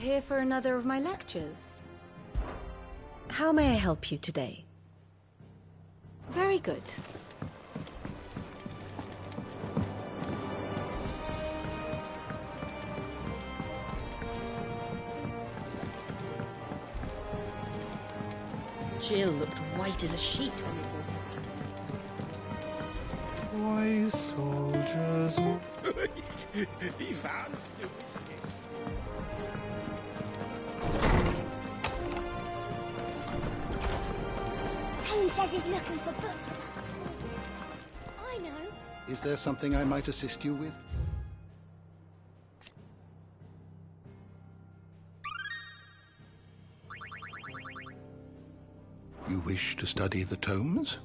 Here for another of my lectures? How may I help you today? Very good. Jill looked white as a sheet when we brought her. Why soldiers? Wie war's, du Whisky? Tome says he's looking for books about Tormund. I know. Is there something I might assist you with? You wish to study the tomes?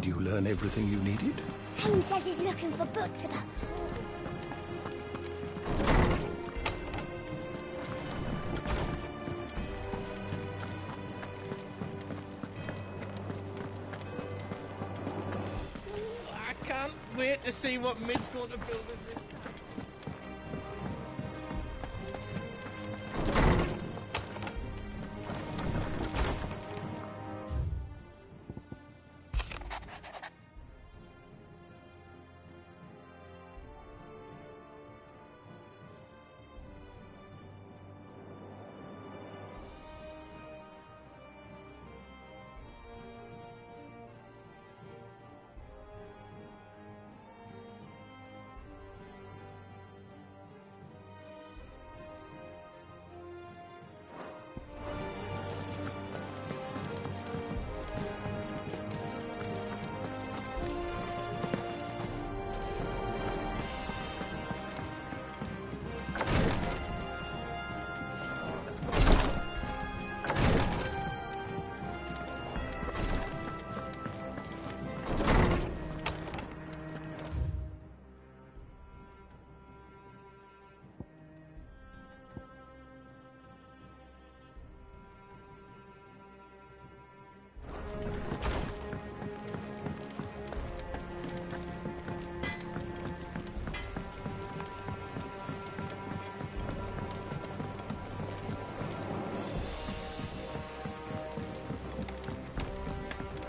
you learn everything you needed? Tome says he's looking for books about Torgal. I can't wait to see what Mid's going to build us this time.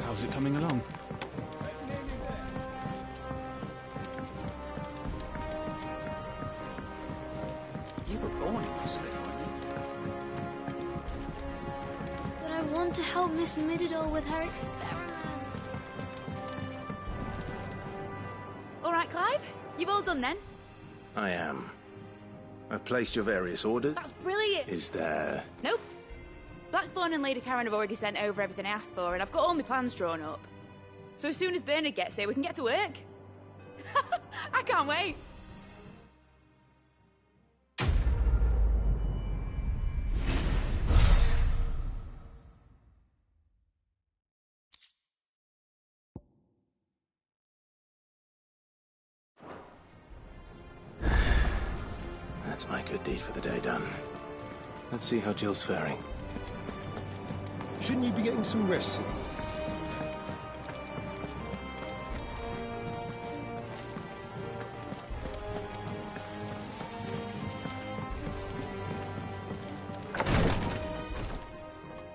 How's it coming along? You were born in Kozilek, weren't you? But I want to help Miss Mididor with her experiment. All right, Clive. You've all done then? I am. I've placed your various orders. That's brilliant. Is there... Nope. Blackthorn and Lady Karen have already sent over everything I asked for, and I've got all my plans drawn up. So as soon as Bernard gets here, we can get to work. I can't wait. That's my good deed for the day done. Let's see how Jill's faring. Shouldn't you be getting some rest?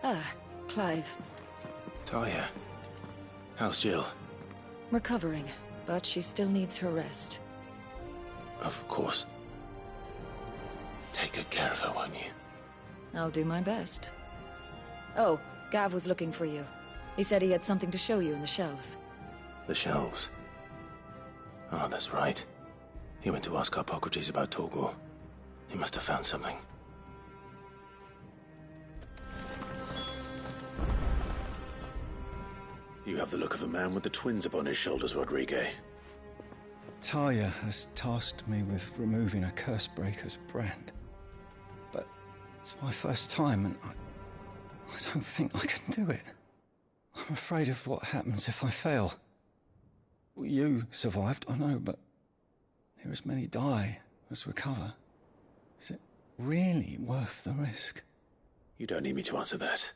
Ah, Clive. Talia, how's Jill? Recovering, but she still needs her rest. Of course. Take good care of her, won't you? I'll do my best. Oh, Gav was looking for you. He said he had something to show you in the shelves. The shelves. Oh, that's right. He went to ask Harpocrates about Torgal. He must have found something. You have the look of a man with the twins upon his shoulders, Rodrigue. Talia has tasked me with removing a Cursebreaker's brand. But it's my first time, and I don't think I can do it. I'm afraid of what happens if I fail. You survived, I know, but there as many die as recover. Is it really worth the risk? You don't need me to answer that.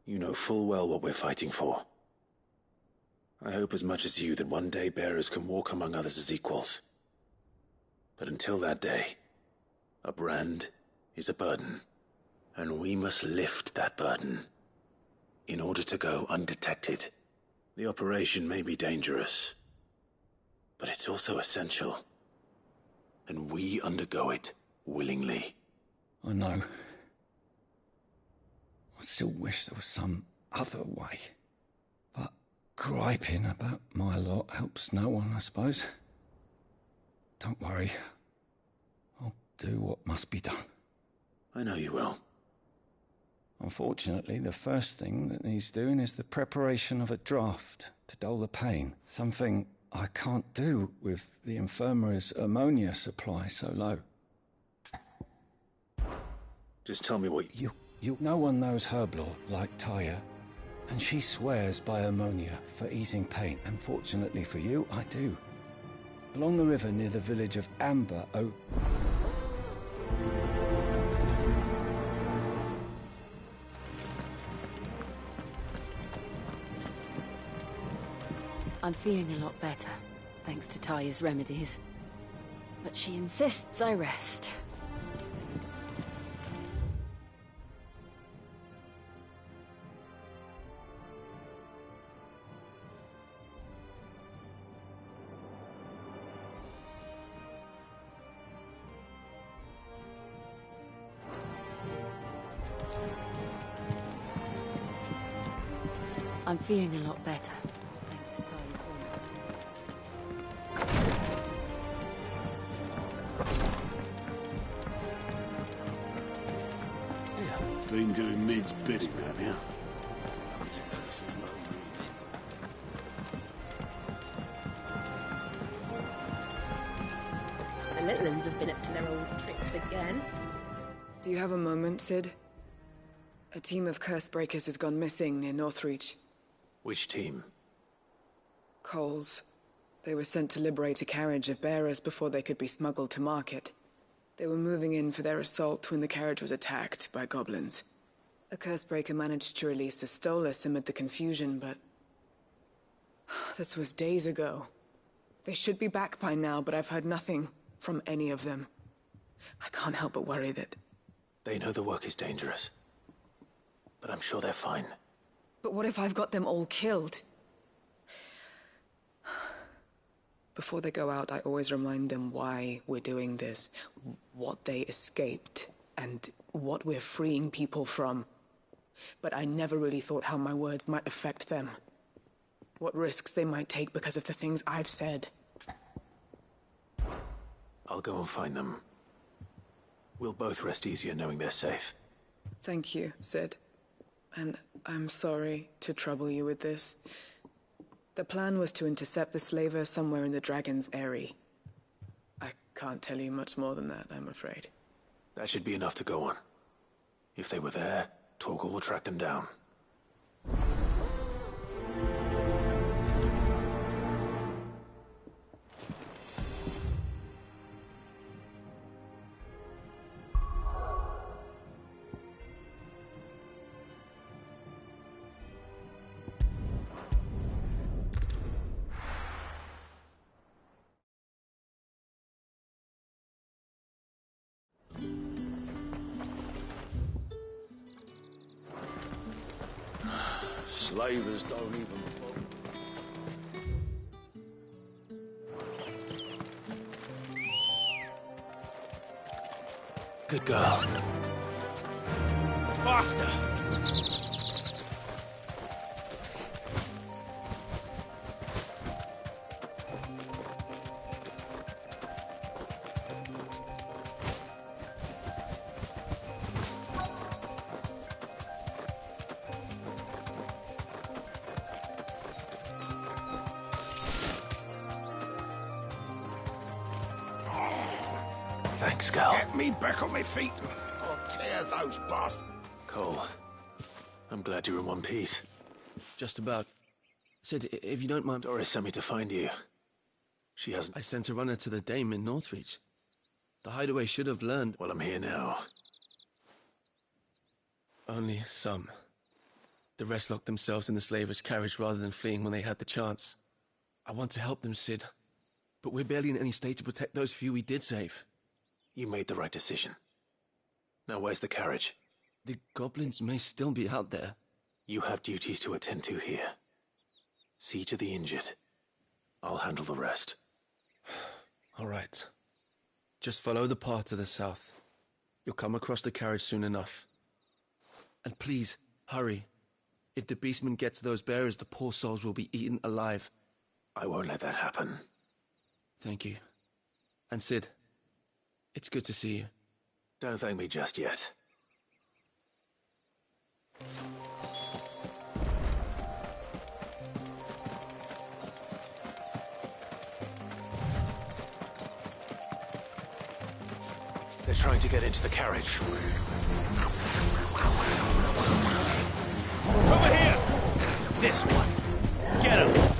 You know full well what we're fighting for. I hope as much as you that one day bearers can walk among others as equals. But until that day, a brand is a burden, and we must lift that burden in order to go undetected. The operation may be dangerous, but it's also essential, and we undergo it willingly. I know. I still wish there was some other way. But griping about my lot helps no one, I suppose. Don't worry. I'll do what must be done. I know you will. Unfortunately, the first thing that needs doing is the preparation of a draft to dull the pain. Something I can't do with the infirmary's ammonia supply so low. Just tell me what... No one knows herb lore like Talia, And she swears by ammonia for easing pain. And fortunately for you, I do. Along the river near the village of Amber, I'm feeling a lot better, thanks to Taya's remedies. But she insists I rest. I'm feeling a lot better, thanks to Taya's Been doing Mid's bidding, have you? The little ones have been up to their old tricks again. Do you have a moment, Sid? A team of Cursebreakers has gone missing near Northreach. Which team? Coles. They were sent to liberate a carriage of bearers before they could be smuggled to market. They were moving in for their assault when the carriage was attacked by goblins. A Cursebreaker managed to release a Stolas amid the confusion, but... this was days ago. They should be back by now, but I've heard nothing from any of them. I can't help but worry that... They know the work is dangerous. But I'm sure they're fine. But what if I've got them all killed? Before they go out, I always remind them why we're doing this, what they escaped, and what we're freeing people from. But I never really thought how my words might affect them. What risks they might take because of the things I've said. I'll go and find them. We'll both rest easier knowing they're safe. Thank you, Sid. And I'm sorry to trouble you with this. The plan was to intercept the slaver somewhere in the Dragon's Eyrie. I can't tell you much more than that, I'm afraid. That should be enough to go on. If they were there, Torgal will track them down. Slavers don't even bother. Good girl. Faster! Thanks, girl. Get me back on my feet, or I'll tear those bastards. Cole, I'm glad you're in one piece. Just about. Sid, if you don't mind... Doris sent me to find you. She hasn't... I sent a runner to the Dame in Northreach. The hideaway should have learned... Well, I'm here now. Only some. The rest locked themselves in the slaver's carriage rather than fleeing when they had the chance. I want to help them, Sid. But we're barely in any state to protect those few we did save. You made the right decision. Now where's the carriage? The goblins may still be out there. You have duties to attend to here. See to the injured. I'll handle the rest. All right. Just follow the path to the south. You'll come across the carriage soon enough. And please, hurry. If the beastmen get to those bearers, the poor souls will be eaten alive. I won't let that happen. Thank you. And Sid, it's good to see you. Don't thank me just yet. They're trying to get into the carriage. Over here! This one. Get him!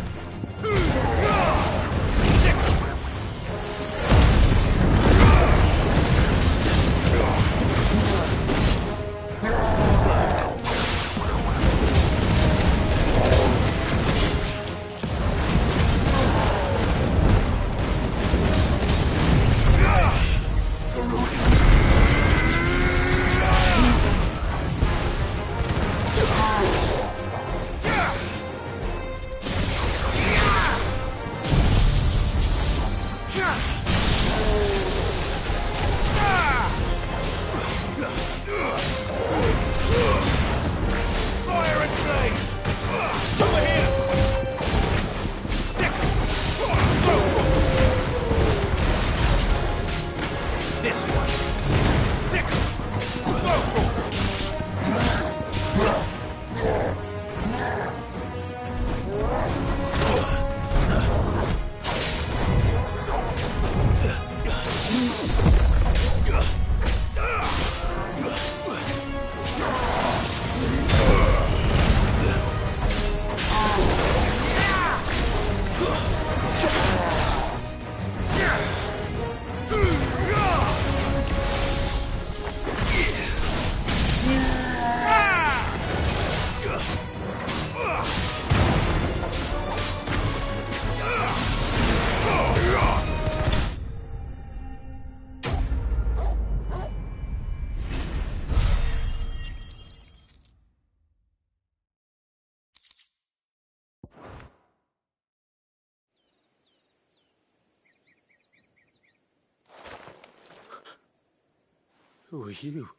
Who are you?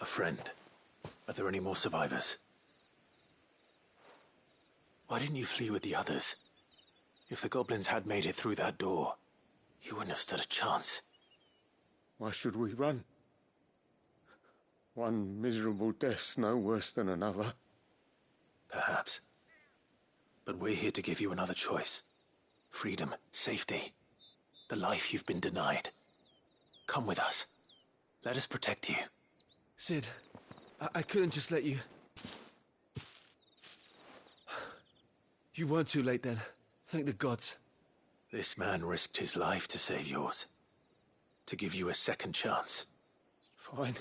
A friend. Are there any more survivors? Why didn't you flee with the others? If the goblins had made it through that door, you wouldn't have stood a chance. Why should we run? One miserable death's no worse than another. Perhaps. But we're here to give you another choice. Freedom, safety. The life you've been denied. Come with us. Let us protect you. Cid, I couldn't just let you... You weren't too late then. Thank the gods. This man risked his life to save yours. To give you a second chance. Fine.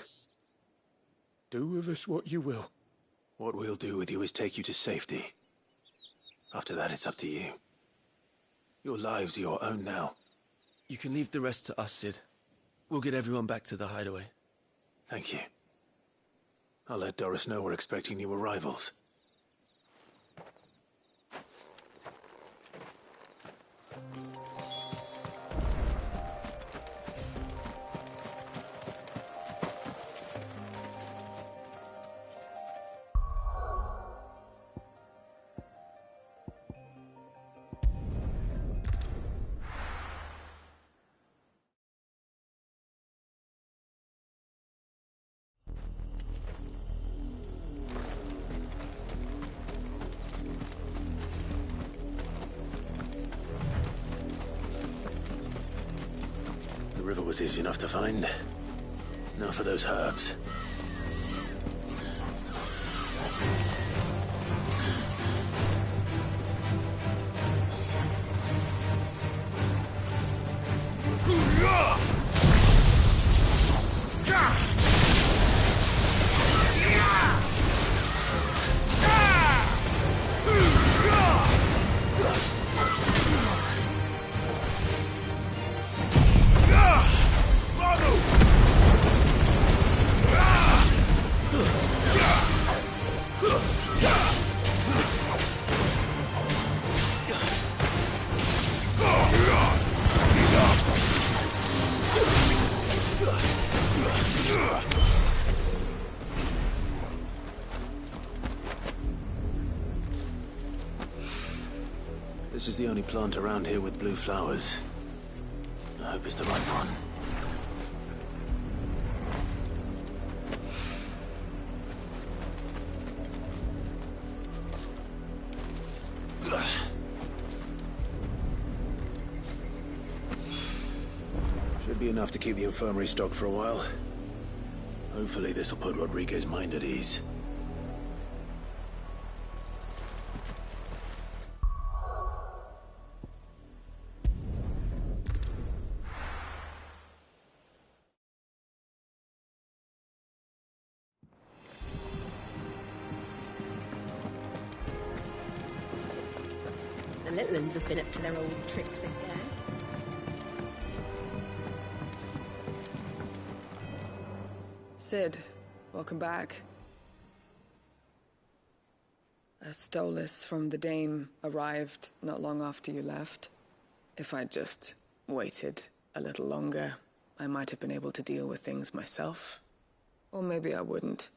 Do with us what you will. What we'll do with you is take you to safety. After that, it's up to you. Your lives are your own now. You can leave the rest to us, Cid. We'll get everyone back to the hideaway. Thank you. I'll let Doris know we're expecting new arrivals. The river was easy enough to find. Now for those herbs. This is the only plant around here with blue flowers. I hope it's the right one. Should be enough to keep the infirmary stocked for a while. Hopefully this'll put Rodriguez's mind at ease. The little ones have been up to their old tricks again. Cid, welcome back. A Stolas from the Dame arrived not long after you left. If I'd just waited a little longer, I might have been able to deal with things myself. Or maybe I wouldn't.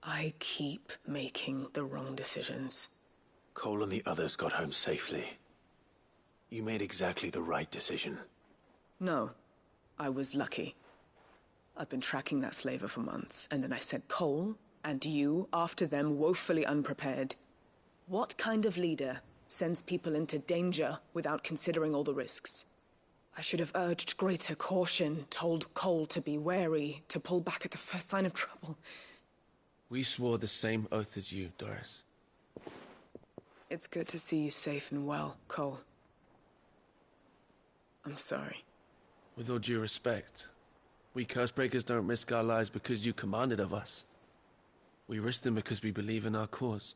I keep making the wrong decisions. Cole and the others got home safely. You made exactly the right decision. No, I was lucky. I've been tracking that slaver for months, and then I sent Cole and you after them woefully unprepared. What kind of leader sends people into danger without considering all the risks? I should have urged greater caution, told Cole to be wary, to pull back at the first sign of trouble. We swore the same oath as you, Doris. It's good to see you safe and well, Cole. I'm sorry. With all due respect, we Cursebreakers don't risk our lives because you commanded of us. We risk them because we believe in our cause.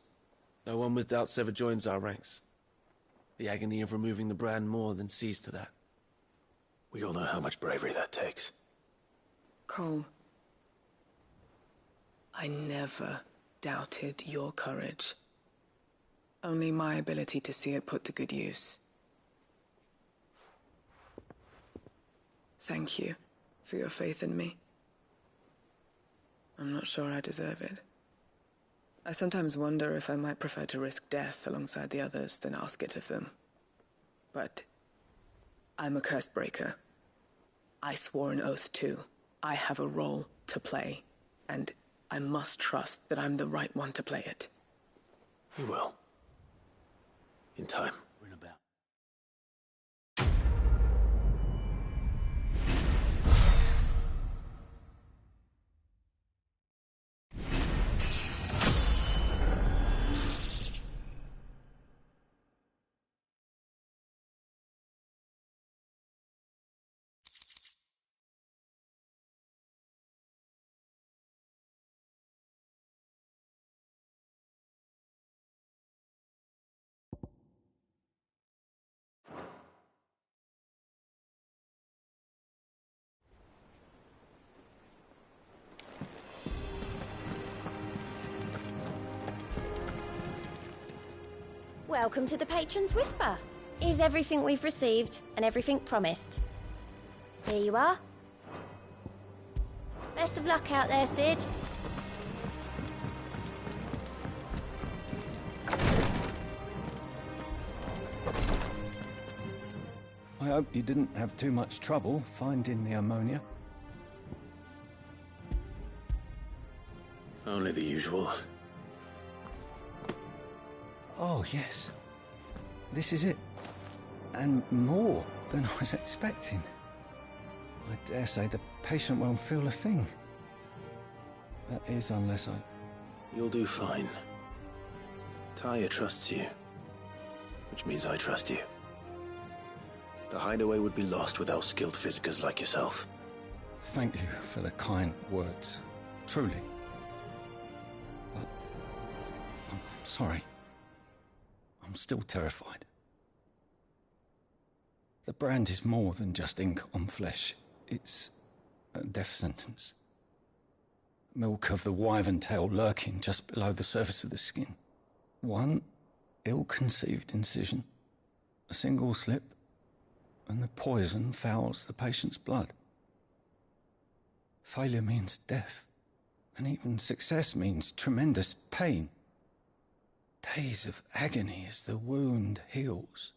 No one with doubts ever joins our ranks. The agony of removing the brand more than sees to that. We all know how much bravery that takes. Cole, I never doubted your courage. Only my ability to see it put to good use. Thank you for your faith in me. I'm not sure I deserve it. I sometimes wonder if I might prefer to risk death alongside the others than ask it of them. But I'm a Cursebreaker. I swore an oath too. I have a role to play, and I must trust that I'm the right one to play it. You will. In time. We're in about. Welcome to the Patron's Whisper. Is everything we've received and everything promised? Here you are. Best of luck out there, Cid. I hope you didn't have too much trouble finding the ammonia. Only the usual. Oh, yes. This is it. And more than I was expecting. I dare say the patient won't feel a thing. That is, unless I... You'll do fine. Taya trusts you. Which means I trust you. The hideaway would be lost without skilled physicers like yourself. Thank you for the kind words. Truly. But... I'm sorry. I'm still terrified. The brand is more than just ink on flesh. It's a death sentence. Milk of the wyvern tail lurking just below the surface of the skin. One ill-conceived incision, a single slip, and the poison fouls the patient's blood. Failure means death, and even success means tremendous pain. Days of agony as the wound heals.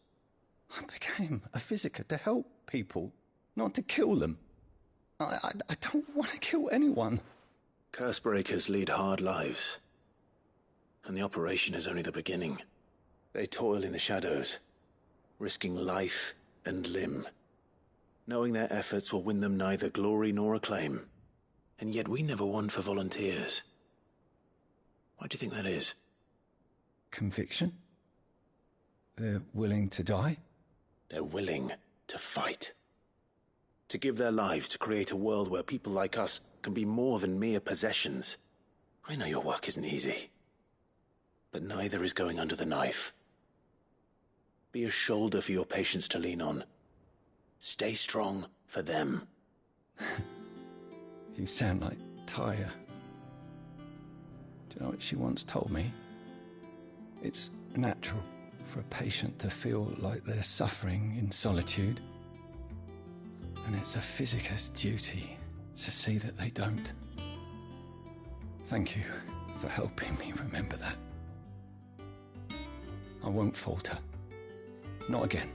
I became a physiker to help people, not to kill them. I don't want to kill anyone. Cursebreakers lead hard lives. And the operation is only the beginning. They toil in the shadows, risking life and limb, knowing their efforts will win them neither glory nor acclaim. And yet we never won for volunteers. Why do you think that is? Conviction? They're willing to die? They're willing to fight. To give their lives to create a world where people like us can be more than mere possessions. I know your work isn't easy. But neither is going under the knife. Be a shoulder for your patients to lean on. Stay strong for them. You sound like Taya. Do you know what she once told me? It's natural for a patient to feel like they're suffering in solitude. And it's a physicist's duty to see that they don't. Thank you for helping me remember that. I won't falter. Not again.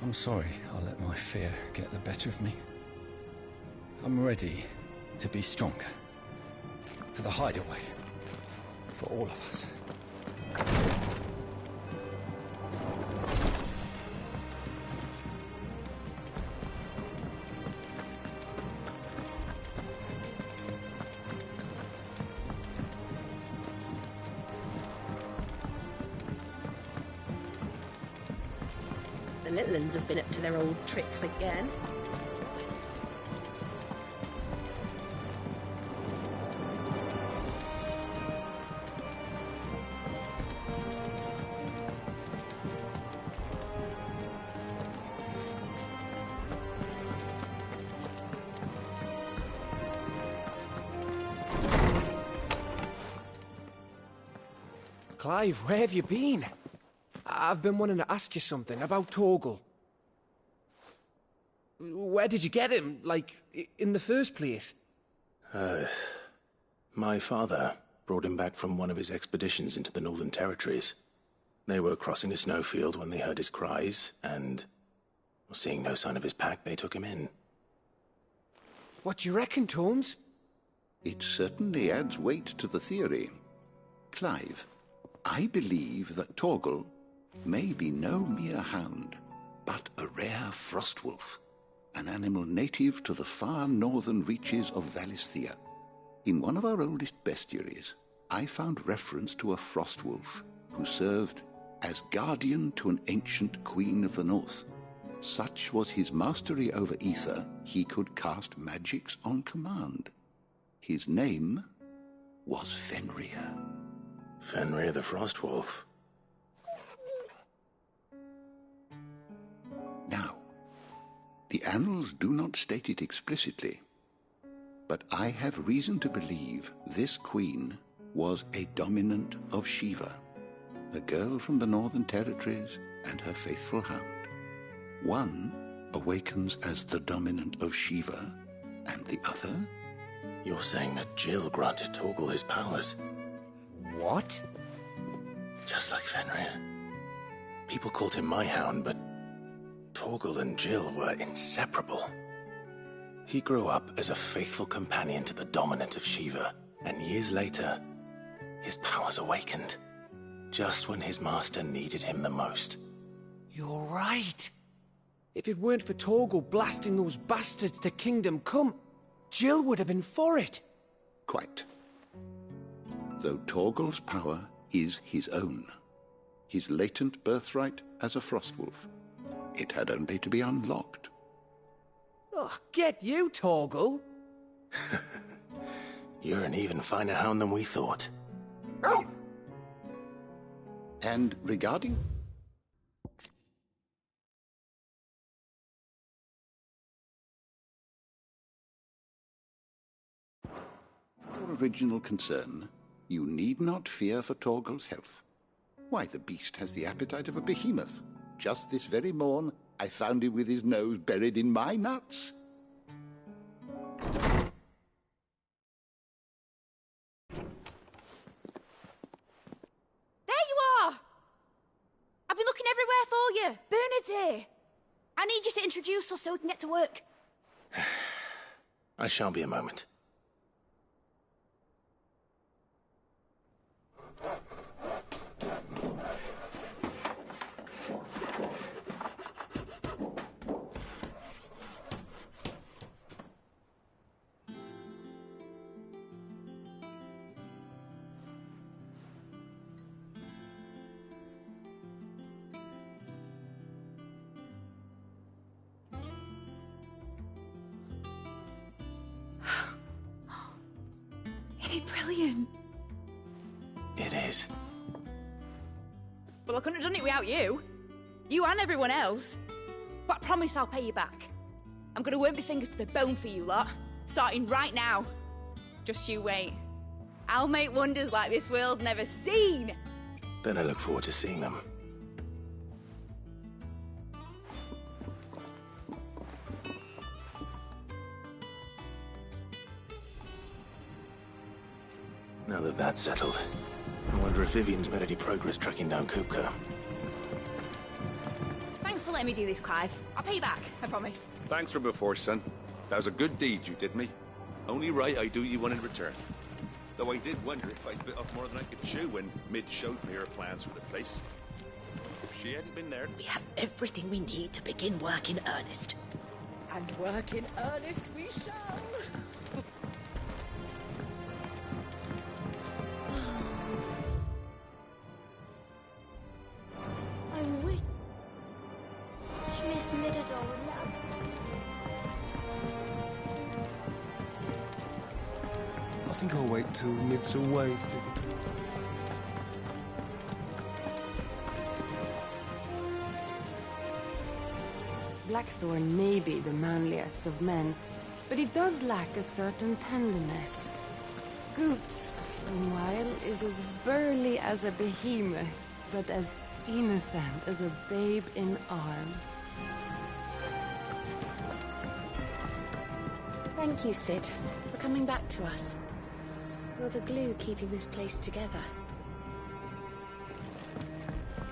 I'm sorry I let my fear get the better of me. I'm ready to be stronger. For the Hideaway. For all of us. The little uns have been up to their old tricks again. Clive, where have you been? I've been wanting to ask you something about Torgal. Where did you get him, like, in the first place? My father brought him back from one of his expeditions into the Northern Territories. They were crossing a snowfield when they heard his cries, and, seeing no sign of his pack, they took him in. What do you reckon, Tomes? It certainly adds weight to the theory. Clive, I believe that Torgal may be no mere hound, but a rare frostwolf, an animal native to the far northern reaches of Valisthea. In one of our oldest bestiaries, I found reference to a frostwolf who served as guardian to an ancient queen of the north. Such was his mastery over ether, he could cast magics on command. His name was Fenrir. Fenrir the Frostwolf. Now, the annals do not state it explicitly, but I have reason to believe this queen was a dominant of Shiva, a girl from the Northern Territories and her faithful hound. One awakens as the dominant of Shiva, and the other? You're saying that Jill granted Torgal his powers? What? Just like Fenrir. People called him my hound, but Torgal and Jill were inseparable. He grew up as a faithful companion to the dominant of Shiva, and years later, his powers awakened, just when his master needed him the most. You're right. If it weren't for Torgal blasting those bastards to Kingdom Come, Jill would have been for it. Quite. Though Torgal's power is his own, his latent birthright as a Frostwolf, it had only to be unlocked. Oh, get you, Torgal! You're an even finer hound than we thought. And regarding... your original concern, you need not fear for Torgal's health. Why, the beast has the appetite of a behemoth. Just this very morn, I found him with his nose buried in my nuts. There you are! I've been looking everywhere for you. Bernard's here. I need you to introduce us so we can get to work. I shan't be a moment. Brilliant. It is. Well, I couldn't have done it without you. You and everyone else. But I promise I'll pay you back. I'm gonna work my fingers to the bone for you lot. Starting right now. Just you wait. I'll make wonders like this world's never seen. Then I look forward to seeing them. Now that that's settled, I wonder if Vivian's made any progress tracking down Kupka. Thanks for letting me do this, Clive. I'll pay you back, I promise. Thanks from before, son. That was a good deed you did me. Only right I do you one in return. Though I did wonder if I'd bit off more than I could chew when Mid showed me her plans for the place. If she hadn't been there... We have everything we need to begin work in earnest. And work in earnest we shall. I wish Miss Midador would love. I think I'll wait till Mid's away to take a talk. Blackthorn may be the manliest of men, but he does lack a certain tenderness. Goots, meanwhile, is as burly as a behemoth, but as innocent as a babe in arms. Thank you, Cid, for coming back to us. You're the glue keeping this place together.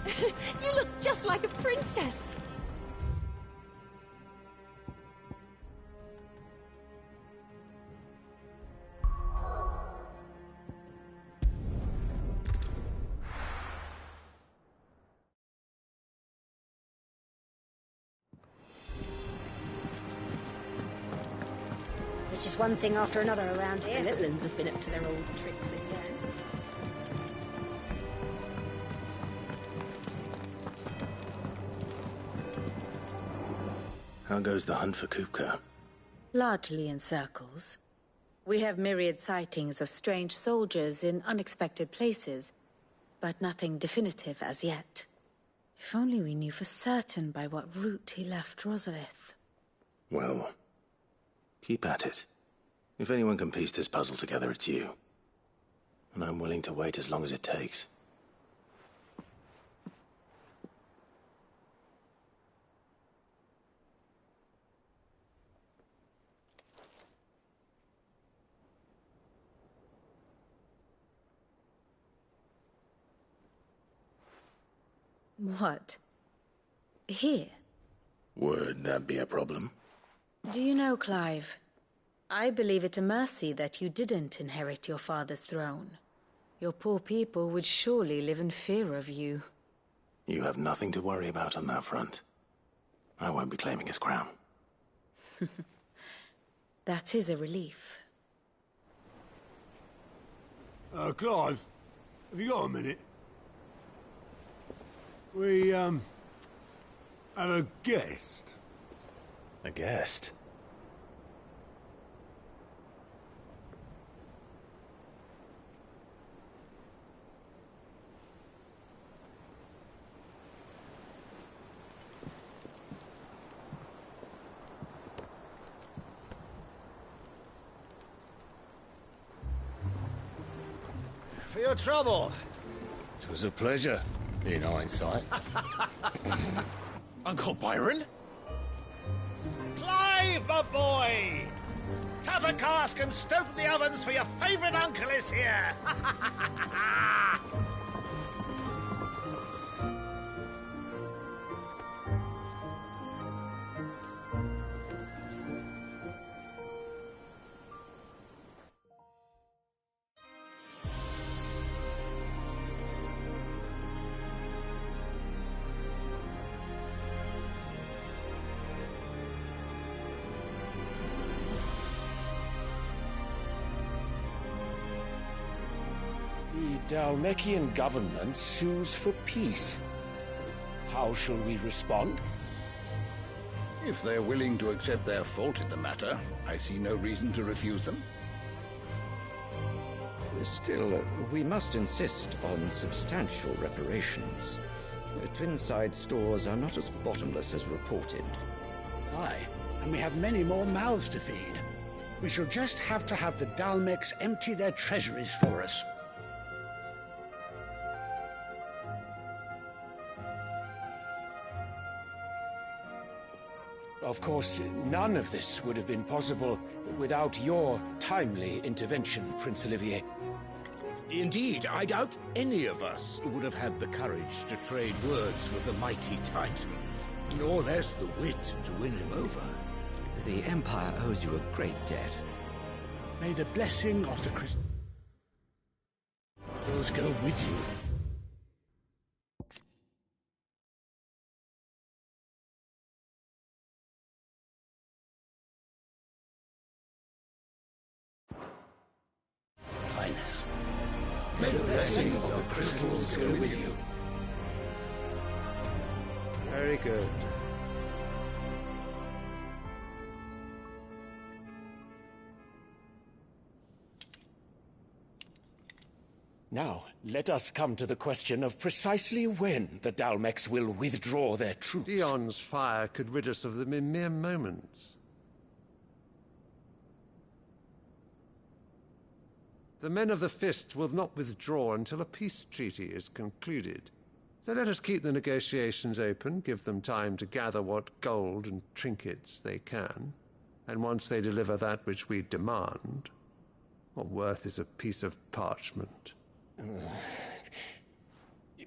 You look just like a princess! It's just one thing after another around here. The little ones have been up to their old tricks again. How goes the hunt for Kupka? Largely in circles. We have myriad sightings of strange soldiers in unexpected places, but nothing definitive as yet. If only we knew for certain by what route he left Rosalith. Well, keep at it. If anyone can piece this puzzle together, it's you. And I'm willing to wait as long as it takes. What? Here? Would that be a problem? Do you know, Clive? I believe it a mercy that you didn't inherit your father's throne. Your poor people would surely live in fear of you. You have nothing to worry about on that front. I won't be claiming his crown. That is a relief. Clive, have you got a minute? We, have a guest. A guest? For your trouble. It was a pleasure, in hindsight. Uncle Byron? Clive, my boy! Tap a cask and stoke the ovens for your favourite uncle is here! Dhalmekian government sues for peace. How shall we respond? If they're willing to accept their fault in the matter, I see no reason to refuse them. Still, we must insist on substantial reparations. Twinside stores are not as bottomless as reported. Aye, and we have many more mouths to feed. We shall just have to have the Dhalmekians empty their treasuries for us. Of course, none of this would have been possible without your timely intervention, Prince Olivier. Indeed, I doubt any of us would have had the courage to trade words with the mighty Titan, nor less the wit to win him over. The Empire owes you a great debt. May the blessing of the Crystals go with you. Highness. May the blessing of the crystals go with you. Very good. Now, let us come to the question of precisely when the Dhalmekians will withdraw their troops. Dion's fire could rid us of them in mere moments. The men of the Fist will not withdraw until a peace treaty is concluded. So let us keep the negotiations open, give them time to gather what gold and trinkets they can. And once they deliver that which we demand, what worth is a piece of parchment?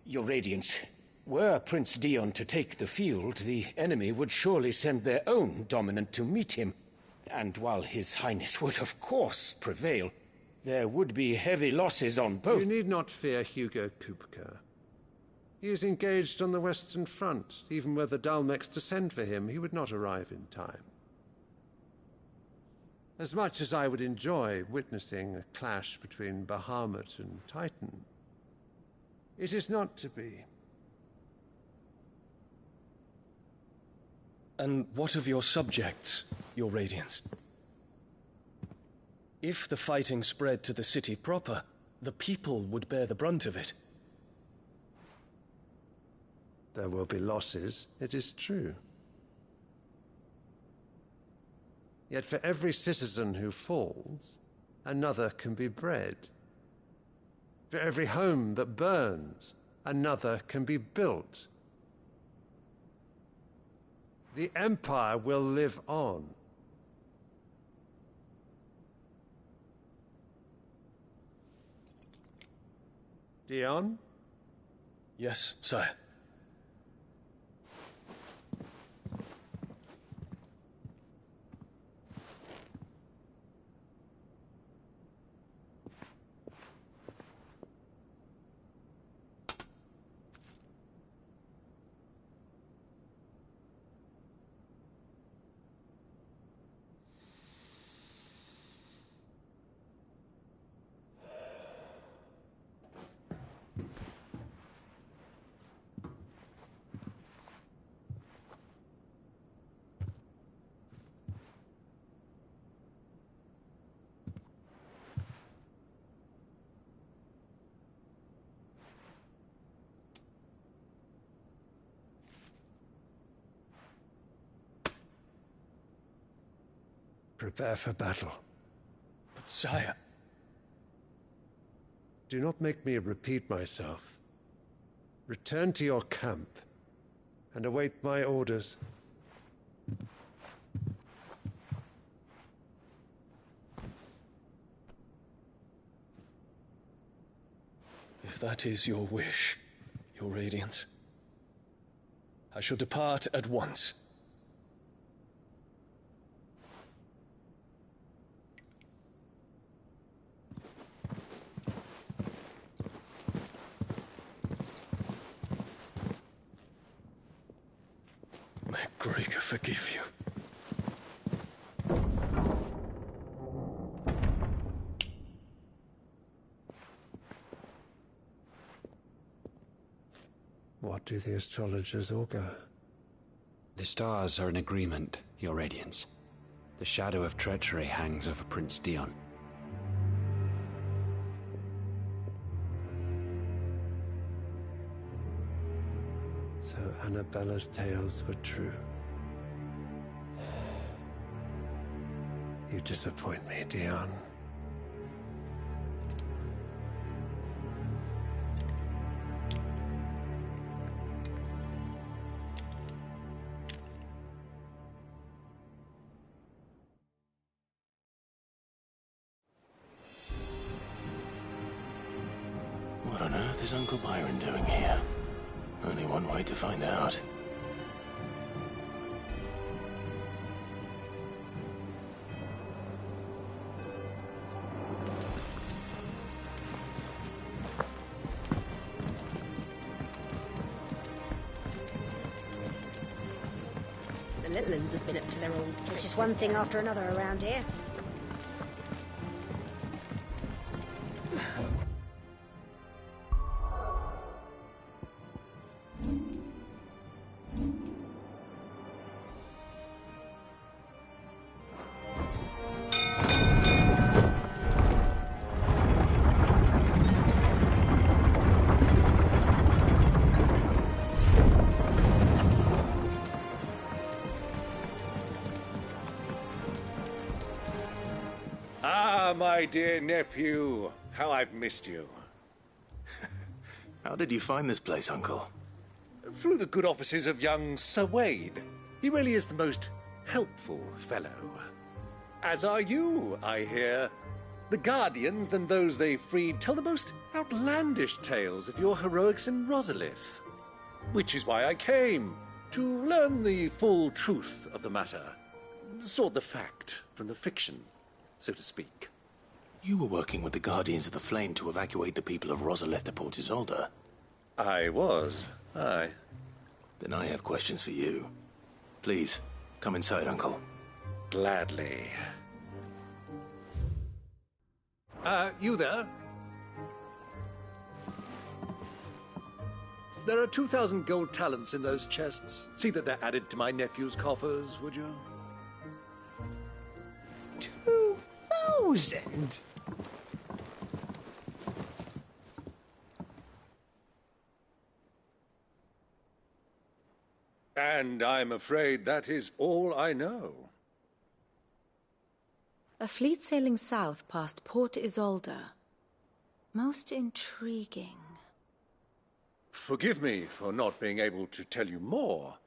Your Radiance, were Prince Dion to take the field, the enemy would surely send their own dominant to meet him. And while His Highness would of course prevail, there would be heavy losses on both. You need not fear Hugo Kupka. He is engaged on the Western Front. Even were the Dhalmekians to send for him, he would not arrive in time. As much as I would enjoy witnessing a clash between Bahamut and Titan, it is not to be. And what of your subjects, Your Radiance? If the fighting spread to the city proper, the people would bear the brunt of it. There will be losses, it is true. Yet for every citizen who falls, another can be bred. For every home that burns, another can be built. The Empire will live on. Dion? Yes, sire. Prepare for battle. But sire... Do not make me repeat myself. Return to your camp and await my orders. If that is your wish, Your Radiance, I shall depart at once. May Gregor forgive you. What do the astrologers augur? The stars are in agreement, Your Radiance. The shadow of treachery hangs over Prince Dion. So Annabella's tales were true. You disappoint me, Dion. What on earth is Uncle Byron doing here? Only one way to find out. The Litlans have been up to their old... It's just one thing after another around here. My dear nephew, how I've missed you. How did you find this place, Uncle? Through the good offices of young Sir Wade. He really is the most helpful fellow. As are you, I hear. The Guardians and those they freed tell the most outlandish tales of your heroics in Rosalith. Which is why I came, to learn the full truth of the matter. Sort the fact from the fiction, so to speak. You were working with the Guardians of the Flame to evacuate the people of Rosalith to Port Isolde. I was, aye. Then I have questions for you. Please, come inside, Uncle. Gladly. You there? There are 2,000 gold talents in those chests. See that they're added to my nephew's coffers, would you? 2,000? And I'm afraid that is all I know. A fleet sailing south past Port Isolde. Most intriguing. Forgive me for not being able to tell you more.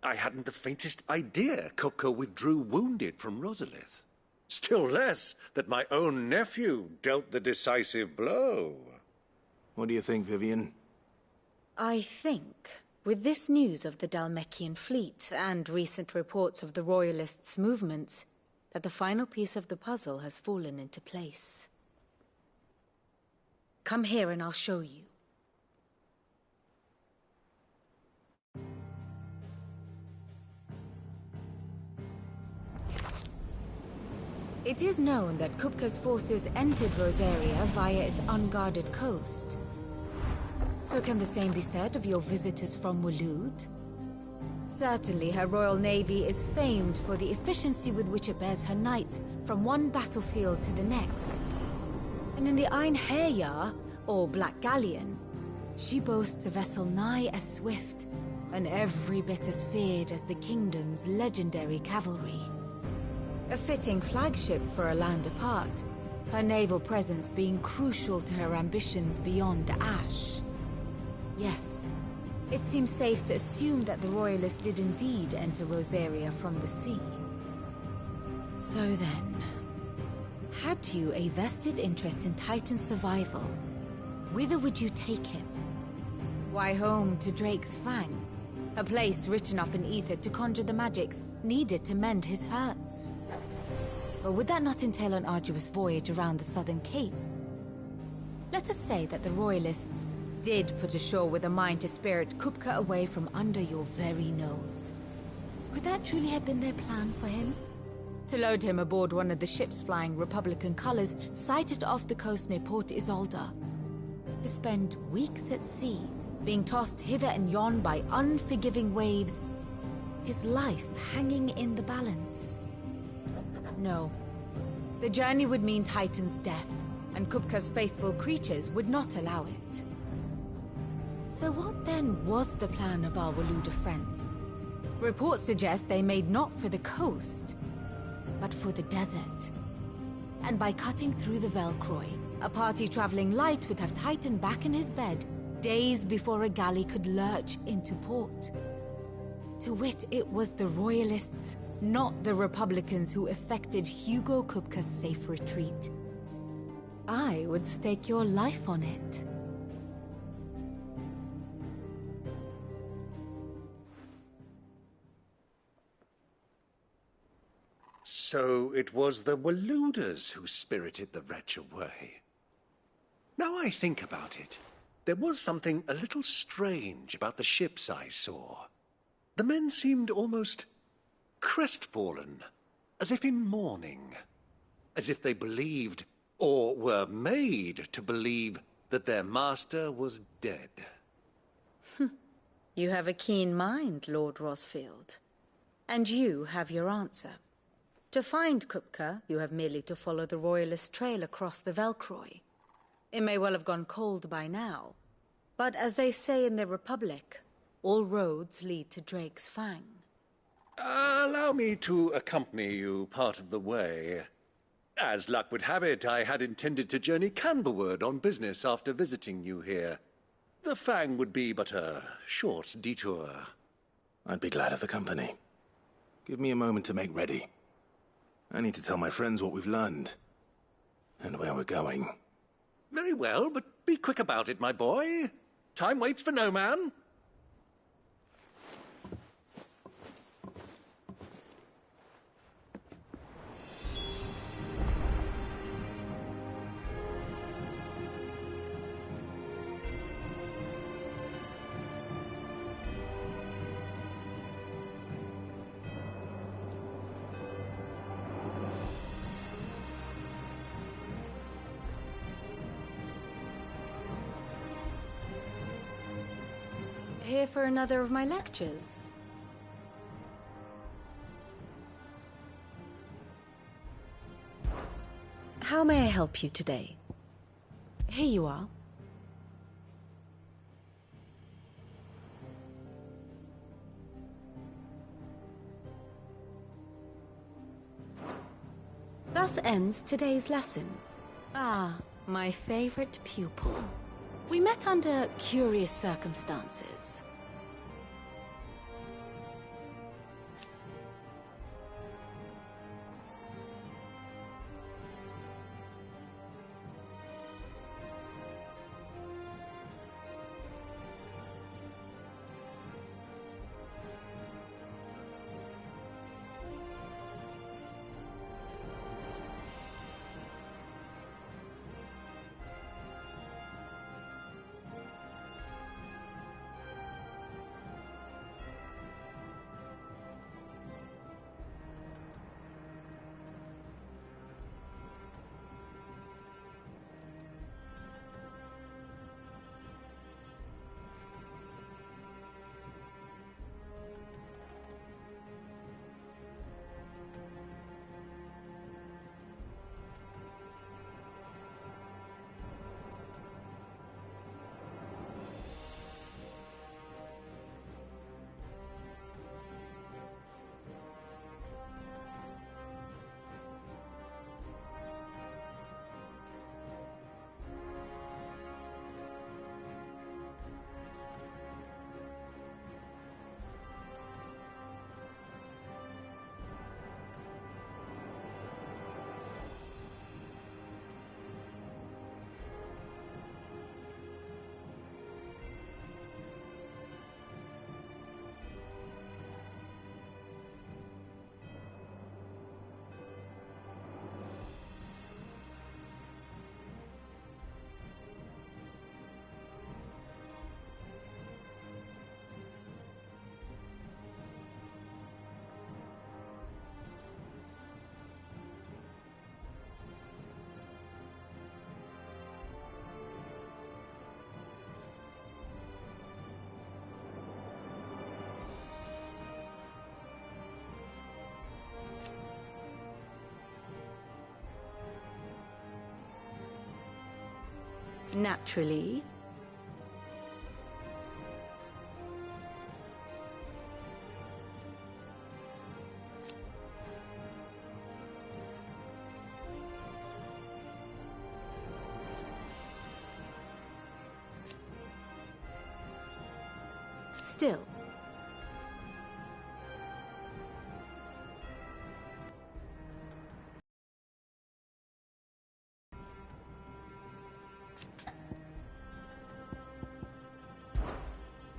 I hadn't the faintest idea Kupka withdrew wounded from Rosalith. Still less that my own nephew dealt the decisive blow. What do you think, Vivian? I think, with this news of the Dhalmekian fleet and recent reports of the Royalists' movements, that the final piece of the puzzle has fallen into place. Come here and I'll show you. It is known that Kupka's forces entered Rosaria via its unguarded coast. So can the same be said of your visitors from Waloed? Certainly her Royal Navy is famed for the efficiency with which it bears her knights from one battlefield to the next. And in the Einherjar, or Black Galleon, she boasts a vessel nigh as swift, and every bit as feared as the kingdom's legendary cavalry. A fitting flagship for a land apart, her naval presence being crucial to her ambitions beyond Ash. Yes, it seems safe to assume that the Royalists did indeed enter Rosaria from the sea. So then, had you a vested interest in Titan's survival, whither would you take him? Why, home to Drake's Fang, a place rich enough in ether to conjure the magics needed to mend his hurts. But would that not entail an arduous voyage around the Southern Cape? Let us say that the Royalists did put ashore with a mind to spirit Kupka away from under your very nose. Could that truly have been their plan for him? To load him aboard one of the ships flying Republican colors sighted off the coast near Port Isolde. To spend weeks at sea, being tossed hither and yon by unforgiving waves, his life hanging in the balance. No. The journey would mean Titan's death, and Kupka's faithful creatures would not allow it. So what then was the plan of our Waluda friends? Reports suggest they made not for the coast, but for the desert. And by cutting through the Velcroy, a party traveling light would have Titan back in his bed days before a galley could lurch into port. To wit, it was the Royalists, not the Republicans, who effected Hugo Kupka's safe retreat. I would stake your life on it. So it was the Waludas who spirited the wretch away. Now I think about it, there was something a little strange about the ships I saw. The men seemed almost crestfallen, as if in mourning, as if they believed, or were made to believe, that their master was dead. You have a keen mind, Lord Rosfield. And you have your answer. To find Kupka, you have merely to follow the Royalist trail across the Velcroy. It may well have gone cold by now, but as they say in the Republic, all roads lead to Drake's Fang. Allow me to accompany you part of the way. As luck would have it, I had intended to journey Canberward on business after visiting you here. The Fang would be but a short detour. I'd be glad of the company. Give me a moment to make ready. I need to tell my friends what we've learned, and where we're going. Very well, but be quick about it, my boy. Time waits for no man. Here for another of my lectures? How may I help you today? Here you are. Thus ends today's lesson. Ah, my favorite pupil. We met under curious circumstances. Naturally. Still.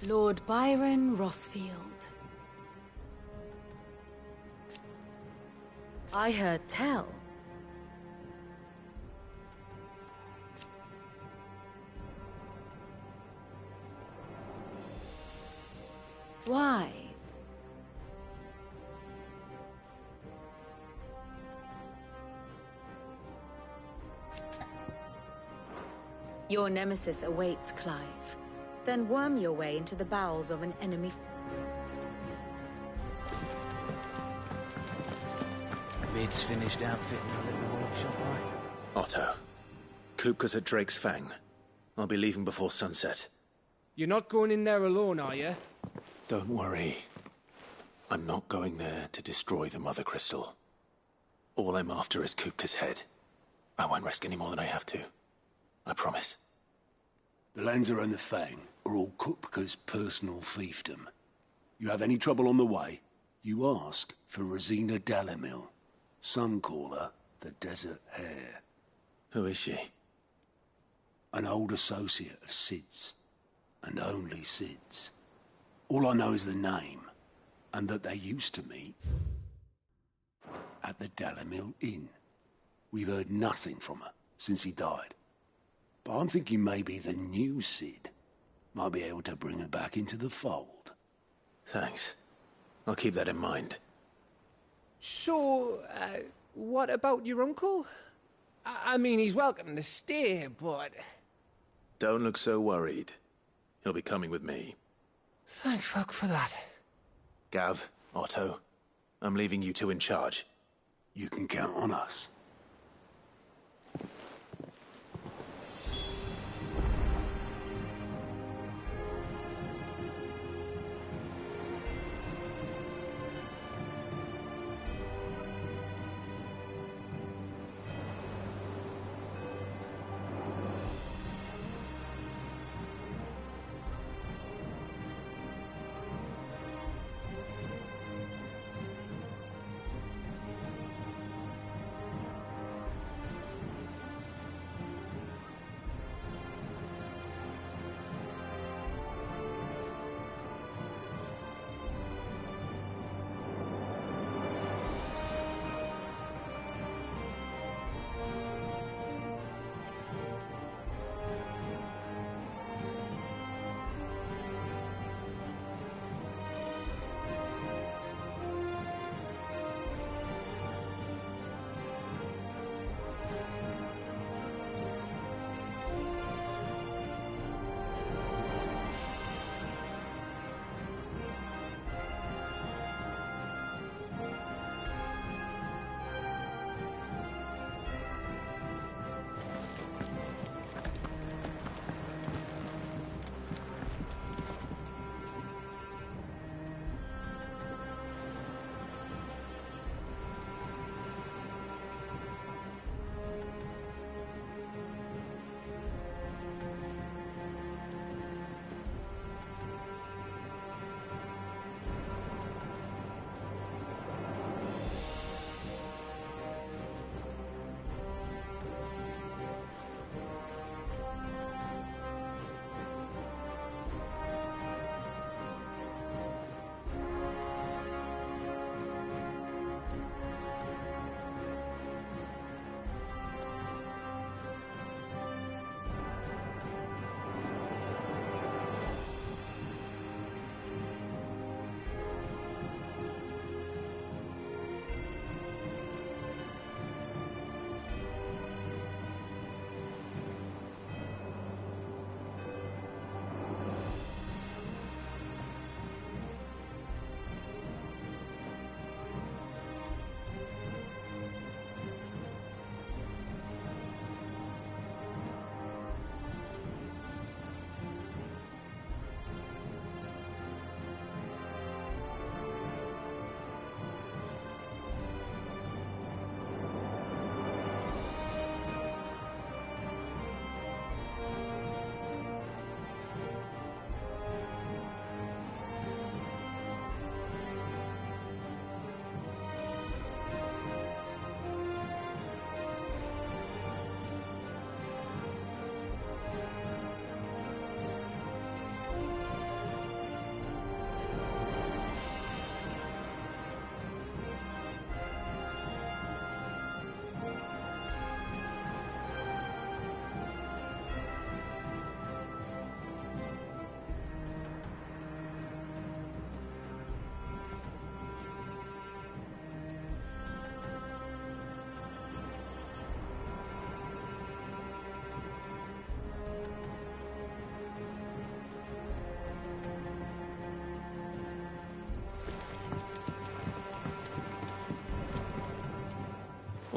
Lord Byron Rothfield. I heard tell. Why? Your nemesis awaits, Clive. Then worm your way into the bowels of an enemy. Mid's finished outfitting our little workshop, right? Otto, Kupka's at Drake's Fang. I'll be leaving before sunset. You're not going in there alone, are you? Don't worry. I'm not going there to destroy the Mother Crystal. All I'm after is Kupka's head. I won't risk any more than I have to. I promise. The Lancer and the Fang are all Kupka's personal fiefdom. You have any trouble on the way, you ask for Rosina Dalimil. Some call her the Desert Hare. Who is she? An old associate of Sid's. And only Sid's. All I know is the name, and that they used to meet at the Dalimil Inn. We've heard nothing from her since he died. But I'm thinking maybe the new Sid might be able to bring her back into the fold. Thanks. I'll keep that in mind. So, what about your uncle? I mean, he's welcome to stay, but... Don't look so worried. He'll be coming with me. Thank fuck for that. Gav, Otto, I'm leaving you two in charge. You can count on us.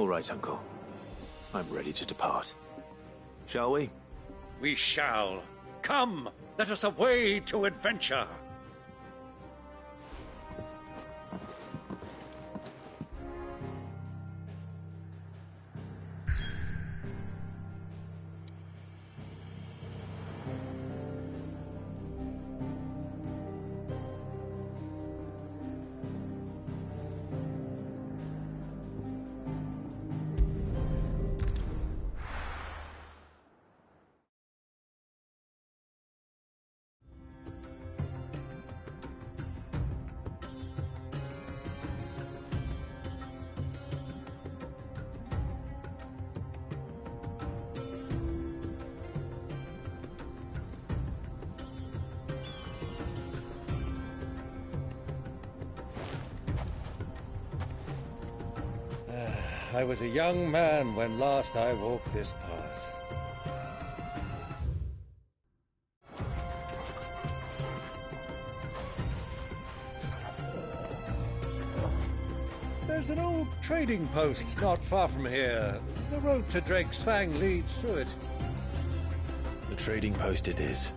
All right, Uncle. I'm ready to depart. Shall we? We shall. Come, let us away to adventure. I was a young man when last I walked this path. There's an old trading post not far from here. The road to Drake's Fang leads through it. The trading post it is.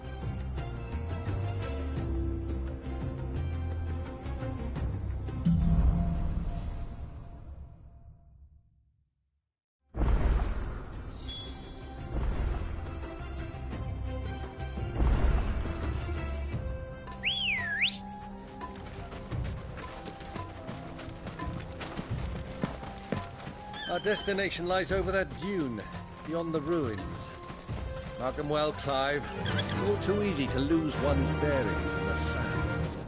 Our destination lies over that dune, beyond the ruins. Mark them well, Clive. All too easy to lose one's bearings in the sands.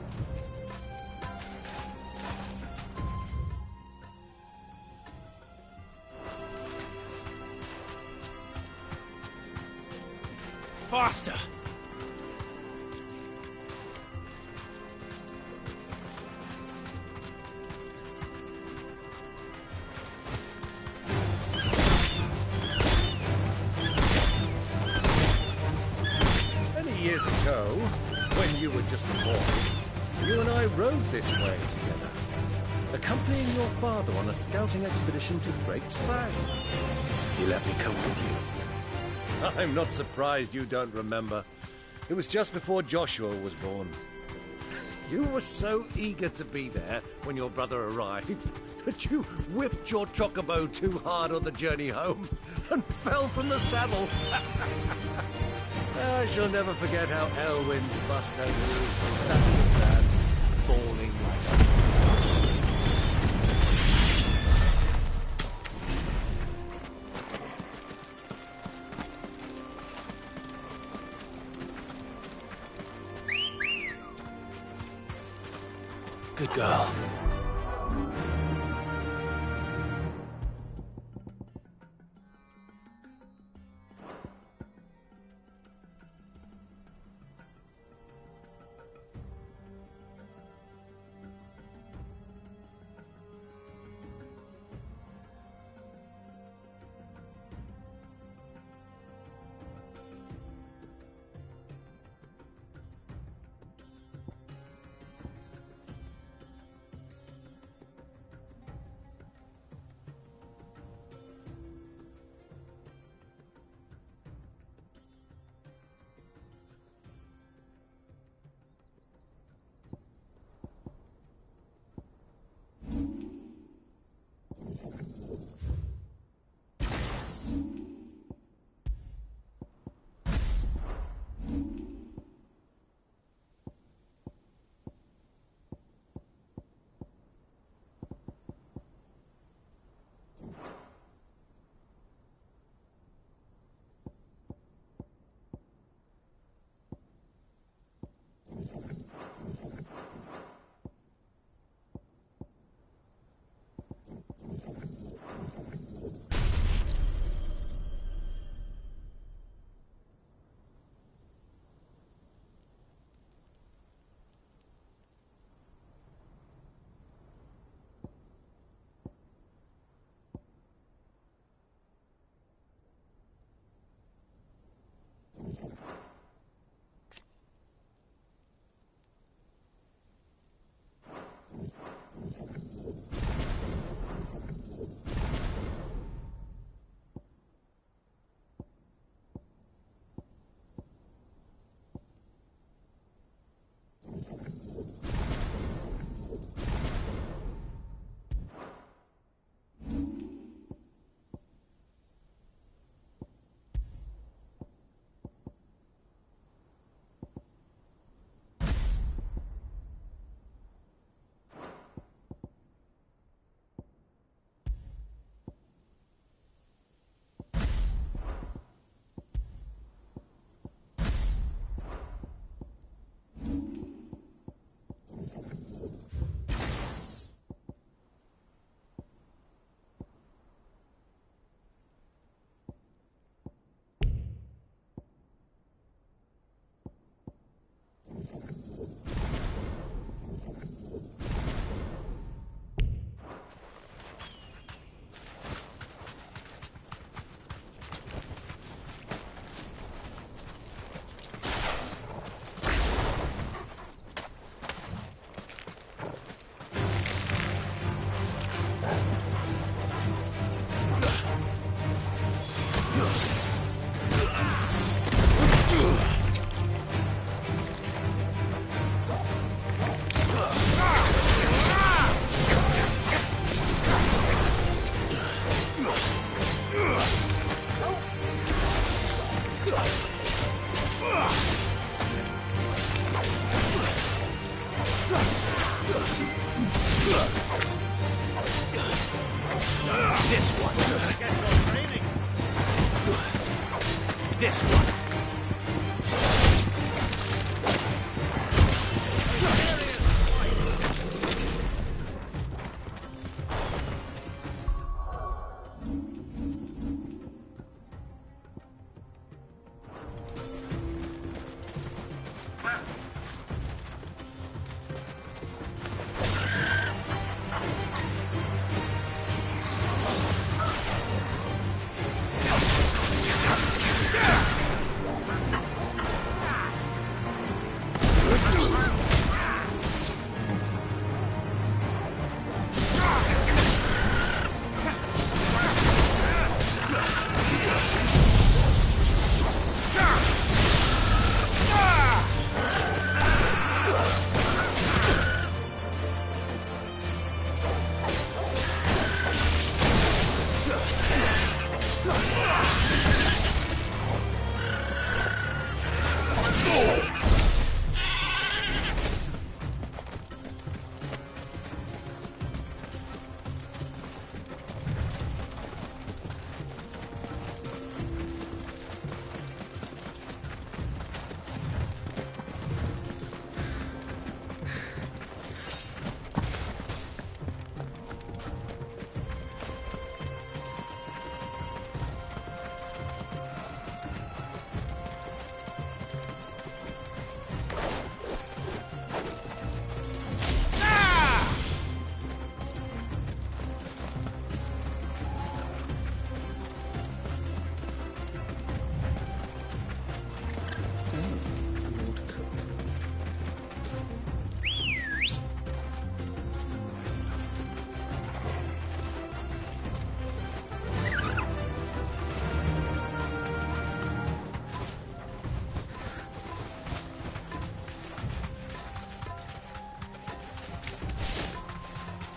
Faster! Years ago, when you were just a boy, you and I rode this way together, accompanying your father on a scouting expedition to Drake's Fang. He let me come with you. I'm not surprised you don't remember. It was just before Joshua was born. You were so eager to be there when your brother arrived that you whipped your chocobo too hard on the journey home and fell from the saddle. I shall never forget how Elwyn bust over you, sat in the sand, bawling like a... Good girl. This one. Get your training. This one.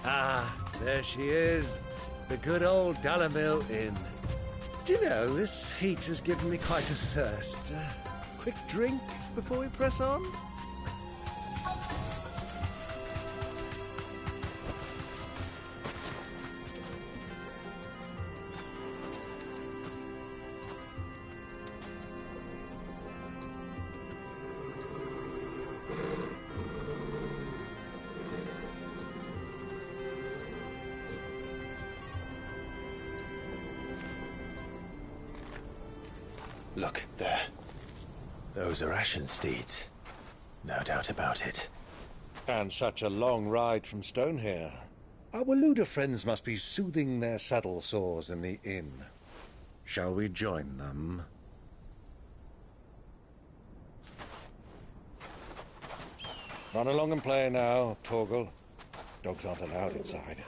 Ah, there she is. The good old Dalamil Inn. Do you know, this heat has given me quite a thirst. Quick drink before we press on? Look, there. Those are Ashen steeds. No doubt about it. And such a long ride from Stonehair. Our Waluda friends must be soothing their saddle sores in the inn. Shall we join them? Run along and play now, Torgal. Dogs aren't allowed inside.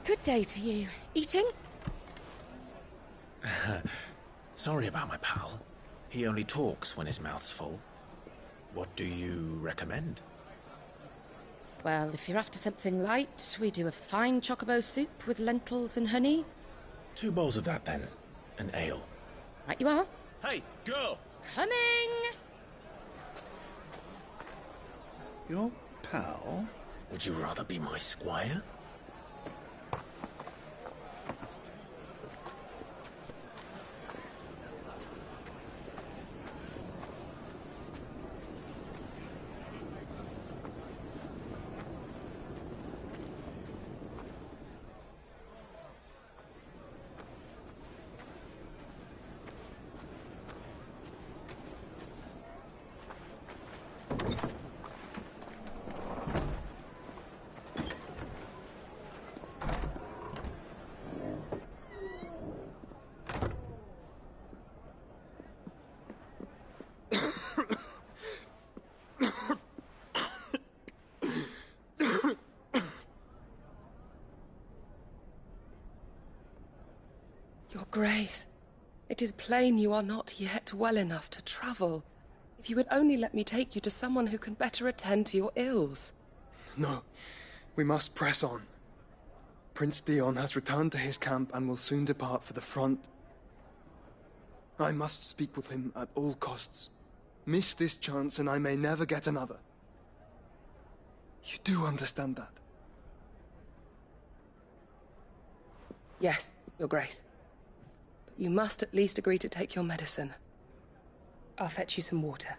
Good day to you. Eating? Sorry about my pal. He only talks when his mouth's full. What do you recommend? Well, if you're after something light, we do a fine chocobo soup with lentils and honey. 2 bowls of that, then. An ale. Right you are. Hey, girl! Coming! Your pal? Would you rather be my squire? Grace, it is plain you are not yet well enough to travel. If you would only let me take you to someone who can better attend to your ills. No, we must press on. Prince Dion has returned to his camp and will soon depart for the front. I must speak with him at all costs. Miss this chance and I may never get another. You do understand that? Yes, Your Grace. But you must at least agree to take your medicine. I'll fetch you some water.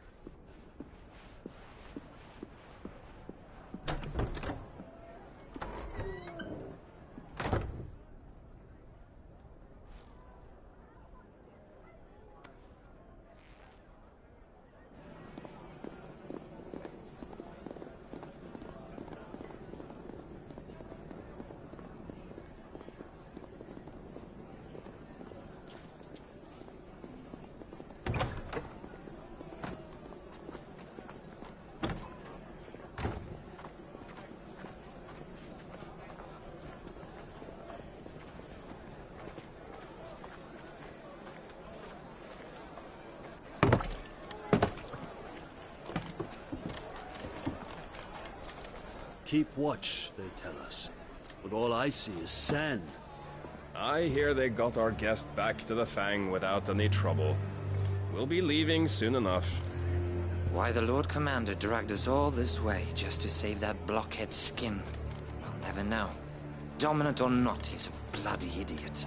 Keep watch, they tell us. But all I see is sand. I hear they got our guest back to the Fang without any trouble. We'll be leaving soon enough. Why the Lord Commander dragged us all this way just to save that blockhead skin, I'll never know. Dominant or not, he's a bloody idiot.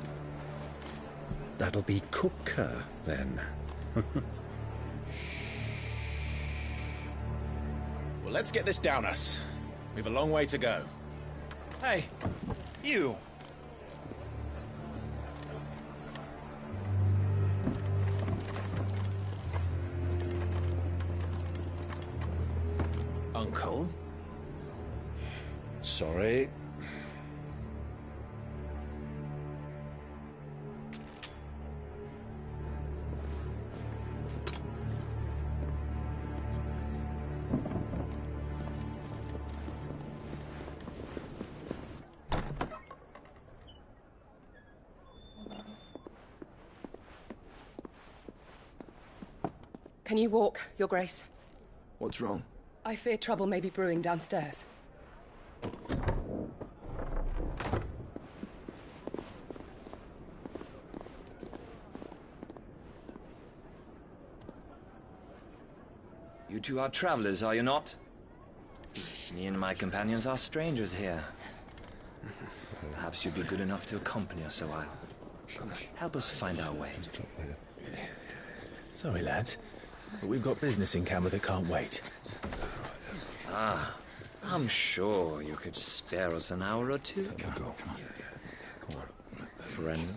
That'll be Cooker, then. Well, let's get this down us. We've a long way to go. Hey, you! Uncle? Sorry. Can you walk, Your Grace? What's wrong? I fear trouble may be brewing downstairs. You two are travelers, are you not? Me and my companions are strangers here. Perhaps you'd be good enough to accompany us a while. Help us find our way. Sorry, lads, but we've got business in Camber that can't wait. Ah, I'm sure you could spare us an hour or two. Friend.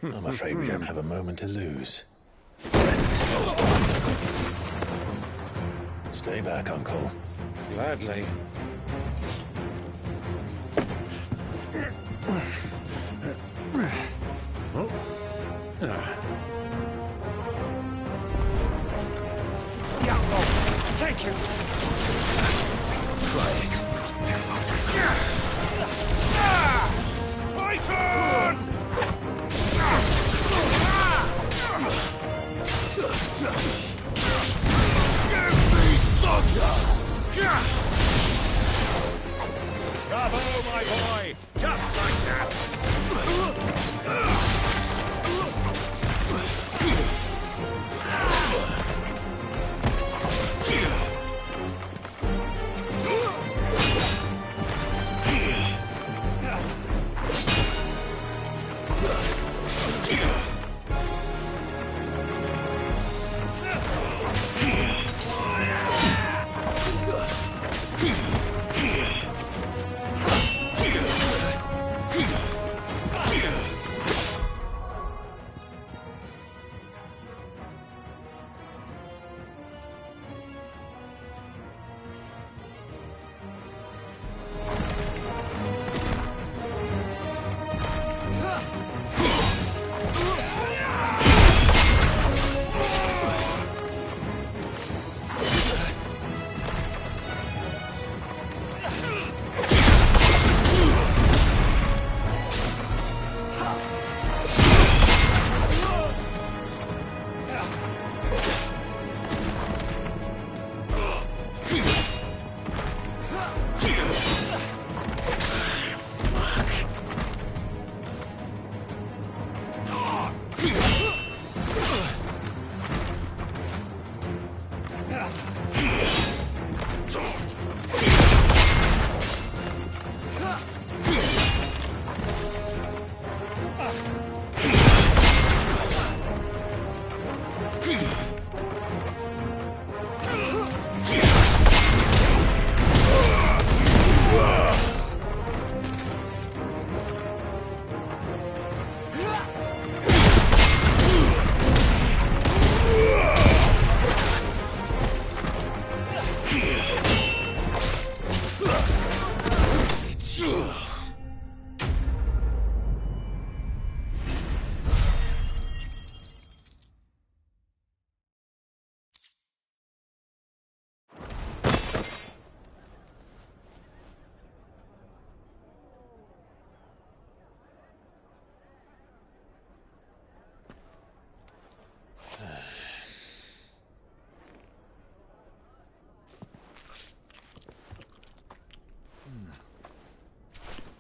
I'm afraid we don't have a moment to lose. Stay back, Uncle. Gladly. Take you! Try it. Titan! Give me thunder! Bravo, my boy! Just like that!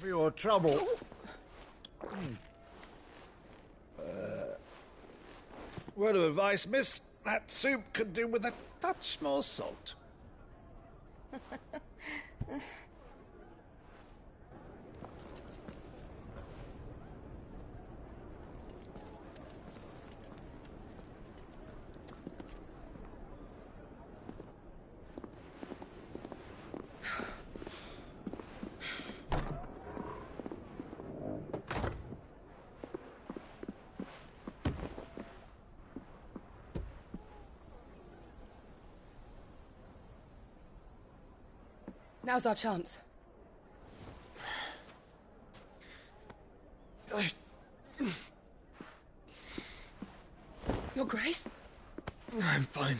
for your trouble. Word of advice, miss. That soup could do with a touch more salt. Now's our chance. Your Grace? I'm fine.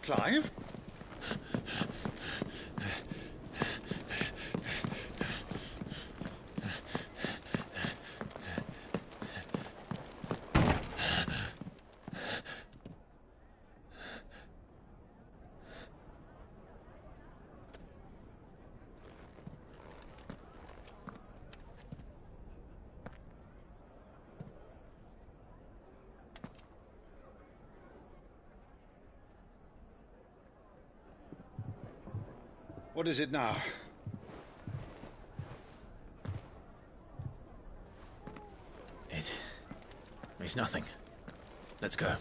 Clive? What is it now? It's nothing. Let's go.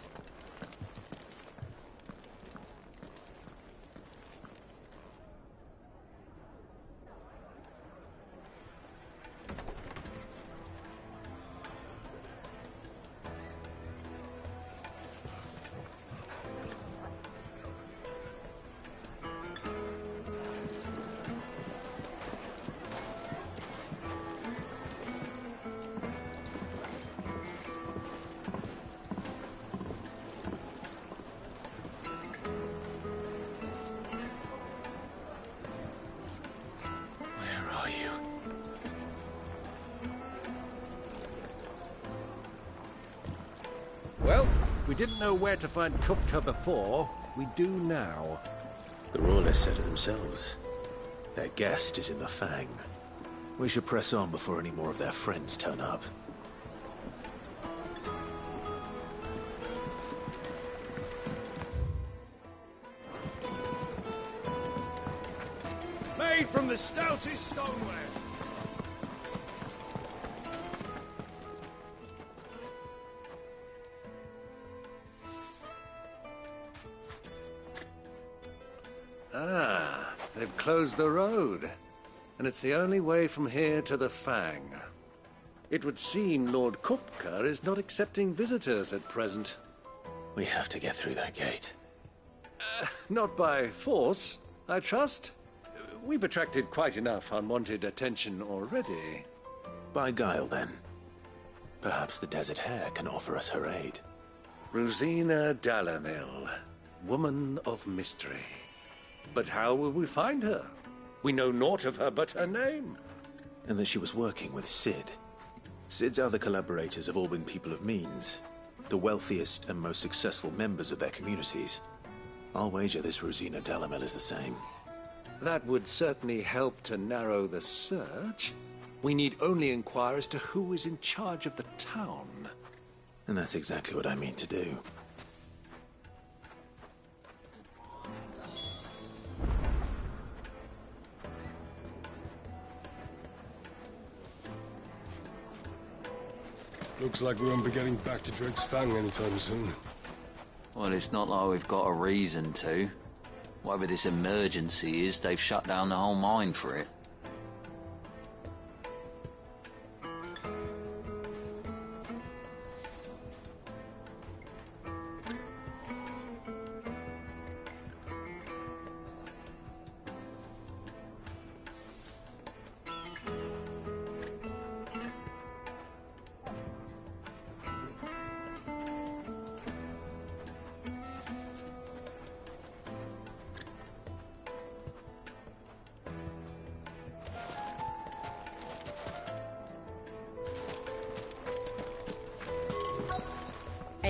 Well, we didn't know where to find Kupka before. We do now. The Rawless said it themselves. Their guest is in the Fang. We should press on before any more of their friends turn up. Made from the stoutest stoneware. Ah, they've closed the road. And it's the only way from here to the Fang. It would seem Lord Kupka is not accepting visitors at present. We have to get through that gate. Not by force, I trust. We've attracted quite enough unwanted attention already. By guile, then. Perhaps the Desert Hare can offer us her aid. Rosina Dalamil, woman of mystery. But how will we find her? We know naught of her but her name. And that she was working with Cid. Cid's other collaborators have all been people of means. The wealthiest and most successful members of their communities. I'll wager this Rosina Dalamil is the same. That would certainly help to narrow the search. We need only inquire as to who is in charge of the town. And that's exactly what I mean to do. Looks like we won't be getting back to Drake's Fang anytime soon. Well, it's not like we've got a reason to. Whatever this emergency is, they've shut down the whole mine for it.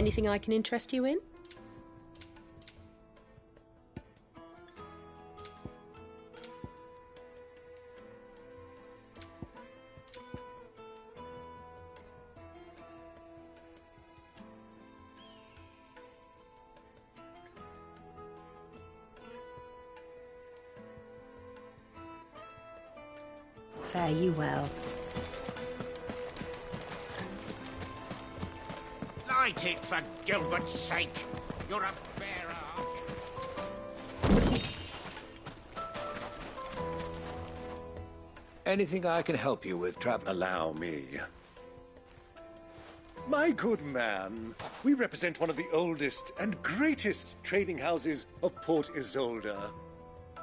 Anything I can interest you in? Fare you well. Light it, for Gilbert's sake! You're a bearer, aren't you? Anything I can help you with, Traveler? Allow me. My good man, we represent one of the oldest and greatest trading houses of Port Isolde.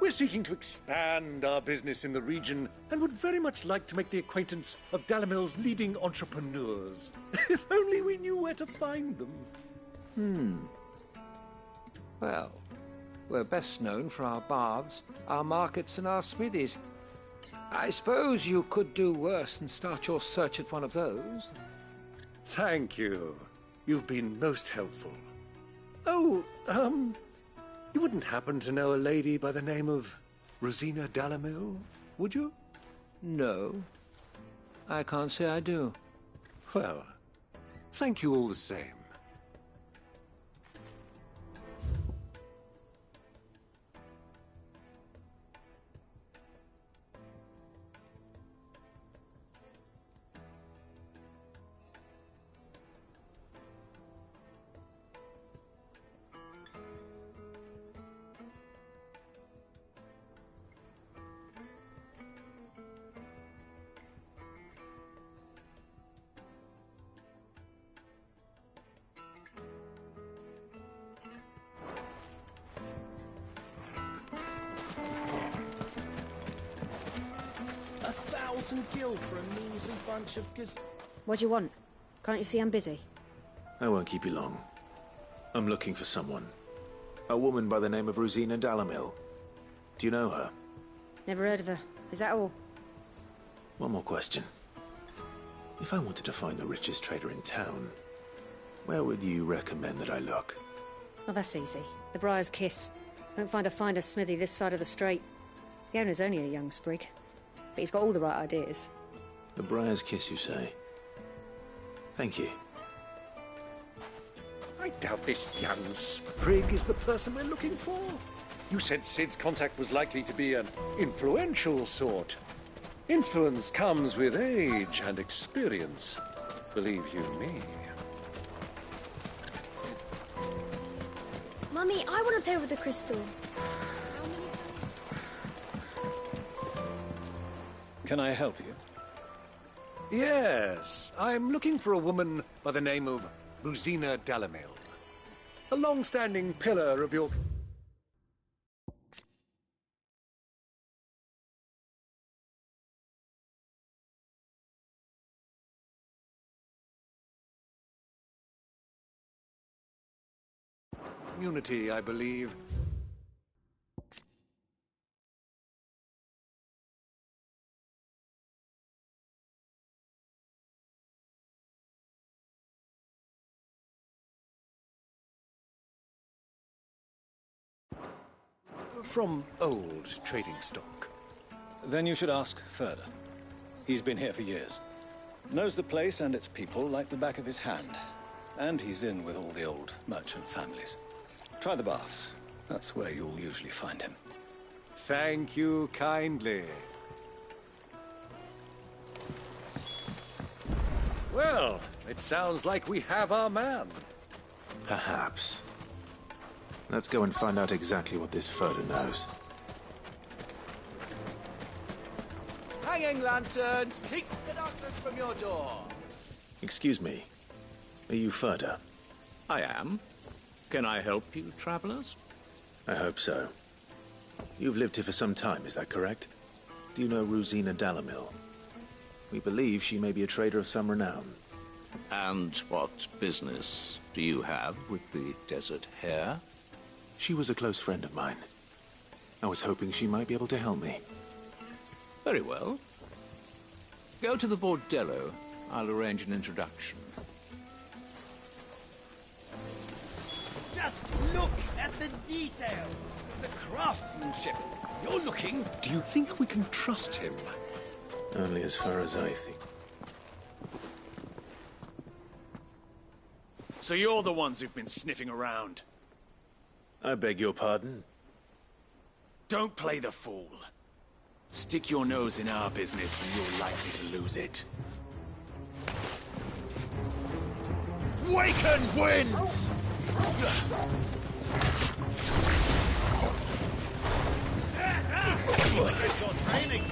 We're seeking to expand our business in the region and would very much like to make the acquaintance of Dalimil's leading entrepreneurs. If only we knew where to find them. Well, we're best known for our baths, our markets, and our smithies. I suppose you could do worse than start your search at one of those. Thank you. You've been most helpful. Oh, you wouldn't happen to know a lady by the name of Rosina Dalimil, would you? No. I can't say I do. Well, thank you all the same. Gil for a measly bunch of What do you want? Can't you see I'm busy? I won't keep you long. I'm looking for someone. A woman by the name of Rosina Dalimil. Do you know her? Never heard of her. Is that all? One more question. If I wanted to find the richest trader in town, where would you recommend that I look? Oh, that's easy. The Briar's Kiss. Won't find a finer smithy this side of the strait. The owner's only a young sprig. But he's got all the right ideas. The Briar's Kiss, you say? Thank you. I doubt this young sprig is the person we're looking for. You said Sid's contact was likely to be an influential sort. Influence comes with age and experience, believe you me. Mummy, I want to play with the crystal. Can I help you? Yes, I'm looking for a woman by the name of Rosina Dalimil. A long-standing pillar of your... community, I believe. From old trading stock. Then you should ask Ferda. He's been here for years. Knows the place and its people like the back of his hand. And he's in with all the old merchant families. Try the baths. That's where you'll usually find him. Thank you kindly. Well, it sounds like we have our man. Perhaps. Let's go and find out exactly what this Ferda knows. Hanging lanterns, keep the darkness from your door. Excuse me. Are you Ferda? I am. Can I help you, travelers? I hope so. You've lived here for some time, is that correct? Do you know Rosina Dalimil? We believe she may be a trader of some renown. And what business do you have with the Desert Hare? She was a close friend of mine. I was hoping she might be able to help me. Very well. Go to the Bordello. I'll arrange an introduction. Just look at the detail, the craftsmanship. You're looking. Do you think we can trust him? Only as far as I think. So you're the ones who've been sniffing around. I beg your pardon? Don't play the fool. Stick your nose in our business and you're likely to lose it. Waken wins! Get your training.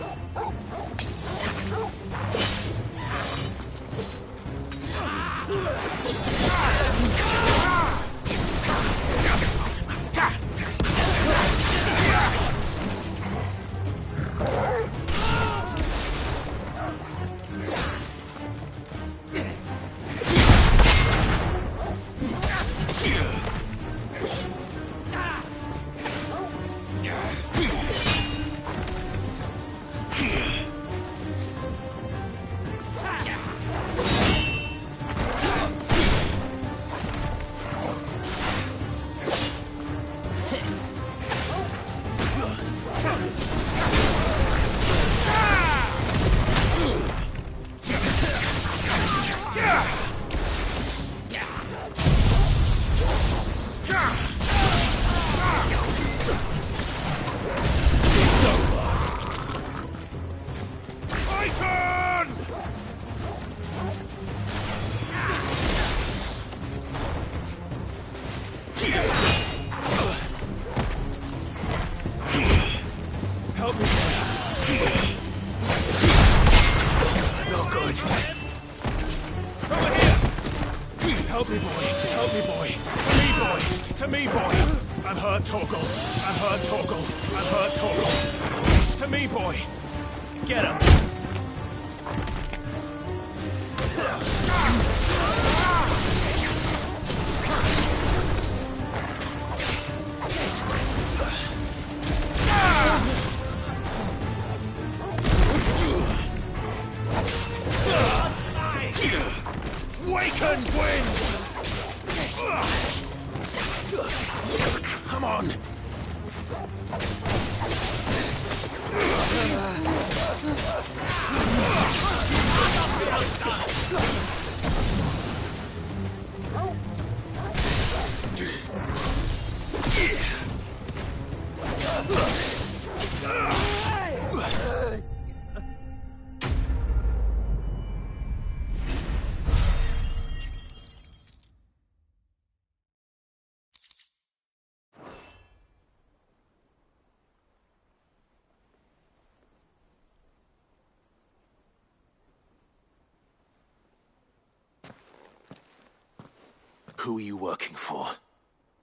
Who are you working for?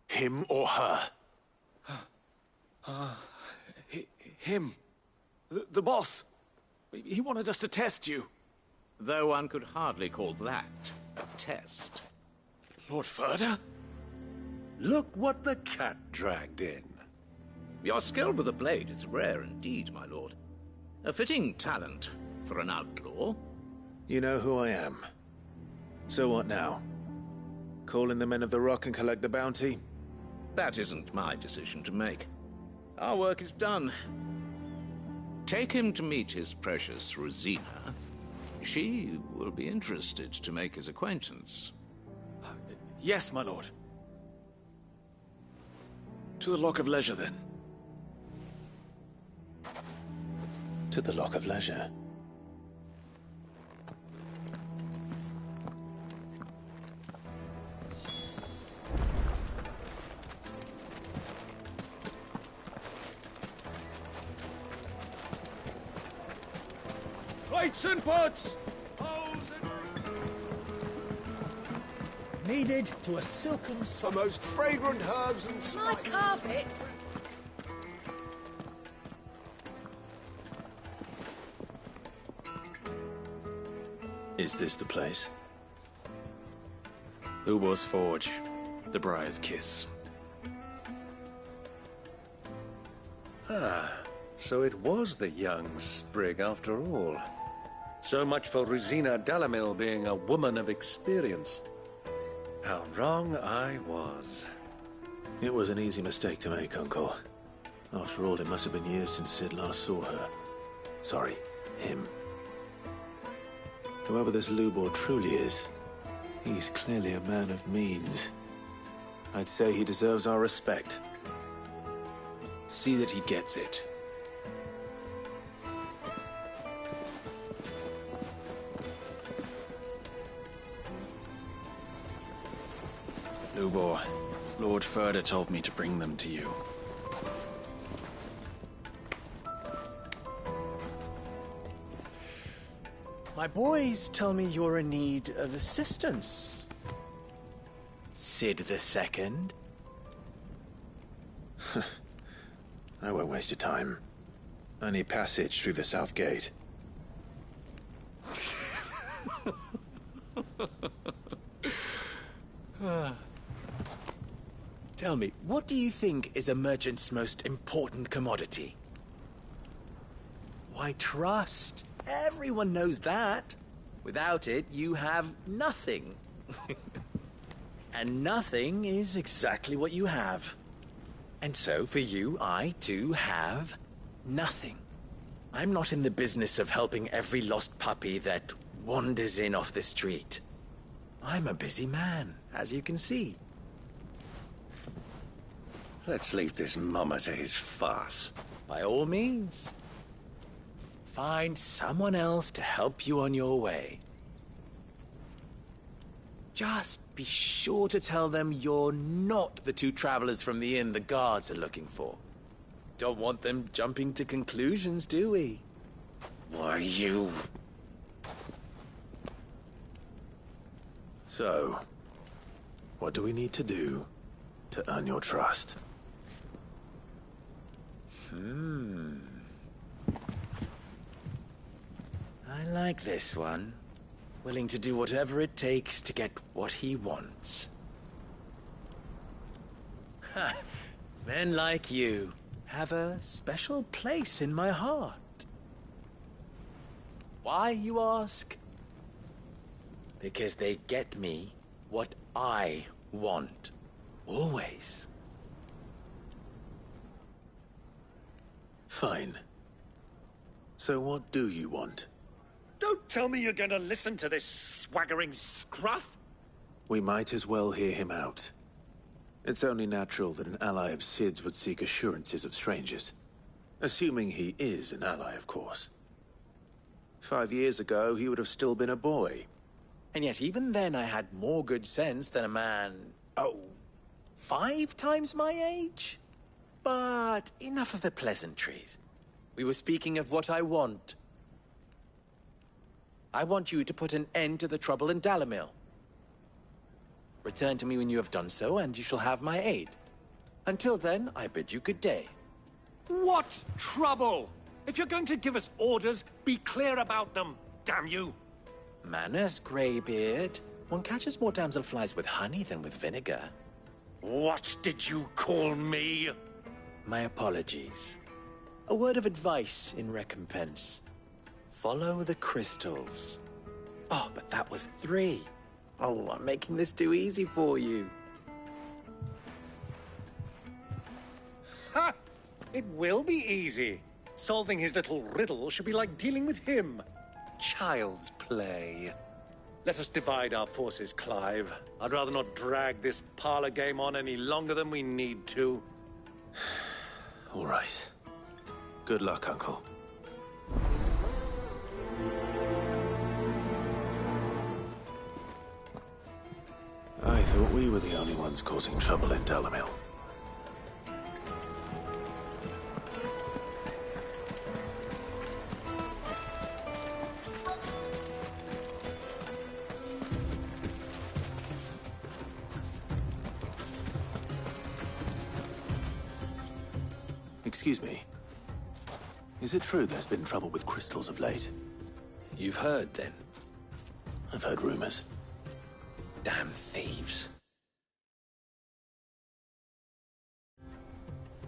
Him or her? Him. The boss. He wanted us to test you. Though one could hardly call that a test. Lord Ferda? Look what the cat dragged in. Your skill with the blade is rare indeed, my lord. A fitting talent for an outlaw. You know who I am. So what now? Call in the Men of the Rock and collect the bounty? That isn't my decision to make. Our work is done. Take him to meet his precious Rosina. She will be interested to make his acquaintance. Yes, my lord. To the Lock of Leisure, then. To the Lock of Leisure. Plates and pots! Needed to a silken the most fragrant herbs and spices. My carpet! Is this the place? Ubor's Forge. The Briar's Kiss. Ah, so it was the young sprig after all. So much for Rosina Dalamil being a woman of experience. How wrong I was. It was an easy mistake to make, Uncle. After all, it must have been years since Sid last saw her. Sorry, him. Whoever this Lubor truly is, he's clearly a man of means. I'd say he deserves our respect. See that he gets it. Lubor, Lord Furder told me to bring them to you. My boys tell me you're in need of assistance. Sid the Second. I won't waste your time. I need passage through the south gate. Tell me, what do you think is a merchant's most important commodity? Why, trust. Everyone knows that. Without it, you have nothing. And nothing is exactly what you have. And so, for you, I, too, have nothing. I'm not in the business of helping every lost puppy that wanders in off the street. I'm a busy man, as you can see. Let's leave this mummer to his farce. By all means. Find someone else to help you on your way. Just be sure to tell them you're not the two travelers from the inn the guards are looking for. Don't want them jumping to conclusions, do we? Why, you... So, what do we need to do to earn your trust? I like this one. Willing to do whatever it takes to get what he wants. Ha! Men like you have a special place in my heart. Why, you ask? Because they get me what I want. Always. Fine. So what do you want? Don't tell me you're going to listen to this swaggering scruff! We might as well hear him out. It's only natural that an ally of Sid's would seek assurances of strangers. Assuming he is an ally, of course. 5 years ago, he would have still been a boy. And yet even then I had more good sense than a man, 5 times my age? But enough of the pleasantries. We were speaking of what I want. I want you to put an end to the trouble in Dalimil. Return to me when you have done so, and you shall have my aid. Until then, I bid you good day. What trouble? If you're going to give us orders, be clear about them, damn you! Manners, Greybeard. One catches more damselflies with honey than with vinegar. What did you call me? My apologies. A word of advice in recompense. Follow the crystals. Oh, but that was 3. Oh, I'm making this too easy for you. Ha! It will be easy. Solving his little riddle should be like dealing with him. Child's play. Let us divide our forces, Clive. I'd rather not drag this parlor game on any longer than we need to. All right. Good luck, Uncle. I thought we were the only ones causing trouble in Dalimil. Excuse me. Is it true there's been trouble with crystals of late? You've heard, then? I've heard rumors. Damn thieves.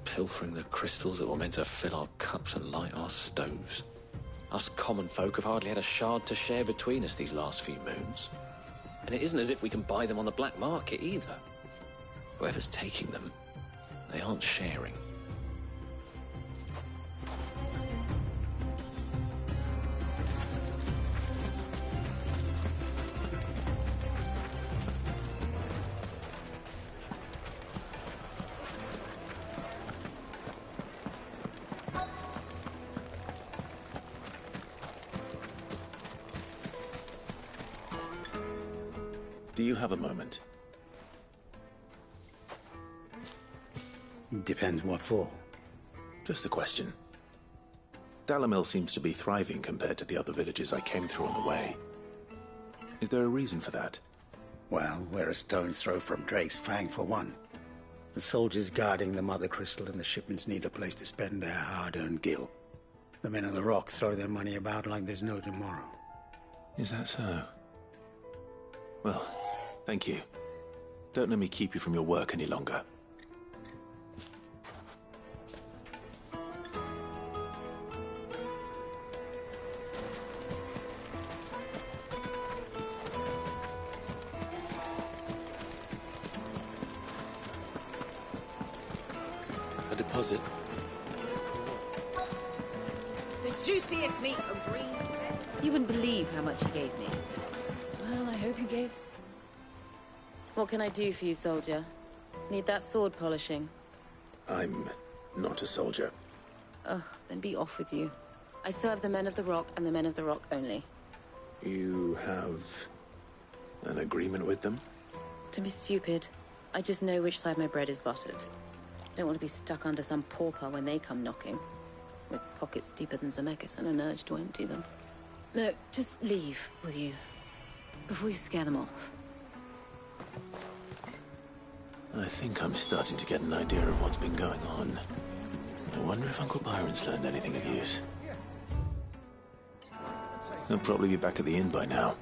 Pilfering the crystals that were meant to fill our cups and light our stoves. Us common folk have hardly had a shard to share between us these last few moons. And it isn't as if we can buy them on the black market either. Whoever's taking them They aren't sharing. Do you have a moment? Depends what for. Just a question. Dalamil seems to be thriving compared to the other villages I came through on the way. Is there a reason for that? Well, we're a stone's throw from Drake's Fang for one. The soldiers guarding the Mother Crystal and the shipments need a place to spend their hard-earned gil. The men of the Rock throw their money about like there's no tomorrow. Is that so? Well, thank you. Don't let me keep you from your work any longer. A deposit. The juiciest meat from Breen's Red. You wouldn't believe how much he gave me. Well, I hope you gave... What can I do for you, soldier? Need that sword polishing? I'm not a soldier. Ugh, then be off with you. I serve the men of the Rock and the men of the Rock only. You have an agreement with them? Don't be stupid. I just know which side my bread is buttered. Don't want to be stuck under some pauper when they come knocking. With pockets deeper than Zemeckis and an urge to empty them. No, just leave, will you? Before you scare them off. I think I'm starting to get an idea of what's been going on. I wonder if Uncle Byron's learned anything of use. He'll probably be back at the inn by now.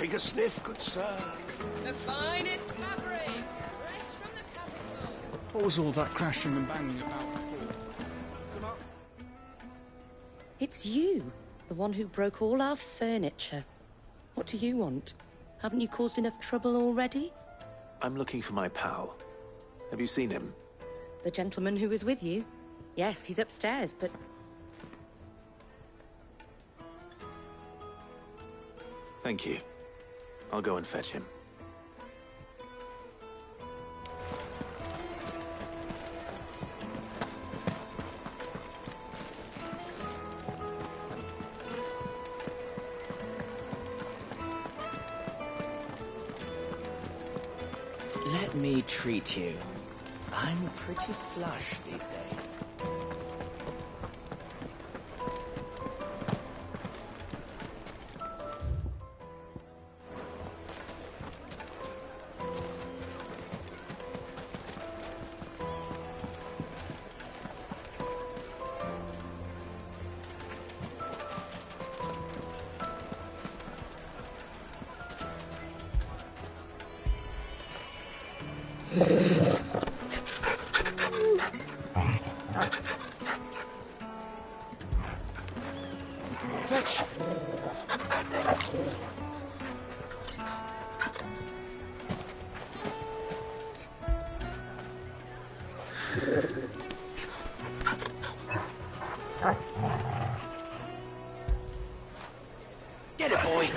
Take a sniff, good sir. The finest fabrics, fresh from the capital. What was all that crashing and banging about before? It's you, the one who broke all our furniture. What do you want? Haven't you caused enough trouble already? I'm looking for my pal. Have you seen him? The gentleman who was with you? Yes, he's upstairs, but... Thank you. I'll go and fetch him. Let me treat you. I'm pretty flush these days. Fetch! Get it, boy!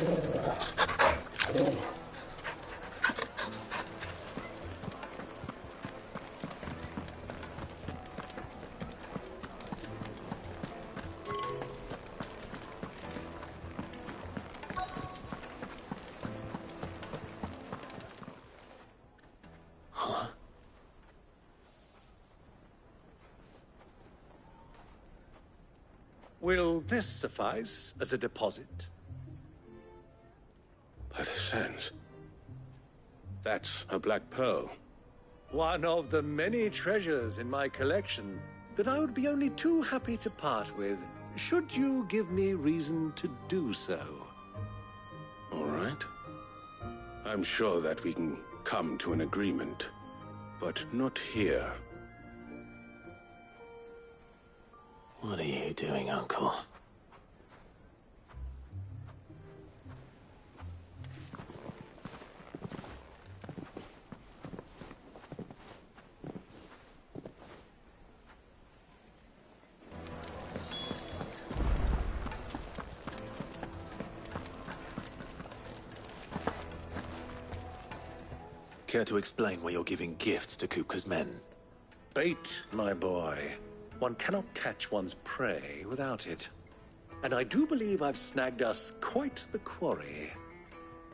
Will this suffice as a deposit? By the sands. That's a black pearl. One of the many treasures in my collection that I would be only too happy to part with, should you give me reason to do so. All right. I'm sure that we can come to an agreement, but not here. What are you doing, Uncle? Care to explain why you're giving gifts to Kupka's men? Bait, my boy. One cannot catch one's prey without it. And I do believe I've snagged us quite the quarry.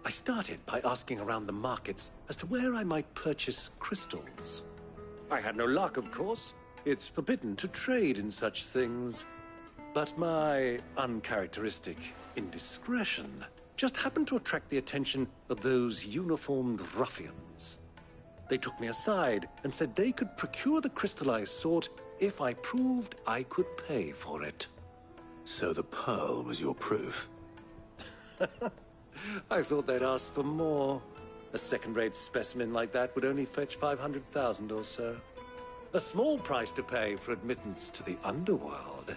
I started by asking around the markets as to where I might purchase crystals. I had no luck, of course. It's forbidden to trade in such things. But my uncharacteristic indiscretion just happened to attract the attention of those uniformed ruffians. They took me aside and said they could procure the crystal I sought if I proved I could pay for it. So the pearl was your proof? I thought they'd ask for more. A second-rate specimen like that would only fetch 500,000 or so. A small price to pay for admittance to the underworld.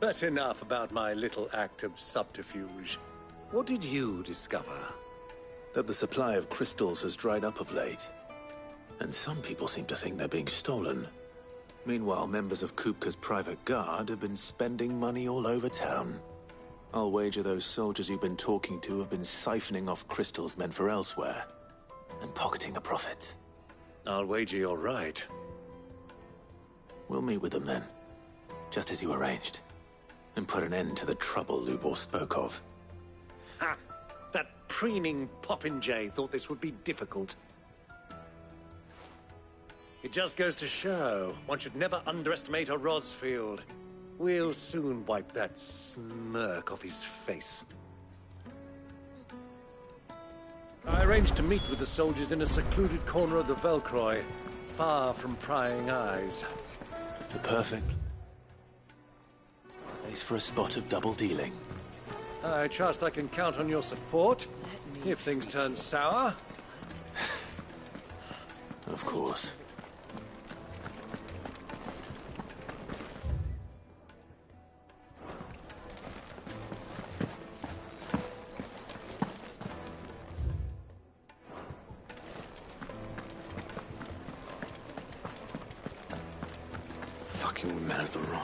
But enough about my little act of subterfuge. What did you discover? That the supply of crystals has dried up of late. And some people seem to think they're being stolen. Meanwhile, members of Kupka's private guard have been spending money all over town. I'll wager those soldiers you've been talking to have been siphoning off crystals meant for elsewhere, and pocketing the profits. I'll wager you're right. We'll meet with them then, just as you arranged, and put an end to the trouble Lubor spoke of. Ha! That preening popinjay thought this would be difficult. It just goes to show one should never underestimate a Rosfield. We'll soon wipe that smirk off his face. I arranged to meet with the soldiers in a secluded corner of the Velcroy, far from prying eyes. The perfect place for a spot of double dealing. I trust I can count on your support. Let If things turn sour. Of course. Fucking men of the wrong.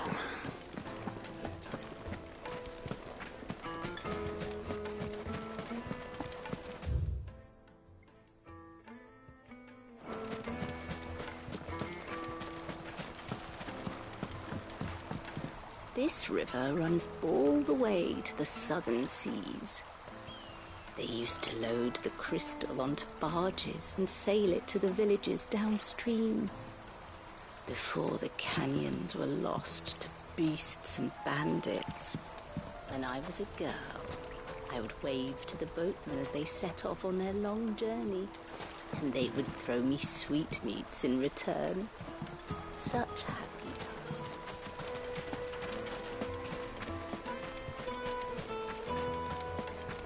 This river runs all the way to the southern seas. They used to load the crystal onto barges and sail it to the villages downstream. Before the canyons were lost to beasts and bandits. When I was a girl, I would wave to the boatmen as they set off on their long journey, and they would throw me sweetmeats in return. Such happy times.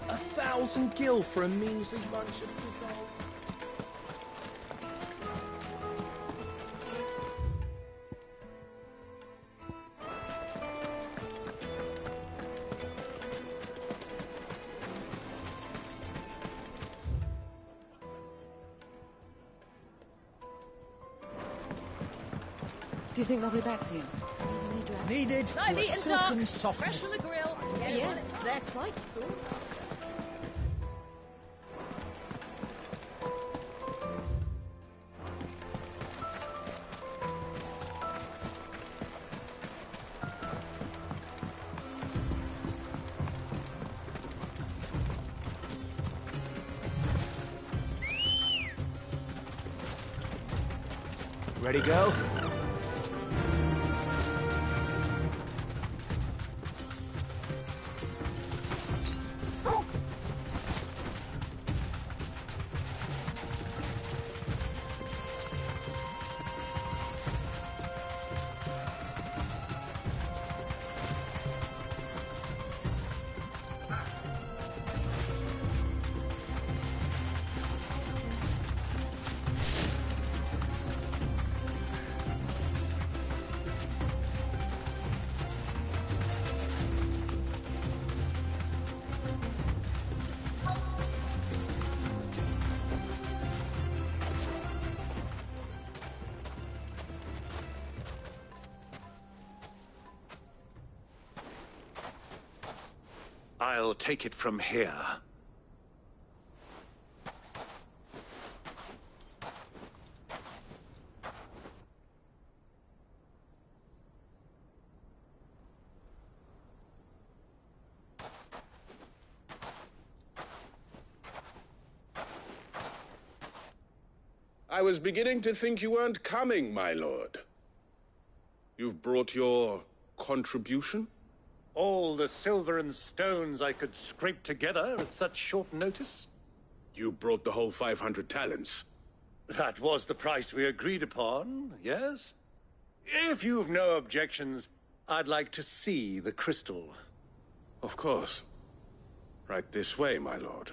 1,000 gil for a measly bunch of dissolved. Do you think they'll be back soon? Needed I've to a eaten silken duck, softness. fresh from the grill. Yes, they're quite sought after. Ready, go? I'll take it from here. I was beginning to think you weren't coming, my lord. You've brought your contribution? All the silver and stones I could scrape together at such short notice? You brought the whole 500 talents. That was the price we agreed upon, yes? If you've no objections, I'd like to see the crystal. Of course. Right this way, my lord.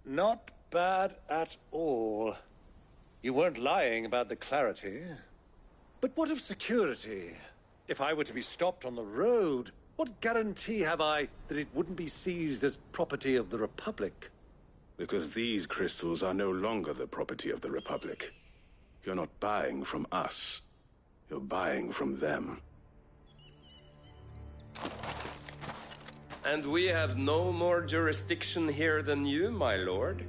Not bad at all. You weren't lying about the clarity. But what of security? If I were to be stopped on the road, what guarantee have I that it wouldn't be seized as property of the Republic? Because these crystals are no longer the property of the Republic. You're not buying from us. You're buying from them. And we have no more jurisdiction here than you, my lord.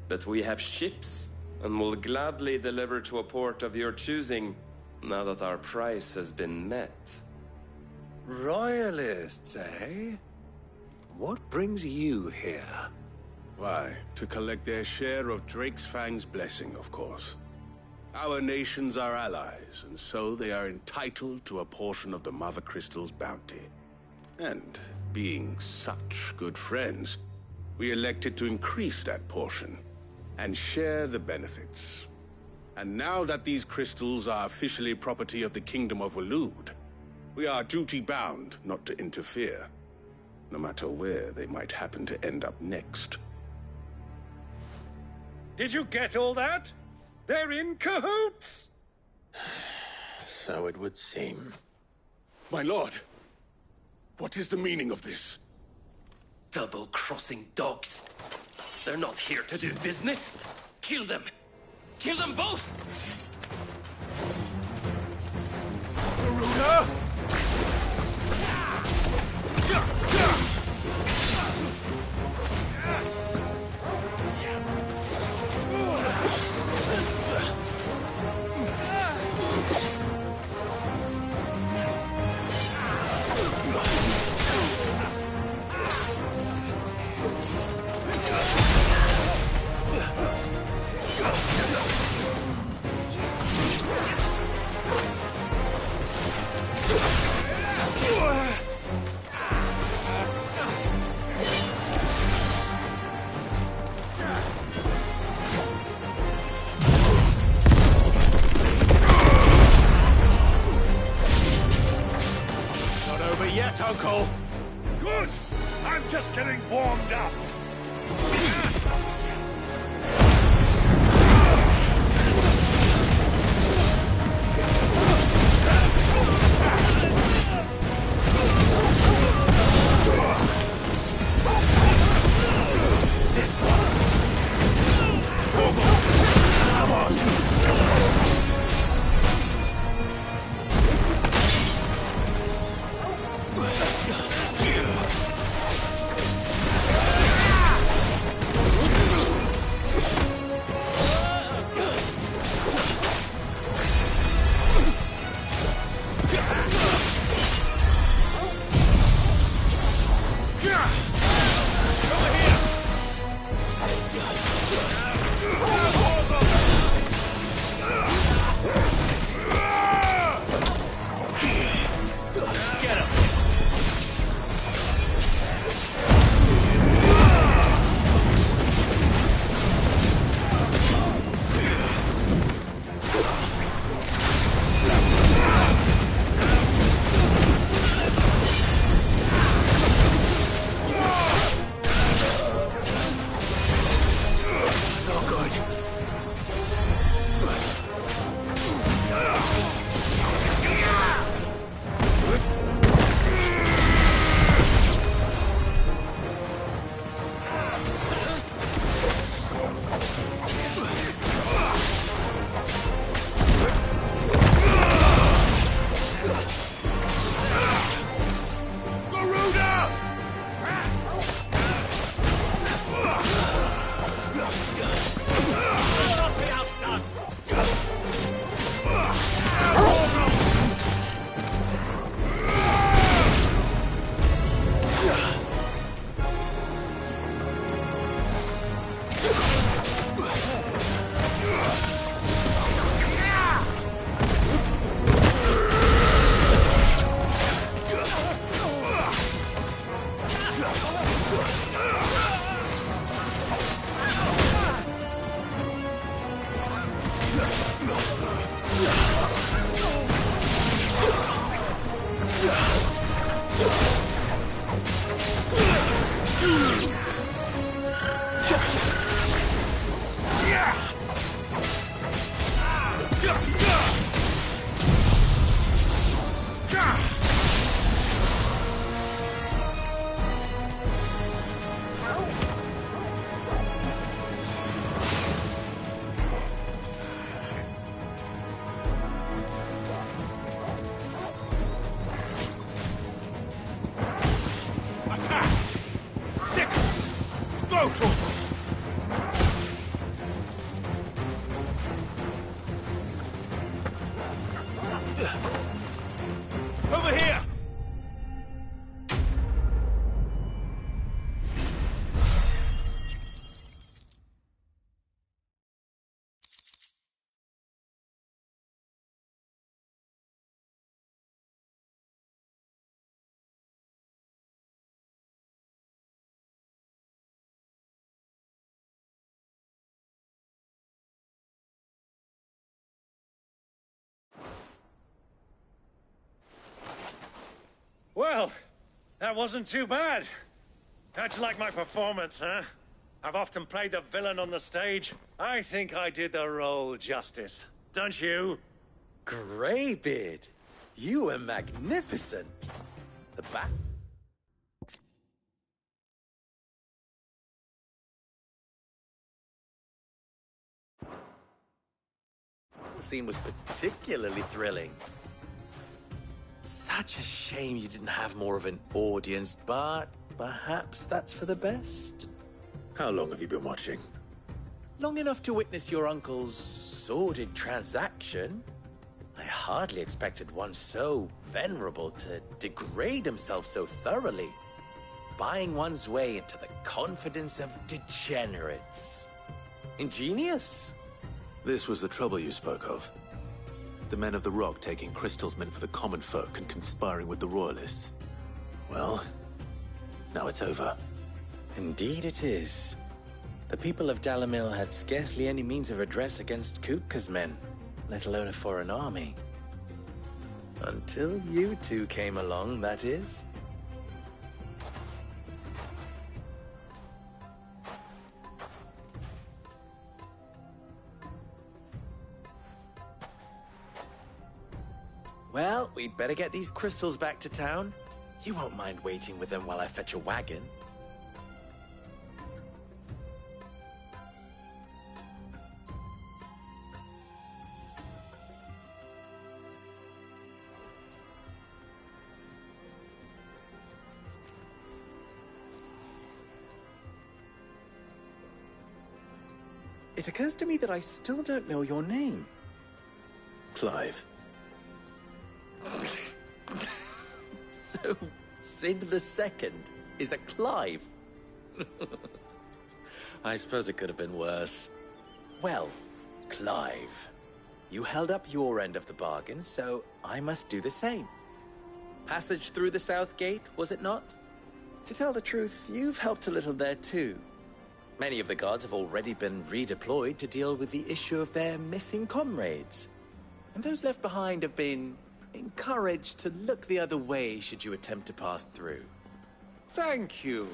But we have ships, and will gladly deliver to a port of your choosing, now that our price has been met. Royalists, eh? What brings you here? Why, to collect their share of Drake's Fang's blessing, of course. Our nations are allies, and so they are entitled to a portion of the Mother Crystal's bounty. And being such good friends, we elected to increase that portion and share the benefits. And now that these crystals are officially property of the Kingdom of Waloed, we are duty-bound not to interfere, no matter where they might happen to end up next. Did you get all that? They're in cahoots! So it would seem. My lord, what is the meaning of this? Double-crossing dogs. They're not here to do business. Kill them. Kill them both! Garuda! Yet, Uncle. Good. I'm just getting warmed up. Come on. Over That wasn't too bad. How'd you like my performance, huh? I've often played the villain on the stage. I think I did the role justice. Don't you? Greybeard, you were magnificent. The back. The scene was particularly thrilling. Such a shame you didn't have more of an audience, but perhaps that's for the best. How long have you been watching? Long enough to witness your uncle's sordid transaction. I hardly expected one so venerable to degrade himself so thoroughly, buying one's way into the confidence of degenerates. Ingenious. This was the trouble you spoke of. The men of the Rock taking crystals meant for the common folk and conspiring with the Royalists. Well, now it's over. Indeed it is. The people of Dalimil had scarcely any means of redress against Kupka's men, let alone a foreign army. Until you two came along, that is. Well, we'd better get these crystals back to town. You won't mind waiting with them while I fetch a wagon. It occurs to me that I still don't know your name. Clive. So, Sid the Second is a Clive? I suppose it could have been worse. Well, Clive, you held up your end of the bargain, so I must do the same. Passage through the South Gate, was it not? To tell the truth, you've helped a little there too. Many of the guards have already been redeployed to deal with the issue of their missing comrades. And those left behind have been encouraged to look the other way should you attempt to pass through. Thank you.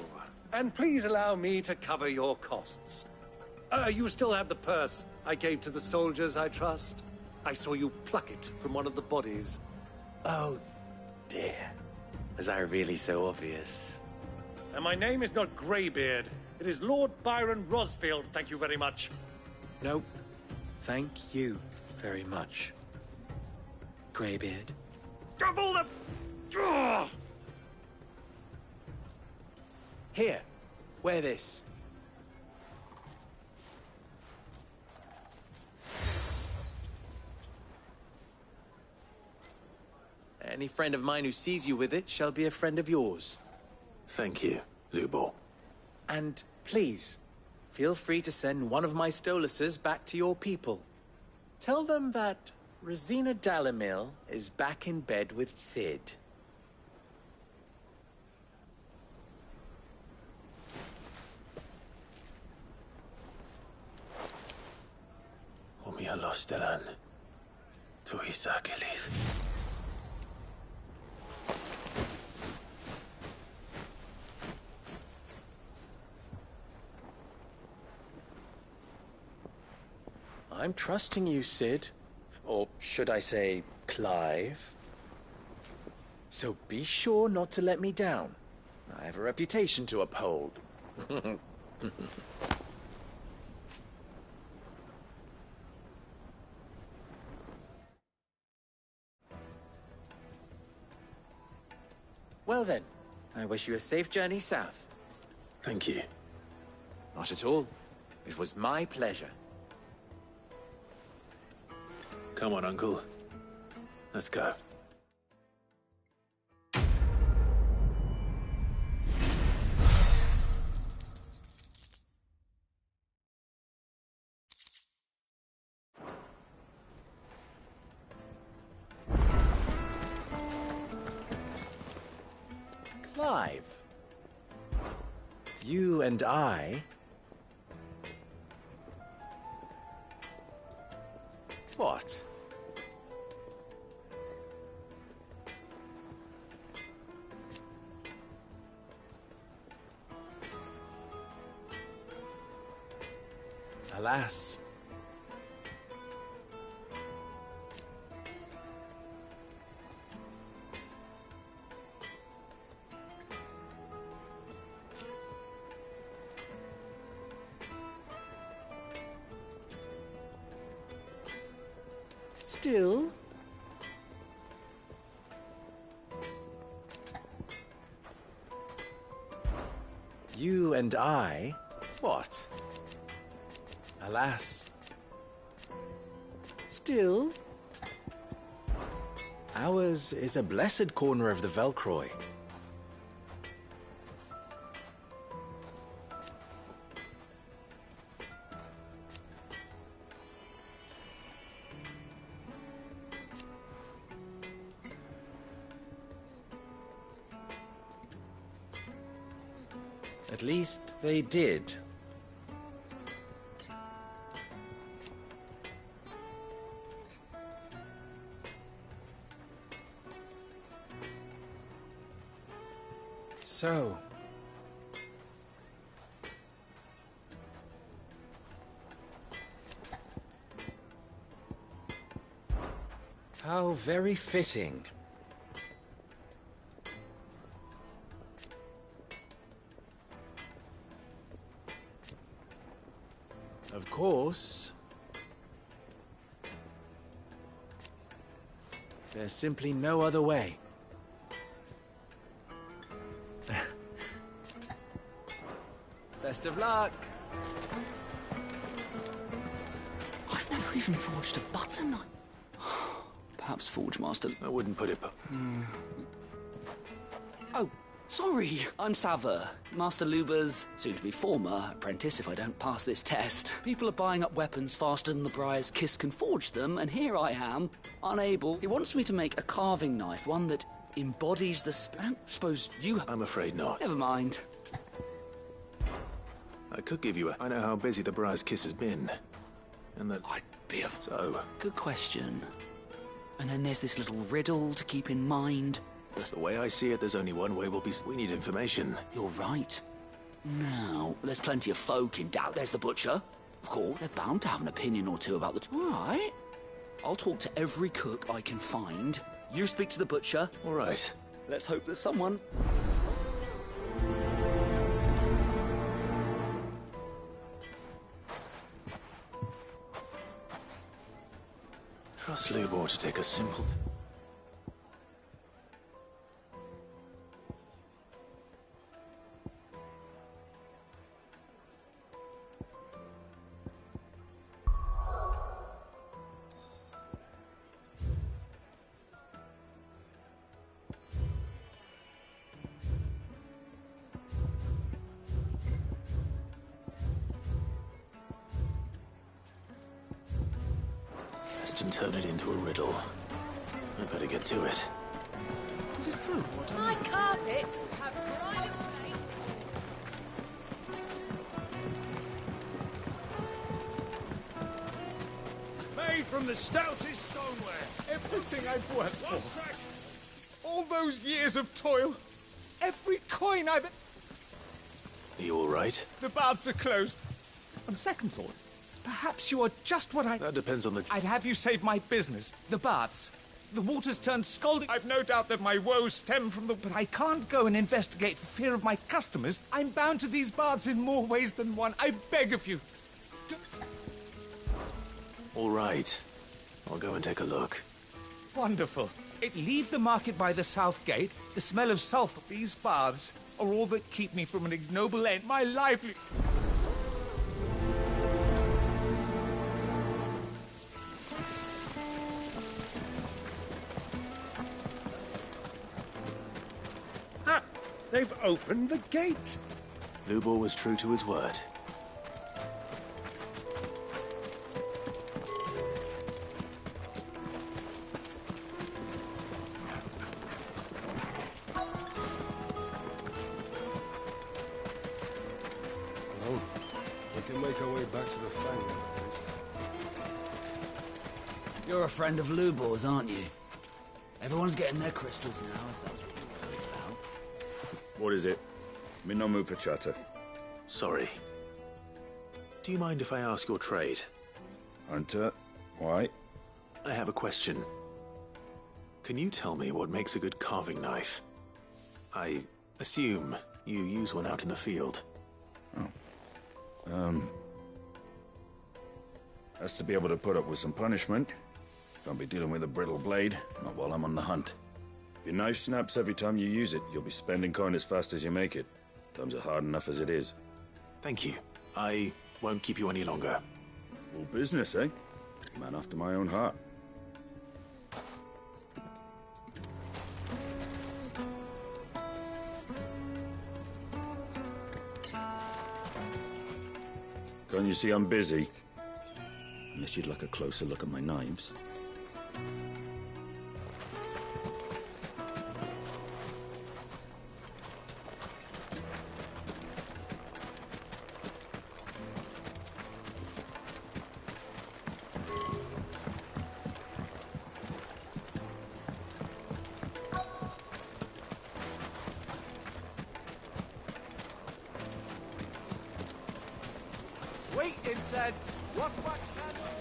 And please allow me to cover your costs. You still have the purse I gave to the soldiers, I trust? I saw you pluck it from one of the bodies. Oh, dear. Was I really so obvious? And my name is not Greybeard. It is Lord Byron Rosfield, thank you very much. No, thank you very much, Greybeard. Of all the... Ugh! Here, wear this. Any friend of mine who sees you with it shall be a friend of yours. Thank you, Lubor. And please, feel free to send one of my Stoluses back to your people. Tell them that Rosina Dalimil is back in bed with Sid. Omia Lostelan. Tuisa Achilles. I'm trusting you, Sid. Or should I say, Clive. So be sure not to let me down. I have a reputation to uphold. Well then, I wish you a safe journey south. Thank you. Not at all. It was my pleasure. Come on, Uncle. Let's go. Clive. You and I... What? Alas. Still, you and I, what? Alas. Still, ours is a blessed corner of the Velcroy. At least they did. So, how very fitting. Of course, there's simply no other way. Best of luck. I've never even forged a button. Perhaps Forge Master... I wouldn't put it... Oh, sorry. I'm Sava, Master Luber's soon-to-be former apprentice if I don't pass this test. People are buying up weapons faster than the Briar's Kiss can forge them, and here I am, unable. He wants me to make a carving knife, one that embodies the... I don't suppose you... I'm afraid not. Never mind. I could give you a... I know how busy the Briar's Kiss has been. And that... I'd be a... So... Good question. And then there's this little riddle to keep in mind. The way I see it, there's only one way we'll be... We need information. You're right. Now, there's plenty of folk in doubt. There's the butcher. Of course, they're bound to have an opinion or two about the... All right. I'll talk to every cook I can find. You speak to the butcher. All right. Let's hope there's someone... Trust Lubor to take a simple... And turn it into a riddle. I better get to it. Is it true? My carpets have dried away. Made from the stoutest stoneware. Everything I've worked for. All those years of toil. Every coin I've... Are you all right? The baths are closed. On second thought, perhaps you are just what I... That depends on the... I'd have you save my business. The baths. The water's turned scalding. I've no doubt that my woes stem from the... But I can't go and investigate for fear of my customers. I'm bound to these baths in more ways than one. I beg of you. All right. I'll go and take a look. Wonderful. Leave the market by the south gate. The smell of sulphur. These baths are all that keep me from an ignoble end. My livelihood... They've opened the gate. Lubor was true to his word. Well, we can make our way back to the Fang now, please. You're a friend of Lubor's, aren't you? Everyone's getting their crystals now, if that's what you're worried about. What is it? I'm in no mood for chatter. Sorry. Do you mind if I ask your trade? Hunter, why? I have a question. Can you tell me what makes a good carving knife? I assume you use one out in the field. Has to be able to put up with some punishment. Can't be dealing with a brittle blade, not while I'm on the hunt. If your knife snaps every time you use it, you'll be spending coin as fast as you make it. Times are hard enough as it is. Thank you. I won't keep you any longer. All business, eh? Man after my own heart. Can't you see I'm busy? Unless you'd like a closer look at my knives. Sweet incense! Rough wax candles!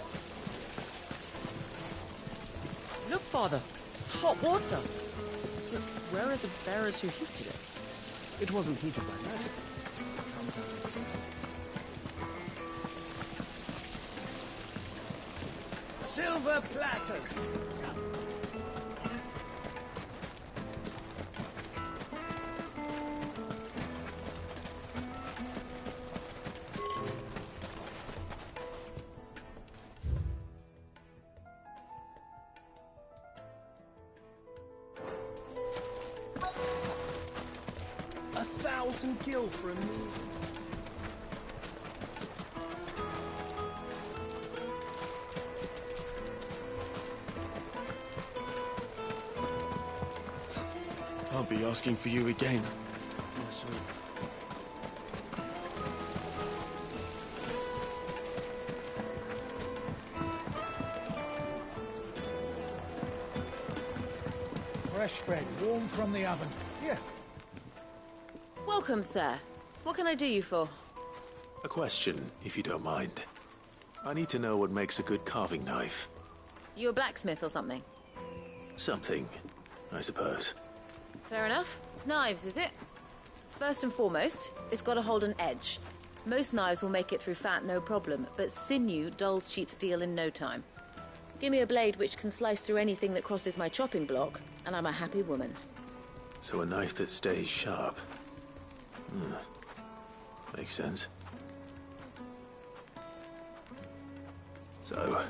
Look, Father! Hot water! But where are the bearers who heated it? It wasn't heated by magic. Silver platters! Gil for a meal. I'll be asking for you again. Fresh bread, warm from the oven. Here. Welcome, sir. What can I do you for? A question, if you don't mind. I need to know what makes a good carving knife. You a blacksmith or something? Something, I suppose. Fair enough. Knives, is it? First and foremost, it's got to hold an edge. Most knives will make it through fat, no problem, but sinew dulls cheap steel in no time. Give me a blade which can slice through anything that crosses my chopping block, and I'm a happy woman. So a knife that stays sharp. Makes sense. So,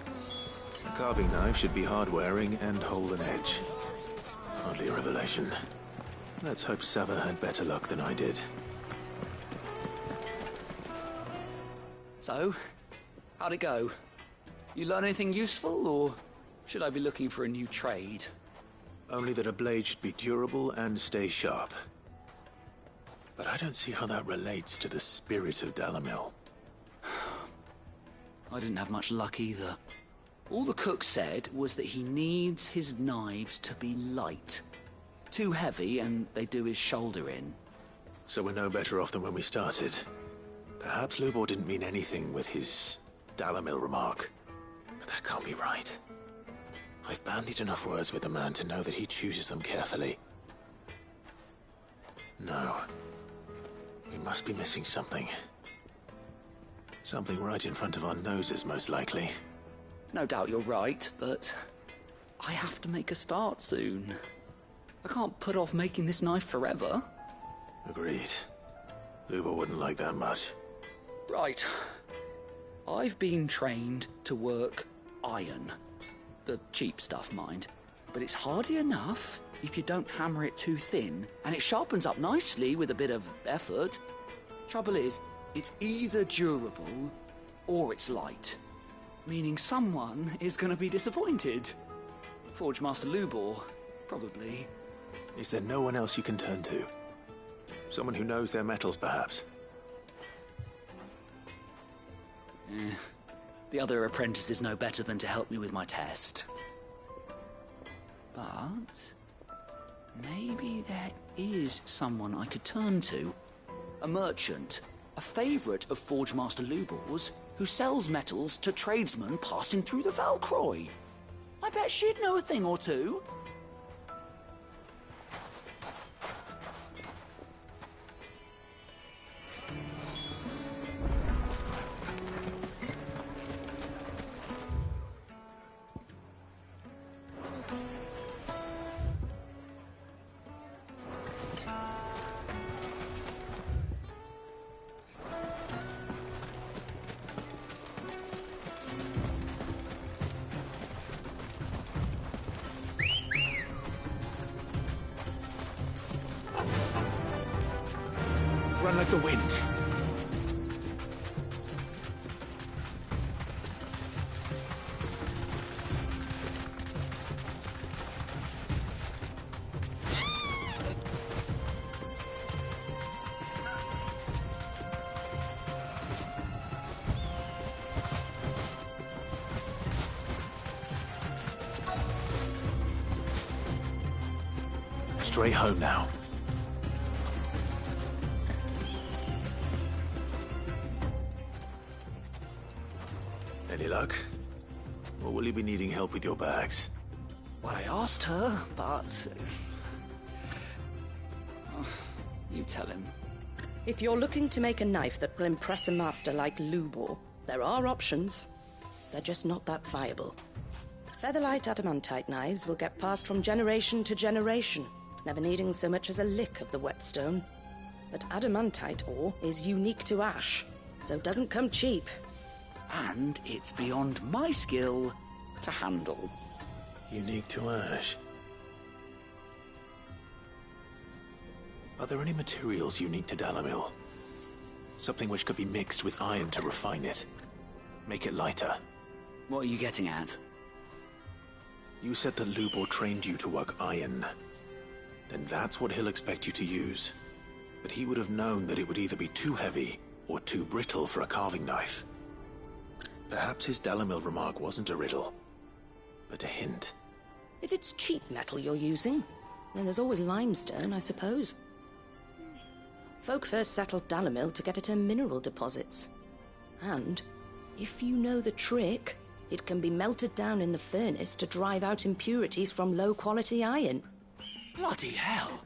a carving knife should be hard-wearing and hold an edge. Hardly a revelation. Let's hope Sava had better luck than I did. So, how'd it go? You learn anything useful, or should I be looking for a new trade? Only that a blade should be durable and stay sharp. But I don't see how that relates to the spirit of Dalamil. I didn't have much luck either. All the cook said was that he needs his knives to be light. Too heavy and they do his shoulder in. So we're no better off than when we started. Perhaps Lubor didn't mean anything with his Dalamil remark. But that can't be right. I've bandied enough words with the man to know that he chooses them carefully. No. We must be missing something. Something right in front of our noses, most likely. No doubt you're right, but I have to make a start soon. I can't put off making this knife forever. Agreed. Lubor wouldn't like that much. Right. I've been trained to work iron. The cheap stuff, mind. But it's hardy enough if you don't hammer it too thin, and it sharpens up nicely with a bit of effort. Trouble is, it's either durable or it's light. Meaning someone is going to be disappointed. Forge Master Lubor, probably. Is there no one else you can turn to? Someone who knows their metals, perhaps? The other apprentices know better than to help me with my test. But maybe there is someone I could turn to. A merchant, a favourite of Forge Master Lubor's, who sells metals to tradesmen passing through the Valcroy. I bet she'd know a thing or two. Run like the wind. Straight home now. Any luck? Or will you be needing help with your bags? Well, I asked her, but... you tell him. If you're looking to make a knife that will impress a master like Lubor, there are options. They're just not that viable. Featherlight adamantite knives will get passed from generation to generation, never needing so much as a lick of the whetstone. But adamantite ore is unique to ash, so it doesn't come cheap. And it's beyond my skill to handle. Unique to ash. Are there any materials unique to Dalimil? Something which could be mixed with iron to refine it. Make it lighter. What are you getting at? You said that Lubor trained you to work iron. Then that's what he'll expect you to use. But he would have known that it would either be too heavy or too brittle for a carving knife. Perhaps his Dalimil remark wasn't a riddle, but a hint. If it's cheap metal you're using, then there's always limestone, I suppose. Folk first settled Dalimil to get at her mineral deposits. And, if you know the trick, it can be melted down in the furnace to drive out impurities from low-quality iron. Bloody hell!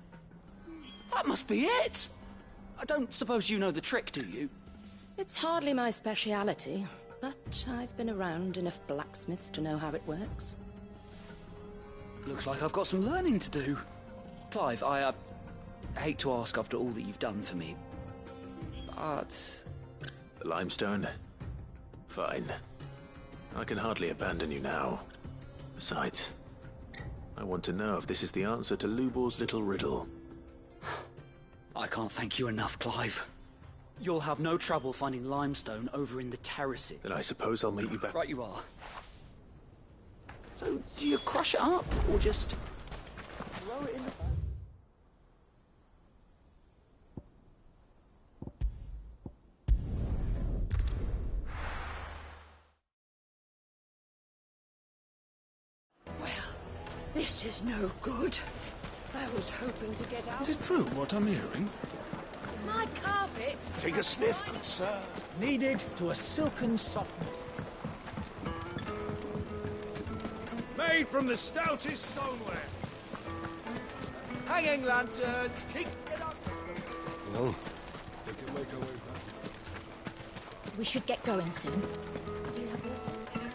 That must be it! I don't suppose you know the trick, do you? It's hardly my speciality, but I've been around enough blacksmiths to know how it works. Looks like I've got some learning to do. Clive, I hate to ask after all that you've done for me, but... The limestone? Fine. I can hardly abandon you now. Besides, I want to know if this is the answer to Lubor's little riddle. I can't thank you enough, Clive. You'll have no trouble finding limestone over in the terraces. Then I suppose I'll meet you back... Right you are. So, do you crush it up, or just... throw it in the... Well, this is no good. I was hoping to get out... Is it true what I'm hearing? My carpet! Take a sniff, good sir. Kneaded to a silken softness. Made from the stoutest stoneware. Hanging lanterns! Keep it up! Well, we can make our way back. We should get going soon. Do you have water?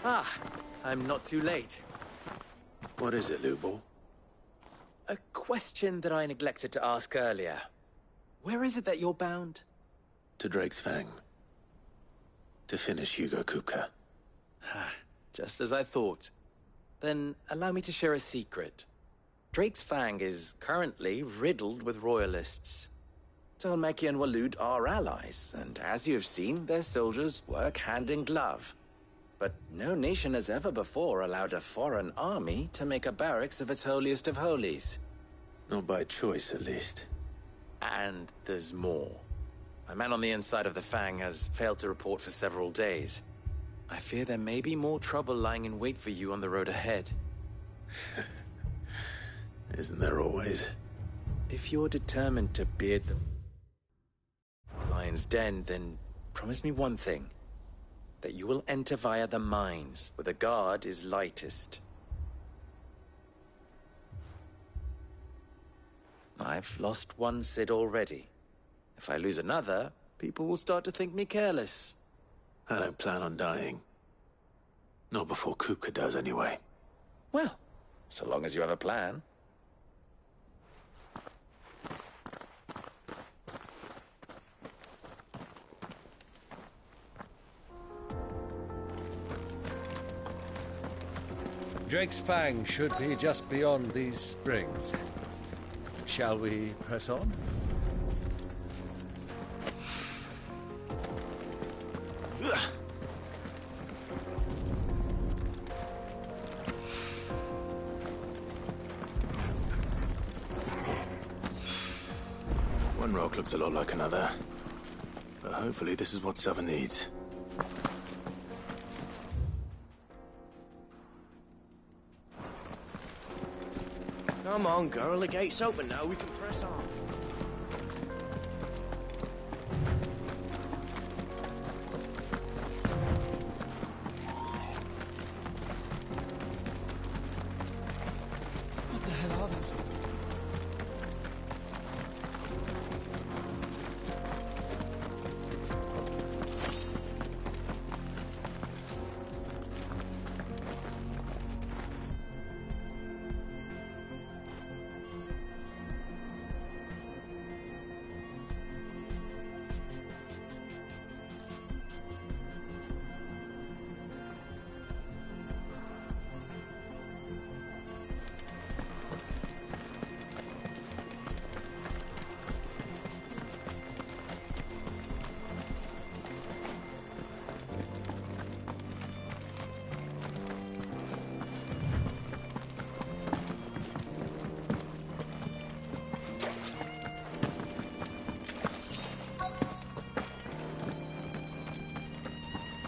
Ah, I'm not too late. What is it, Lubor? A question that I neglected to ask earlier. Where is it that you're bound? To Drake's Fang. To finish Hugo Kupka. Just as I thought. Then allow me to share a secret. Drake's Fang is currently riddled with royalists. Tolmeki and Walud are allies, and as you've seen, their soldiers work hand in glove. But no nation has ever before allowed a foreign army to make a barracks of its holiest of holies. Not by choice, at least. And there's more. A man on the inside of the Fang has failed to report for several days. I fear there may be more trouble lying in wait for you on the road ahead. Isn't there always? If you're determined to beard them, lie lion's den, then promise me one thing. That you will enter via the mines, where the guard is lightest. I've lost one Cid already. If I lose another, people will start to think me careless. I don't plan on dying. Not before Kupka does, anyway. Well, so long as you have a plan. Drake's Fang should be just beyond these springs. Shall we press on? One rock looks a lot like another. But hopefully this is what Sava needs. Come on, girl. The gate's open now. We can press on. What the hell are those?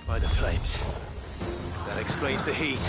By the flames. That explains the heat.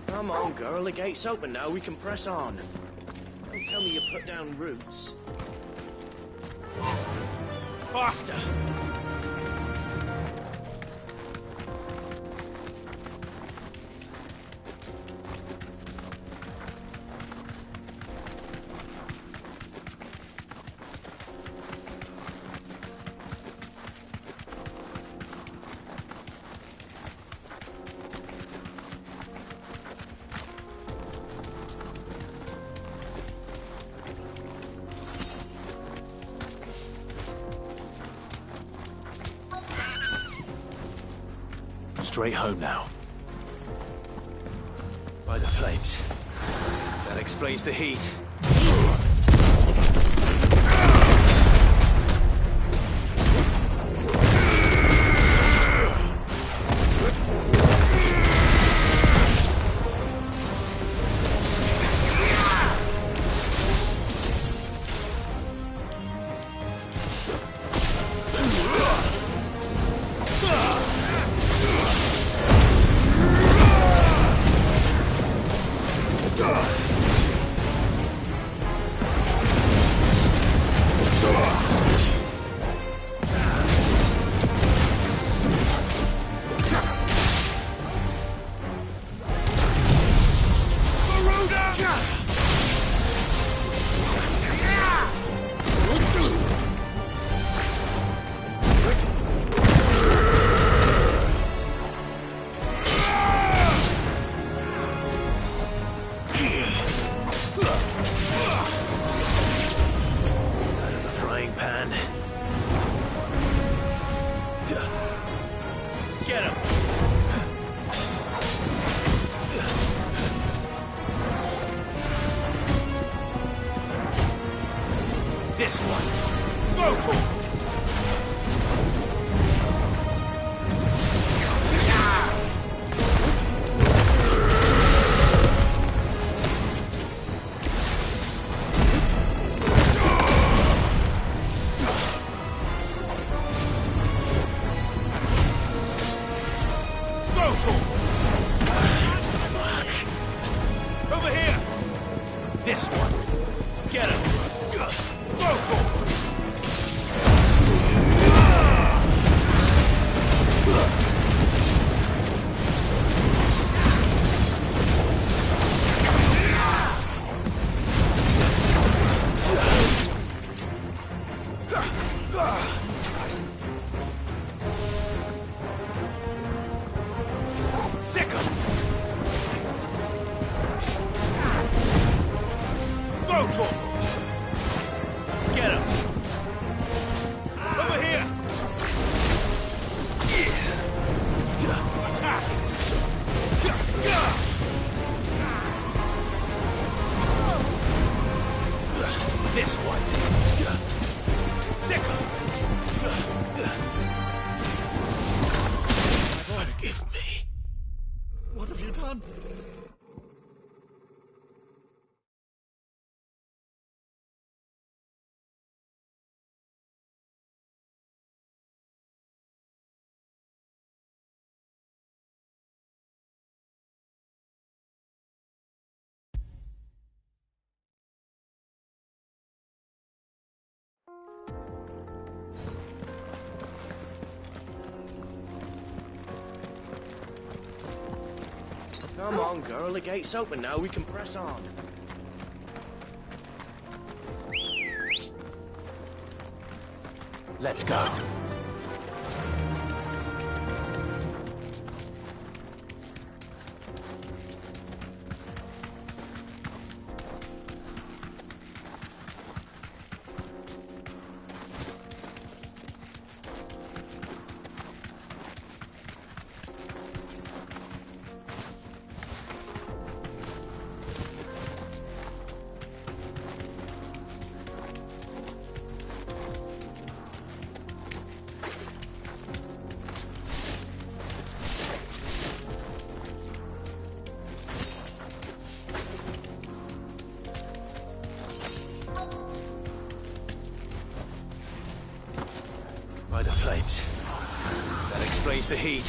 Come on, girl. The gate's open now. We can press on. Don't tell me you put down roots. Faster! Straight home now. By the flames. That explains the heat. Get him! This one. Go to him! Over here! This one. Get him! Go to him! Sick him! Go to him! Get him! Over here! Attack! This one! Sick him! Forgive me. What have you done? Come on, girl. The gate's open now. We can press on. Let's go. By the flames. That explains the heat.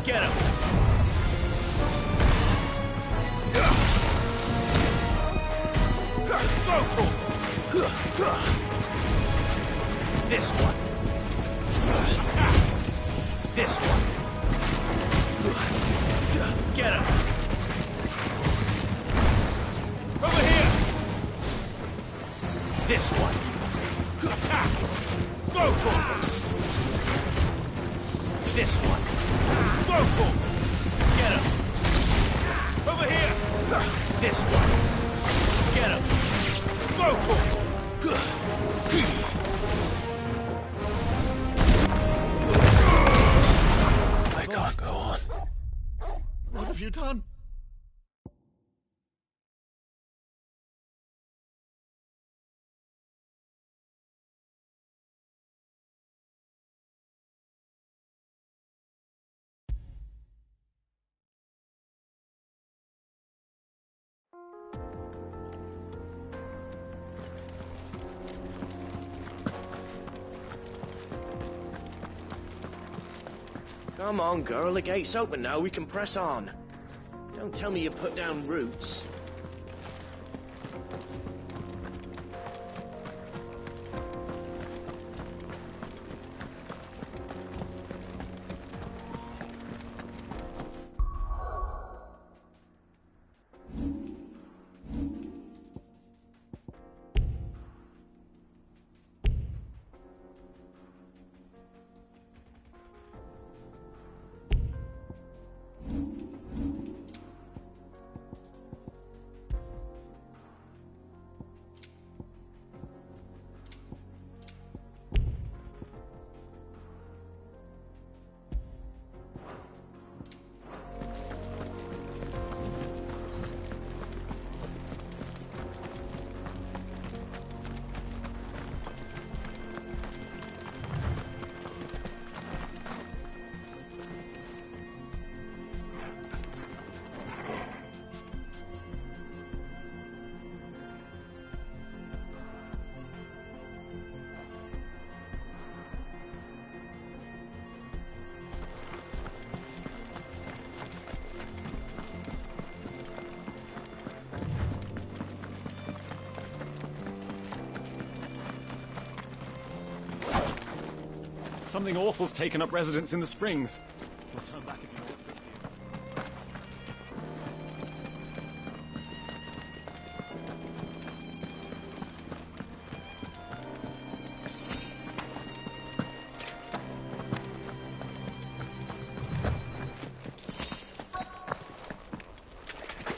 Get him! Go to him! This one. Attack! This one. Get him! Over here! This one. Attack! Go to him! This one. Local. Get him. Over here. This one. Get him. Local. I can't go on. What have you done? Come on, girl, the gate's open now, we can press on. Don't tell me you put down roots. Something awful's taken up residence in the springs. We'll turn back if you want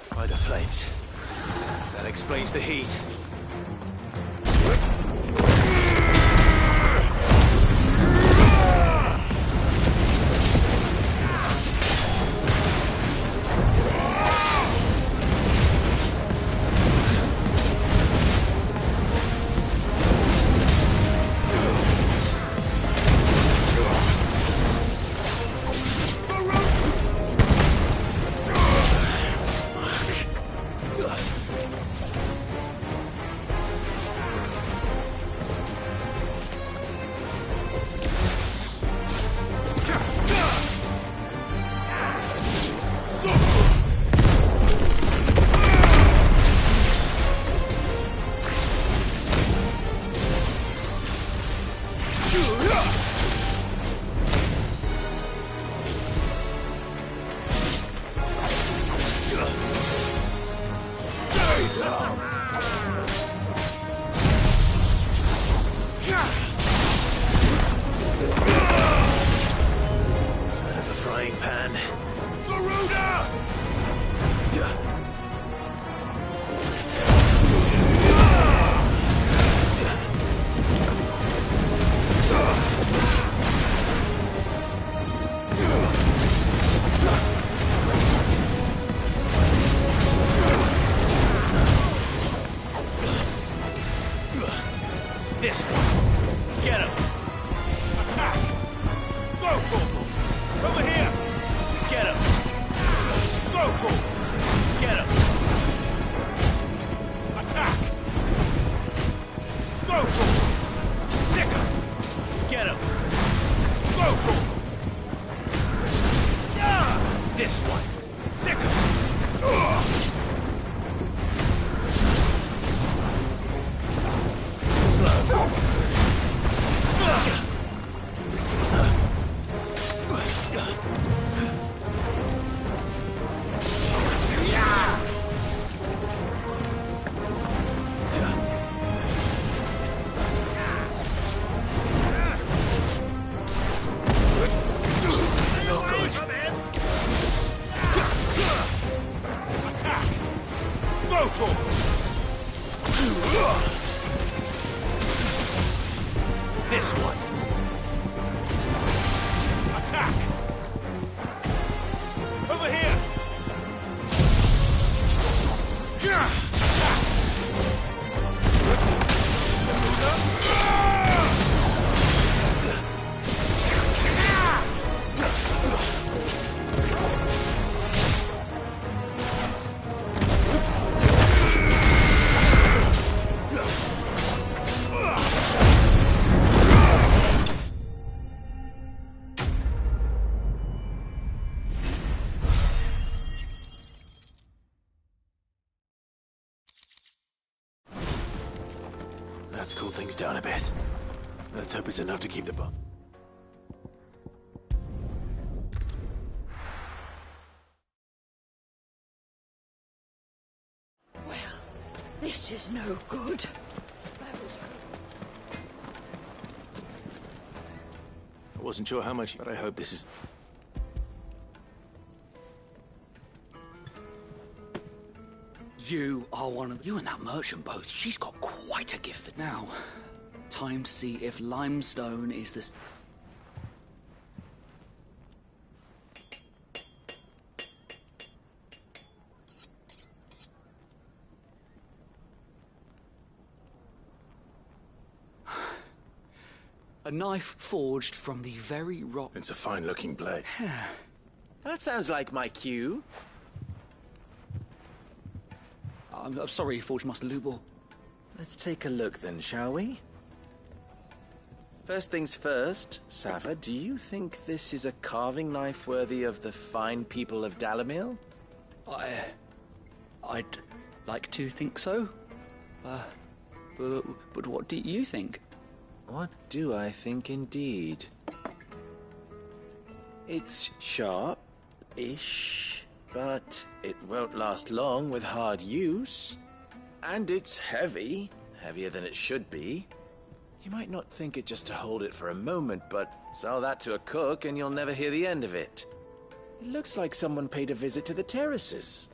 to. By the flames. That explains the heat. This one. Get him. Attack. Go, Torgal. Over here. Get him. Go, Torgal. Get him. Attack. Go, Torgal. Stick him. Get him. Go, Torgal. This one. Stick him. Let's cool things down a bit. Let's hope it's enough to keep the bomb. Well, this is no good. I wasn't sure how much, but I hope this is... You are one of... You and that merchant both. She's got quite a gift. Now, time to see if limestone is this... A knife forged from the very rock... It's a fine-looking blade. That sounds like my cue. I'm sorry, Forge Master Lubor. Let's take a look then, shall we? First things first, Sava, do you think this is a carving knife worthy of the fine people of Dalimil? I'd like to think so. But what do you think? What do I think indeed? It's sharp-ish, but it won't last long with hard use. And it's heavy, heavier than it should be. You might not think it just to hold it for a moment, but sell that to a cook and you'll never hear the end of it. It looks like someone paid a visit to the terraces.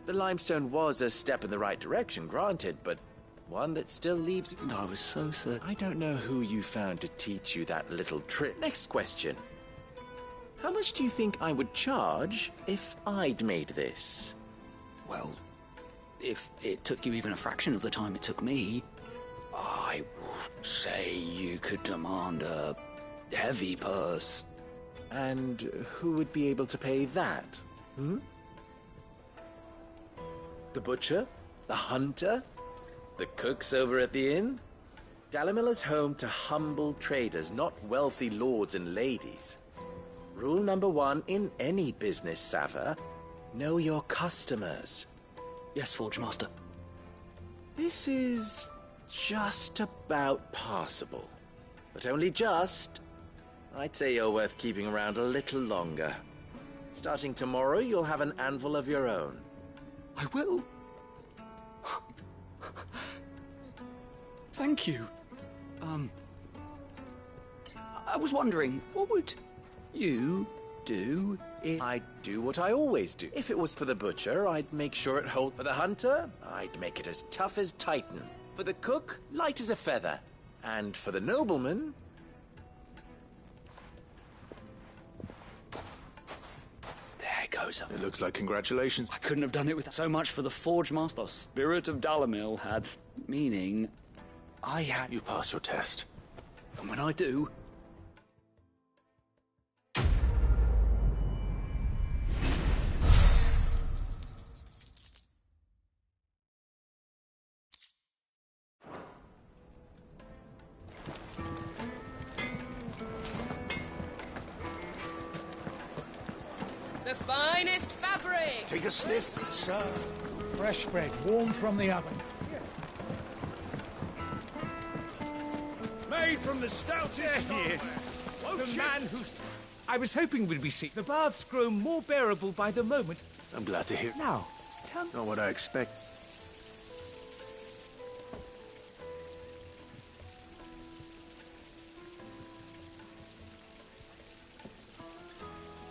The limestone was a step in the right direction, granted, but one that still leaves... And I was so certain. I don't know who you found to teach you that little trick. Next question. How much do you think I would charge if I'd made this? Well, if it took you even a fraction of the time it took me, I would say you could demand a heavy purse. And who would be able to pay that? The butcher? The hunter? The cooks over at the inn? Dalimil is home to humble traders, not wealthy lords and ladies. Rule number 1 in any business, Sava, know your customers. Yes, Forge Master. This is just about passable. But only just. I'd say you're worth keeping around a little longer. Starting tomorrow, you'll have an anvil of your own. I will. Thank you. I was wondering, what would you do if... I'd do what I always do. If it was for the butcher, I'd make sure it holds. For the hunter, I'd make it as tough as Titan. For the cook, light as a feather. And for the nobleman... There goes up. It looks like congratulations. I couldn't have done it with so much for the Forge Master. The spirit of Dalimil had meaning. I had... You've passed your test. And when I do... The finest fabric! Take a sniff, good sir. Fresh bread, warm from the oven. Made from the stoutest There he is. Won't The you? man who's... I was hoping we'd be seen. The baths grow more bearable by the moment. I'm glad to hear. Now, tell me... Not what I expect.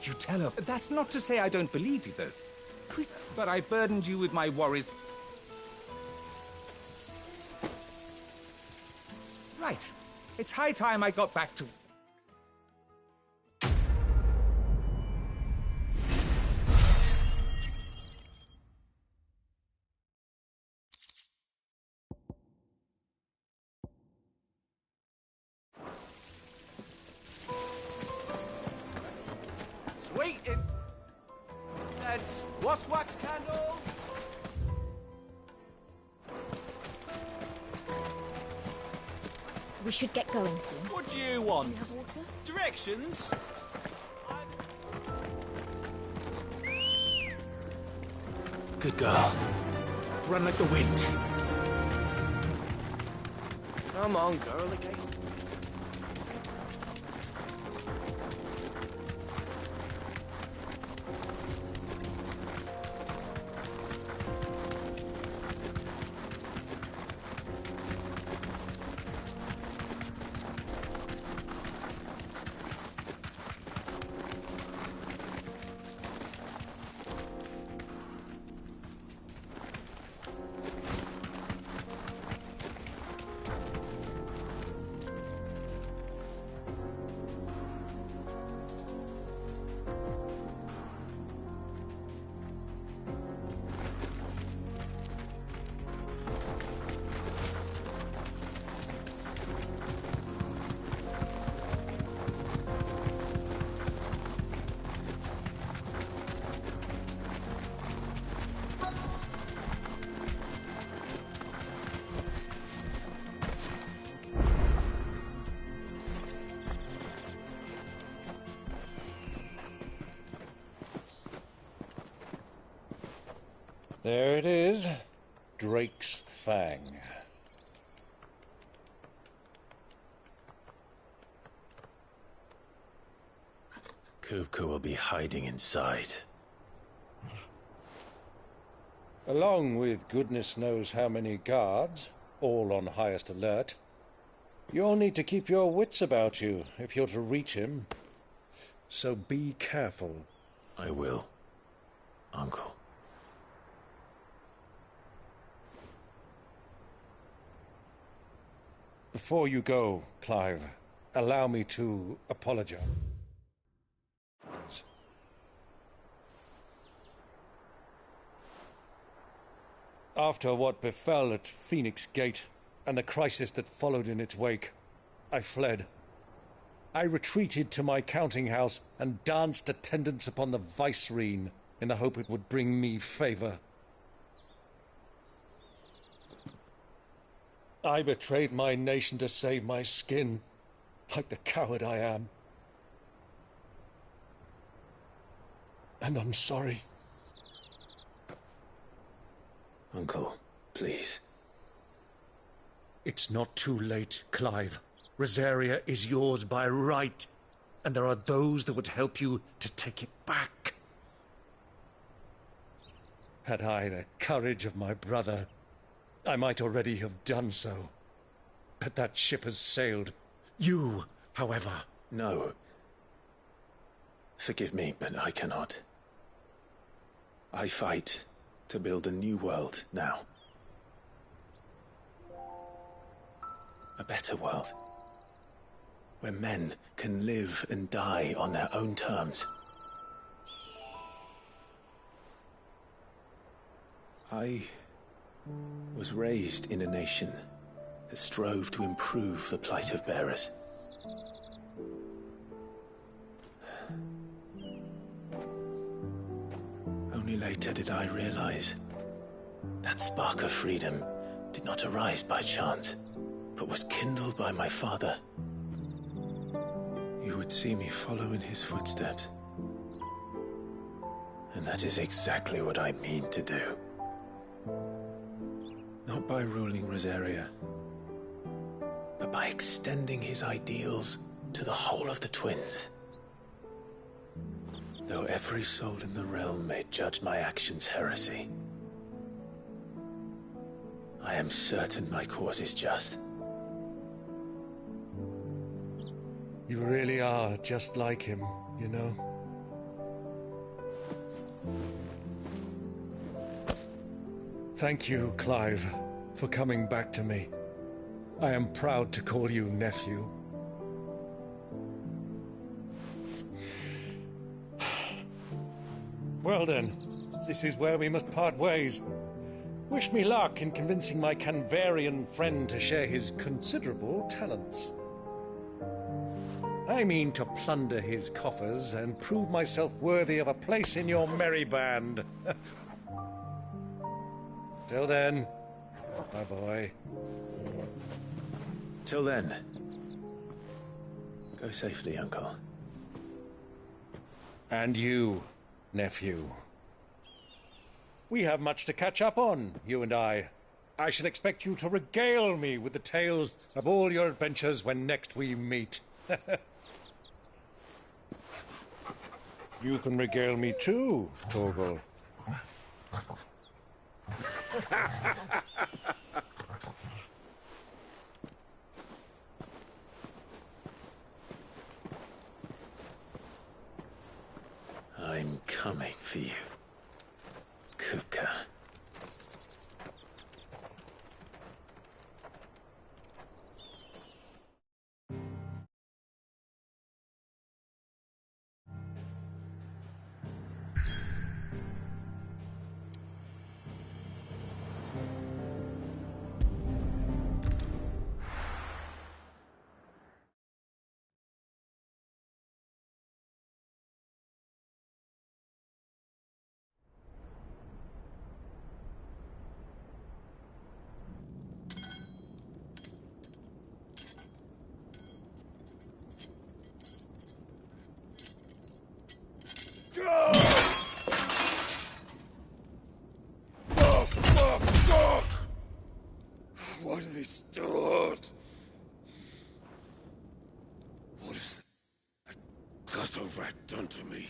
You tell her. That's not to say I don't believe you, though. But I burdened you with my worries. Right. It's high time I got back to... Sweet and wax candle. We should get going soon. What do you want? Do you have water? Directions? Good girl. Run like the wind. Come on, girl, again. There it is. Drake's Fang. Kupka will be hiding inside. Along with goodness knows how many guards, all on highest alert. You'll need to keep your wits about you if you're to reach him. So be careful. I will, Uncle. Before you go, Clive, allow me to apologize. After what befell at Phoenix Gate and the crisis that followed in its wake, I fled. I retreated to my counting house and danced attendance upon the vicereine in the hope it would bring me favor. I betrayed my nation to save my skin, like the coward I am. And I'm sorry. Uncle, please. It's not too late, Clive. Rosaria is yours by right, and there are those that would help you to take it back. Had I the courage of my brother, I might already have done so. But that ship has sailed. You, however... No. Forgive me, but I cannot. I fight to build a new world now. A better world. Where men can live and die on their own terms. I was raised in a nation that strove to improve the plight of bearers. Only later did I realize that spark of freedom did not arise by chance, but was kindled by my father. You would see me follow in his footsteps. And that is exactly what I mean to do. Not by ruling Rosaria, but by extending his ideals to the whole of the Twins. Though every soul in the realm may judge my actions heresy, I am certain my cause is just. You really are just like him, you know? Thank you, Clive, for coming back to me. I am proud to call you nephew. Well then, this is where we must part ways. Wish me luck in convincing my Canvarian friend to share his considerable talents. I mean to plunder his coffers and prove myself worthy of a place in your merry band. Till then, my boy. Till then, go safely, Uncle. And you, nephew. We have much to catch up on, you and I. I shall expect you to regale me with the tales of all your adventures when next we meet. You can regale me too, Torgal. I'm coming for you, Kupka. What are they stored? What is that gutter rat done to me?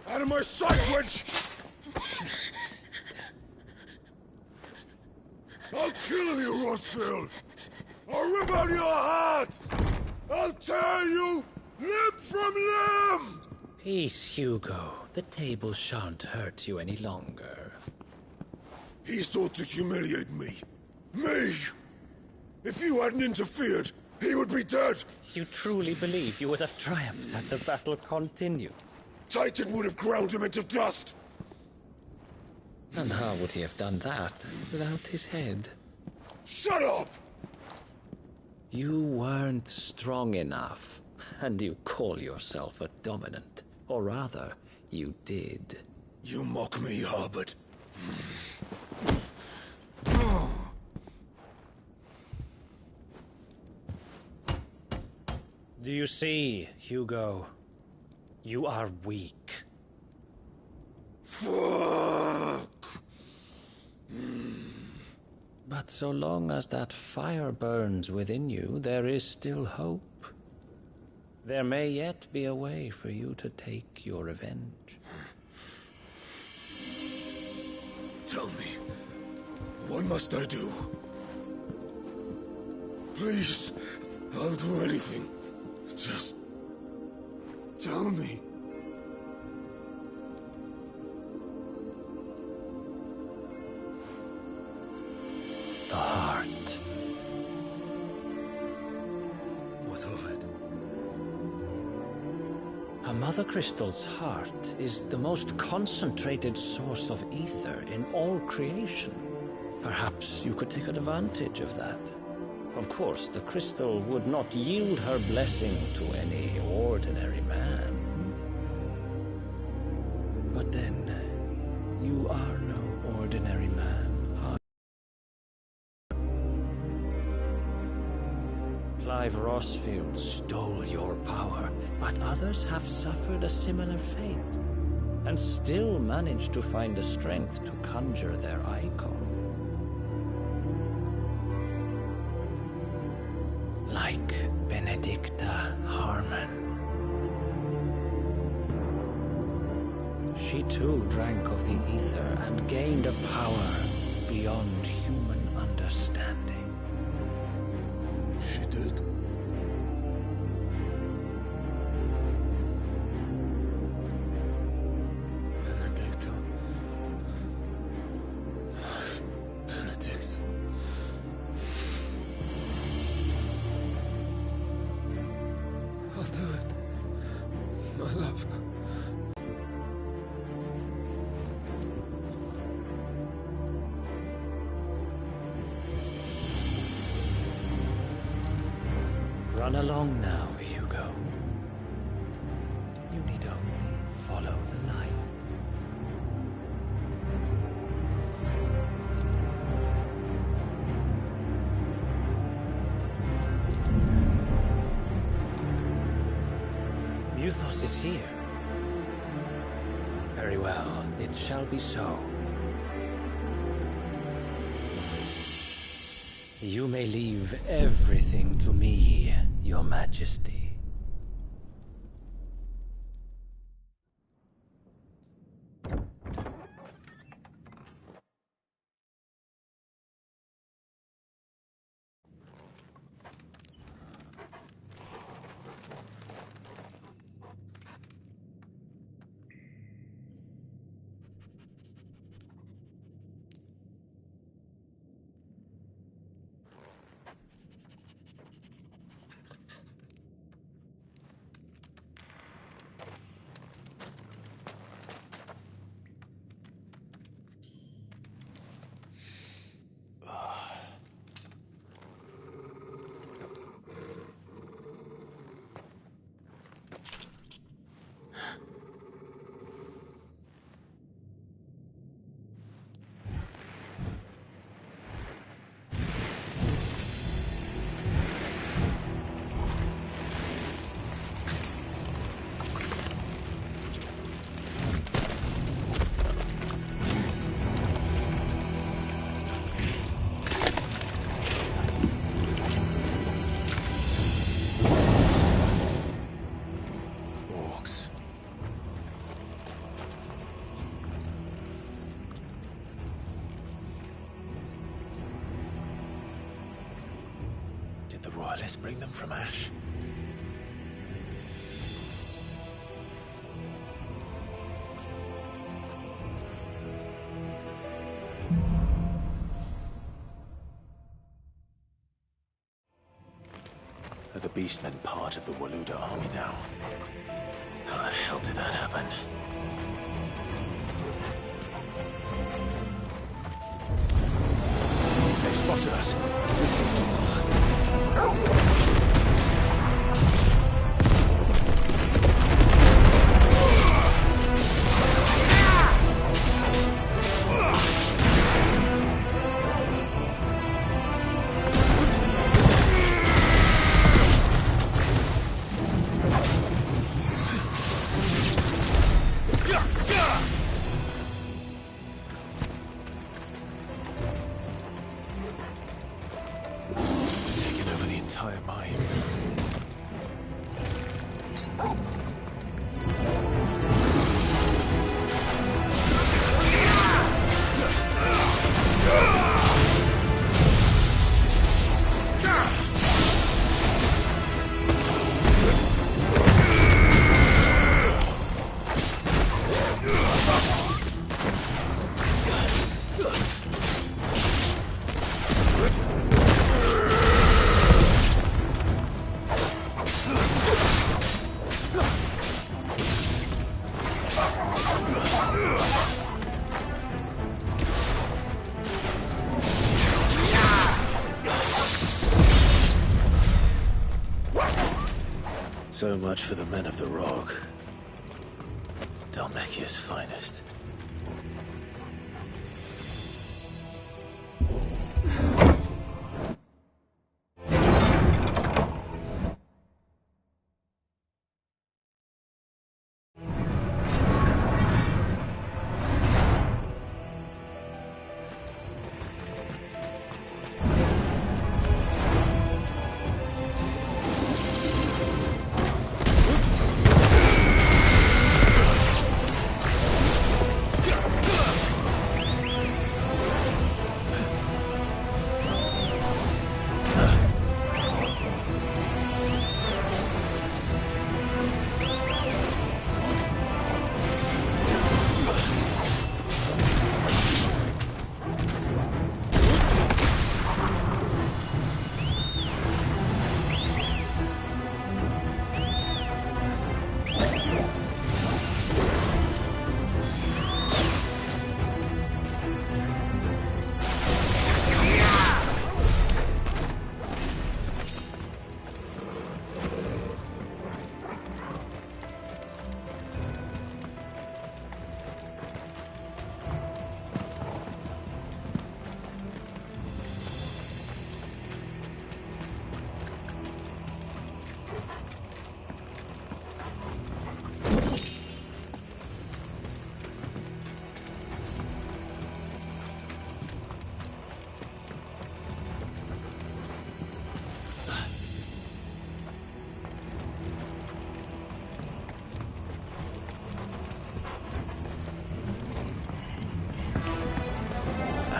Out of my sight, witch! I'll kill you, Rossfield! I'll rip out your heart! I'll tear you limb from limb! Peace, Hugo. The table shan't hurt you any longer. He sought to humiliate me. Me! If you hadn't interfered, he would be dead! You truly believe you would have triumphed had the battle continued? Titan would have ground him into dust! And how would he have done that without his head? Shut up! You weren't strong enough, and you call yourself a dominant. Or rather, you did. You mock me, Harbert. Do you see, Hugo? You are weak. Fuck! But so long as that fire burns within you, there is still hope. There may yet be a way for you to take your revenge. Tell me, what must I do? Please, I'll do anything. Just tell me. The heart. What of it? A Mother Crystal's heart is the most concentrated source of ether in all creation. Perhaps you could take advantage of that. Of course, the crystal would not yield her blessing to any ordinary man. But then, you are no ordinary man. Clive Rossfield stole your power, but others have suffered a similar fate, and still managed to find the strength to conjure their icon. Like Benedicta Harmon. She too drank of the ether and gained a power beyond human understanding. She did. Benedicta. Benedict. I'll do it. My love. Run along now, Hugo. You need only follow the light. is here. Very well, it shall be so. You may leave everything to me, Your Majesty. Did the Royalists bring them from Ash? Are the Beastmen part of the Waluda army now? How the hell did that happen? They've spotted us. Taken over the entire mine. So much for the men of the Rock. Dhalmekia's finest.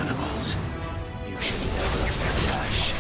animals. You should never perish.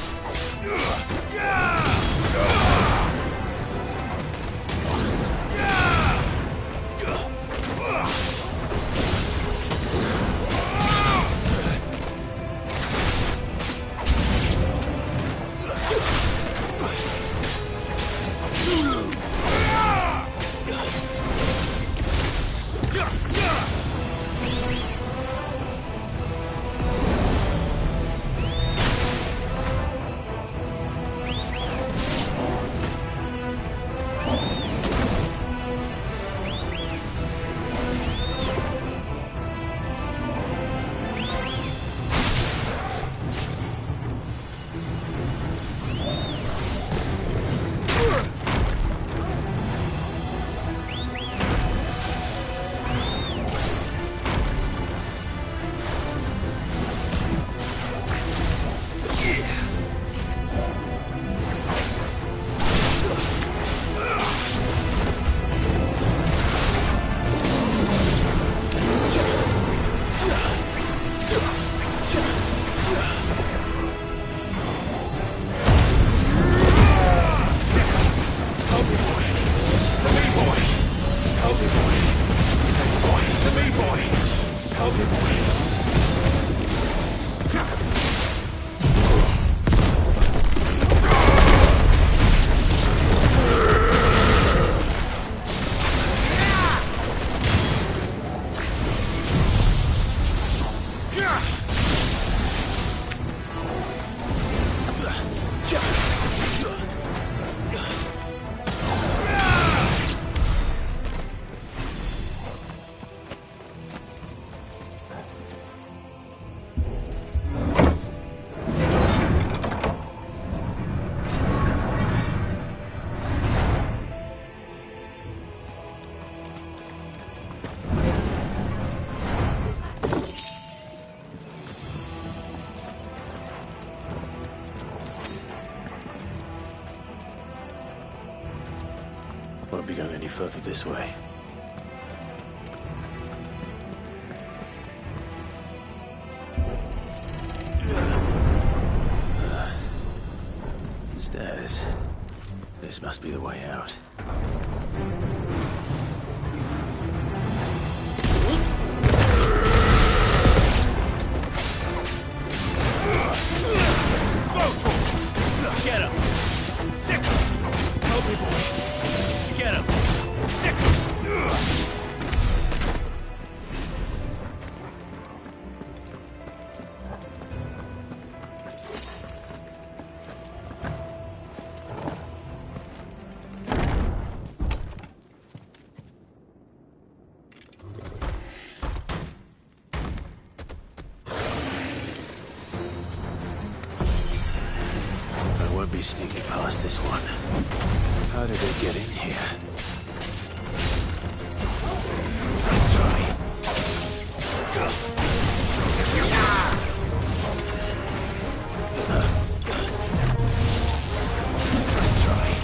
Won't be going any further this way. Stairs. This must be the way out. Get him! Sick! Help me, boy! Get him! Sick! I won't be sneaking past this one. How did it get in here? Let's try. Let's try.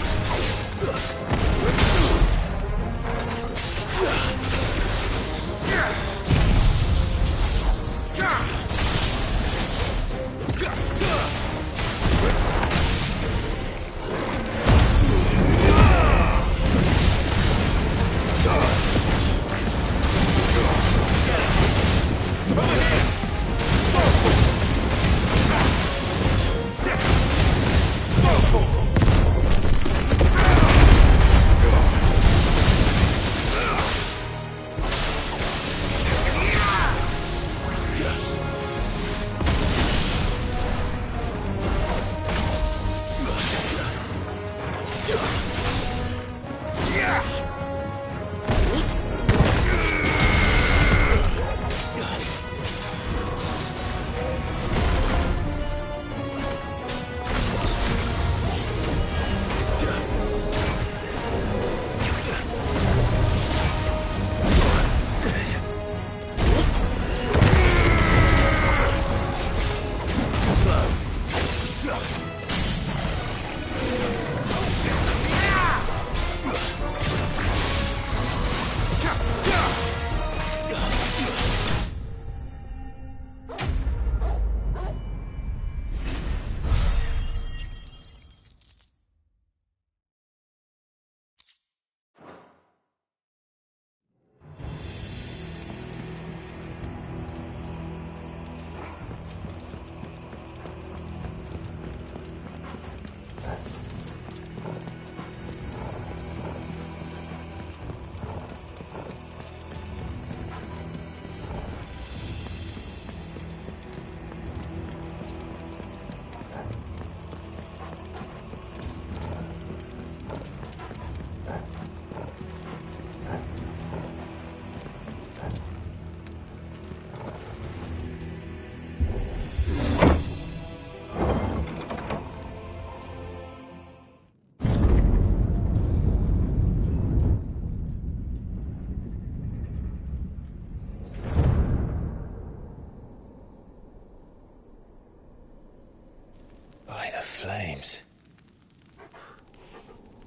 knives.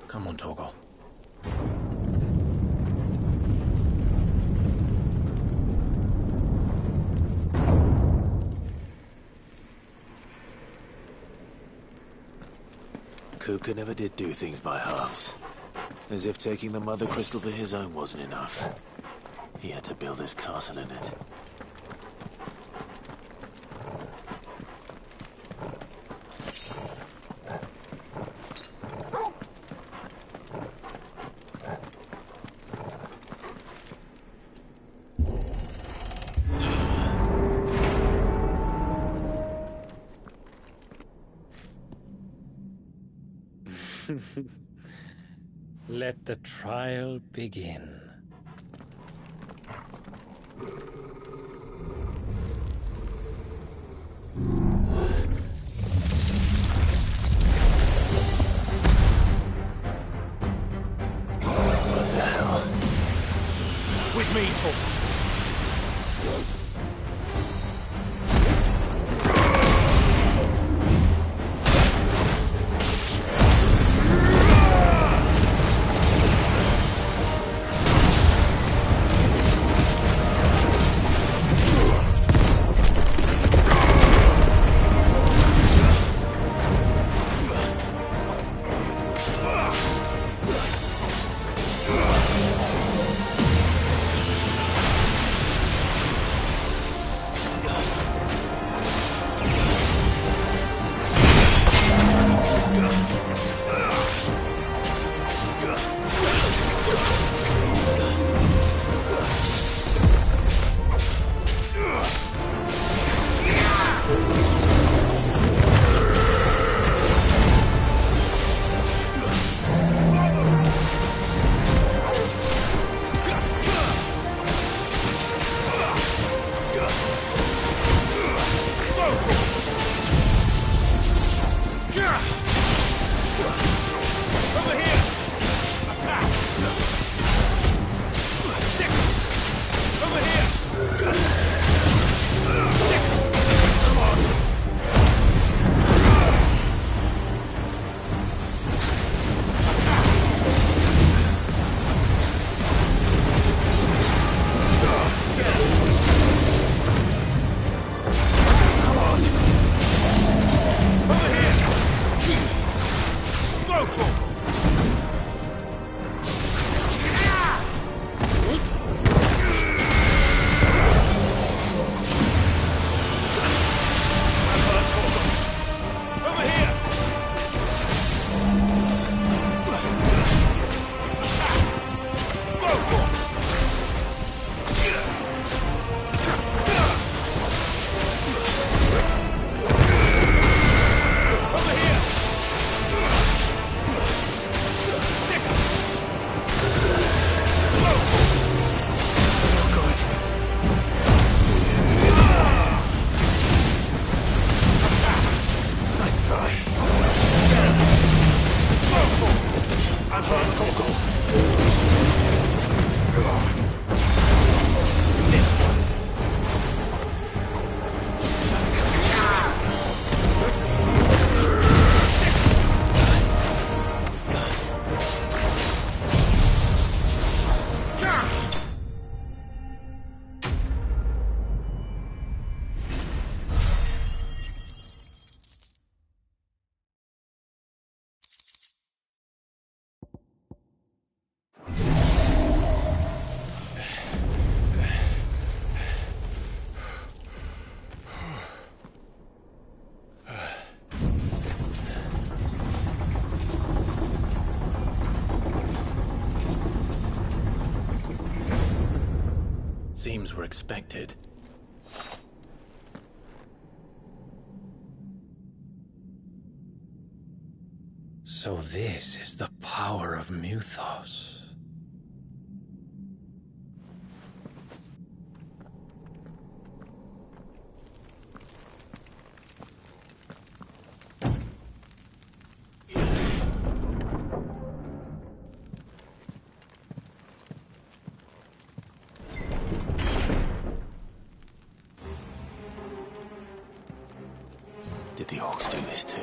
Come on, Torgal. Kupka never did do things by halves. As if taking the Mother Crystal for his own wasn't enough. He had to build his castle in it. Let the trial begin. What the hell? With me, Torgal. Seems we're expected. So this is the power of Muthos. Did the orcs do this too?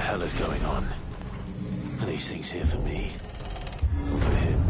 hell is going on? Are these things here for me? Or for him?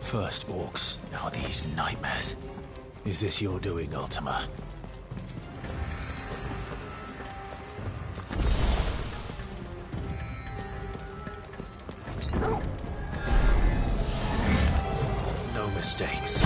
First orcs, now these nightmares. Is this your doing, Ultima? No mistakes.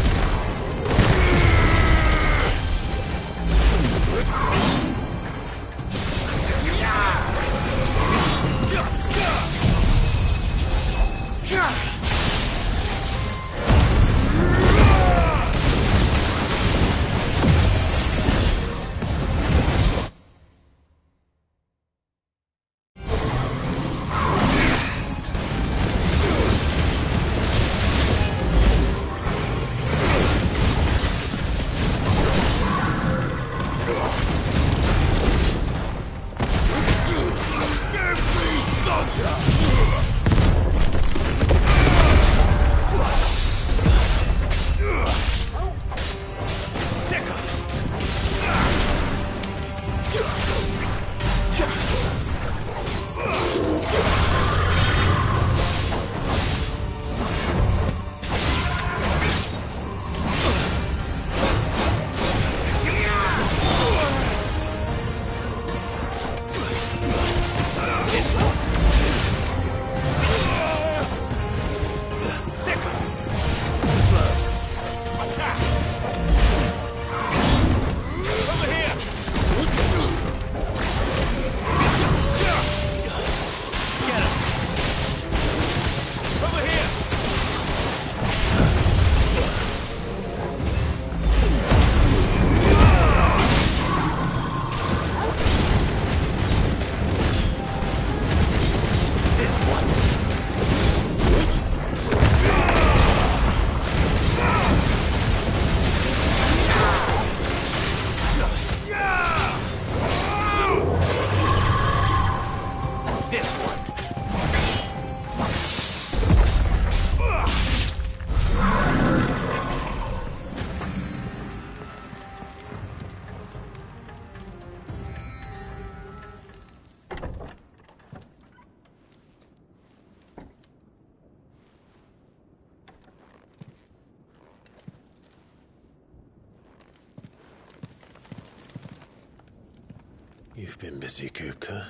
You've been busy, Kupka.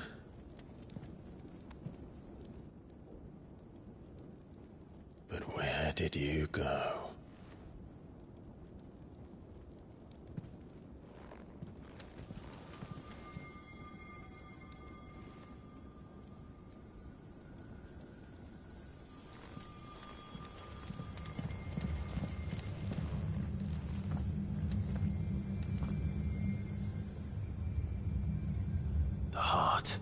did you go? The heart.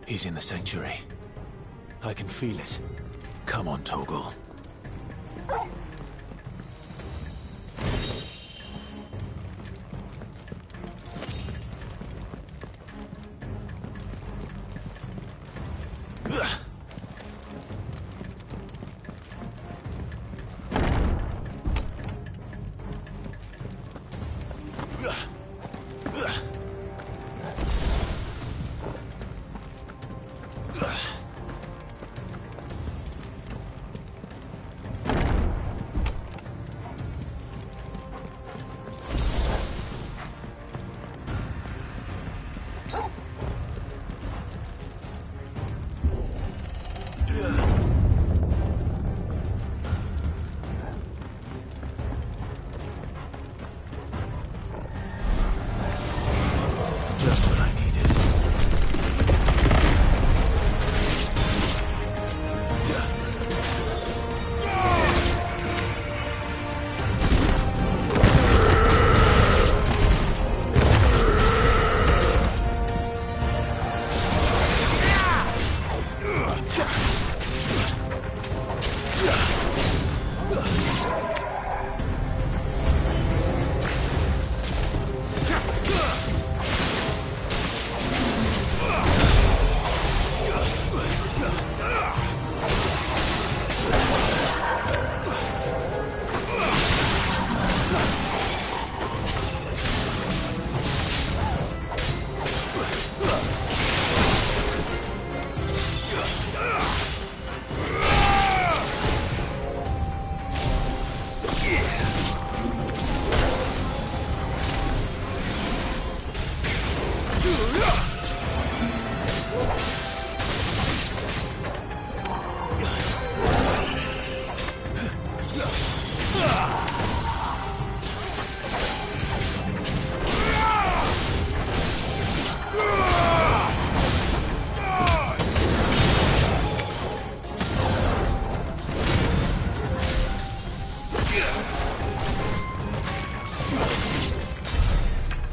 He's in the sanctuary. I can feel it. Come on, Torgal. Just what I needed.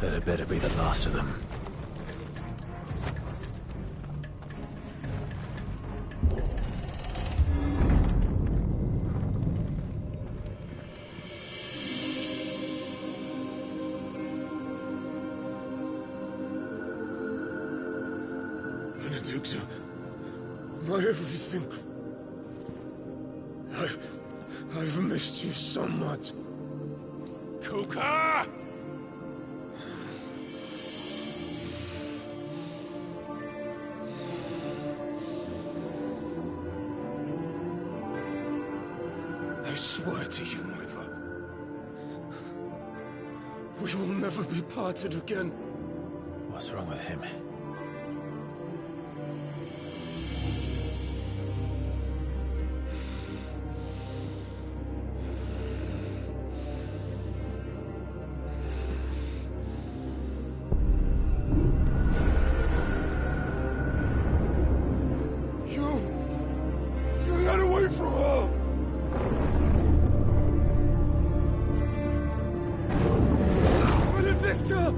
That better be the last of them. Benedicta, my everything. I've missed you so much. Kuka! I swear to you, my love, we will never be parted again. What's wrong with him? You got away from her! Benedicta!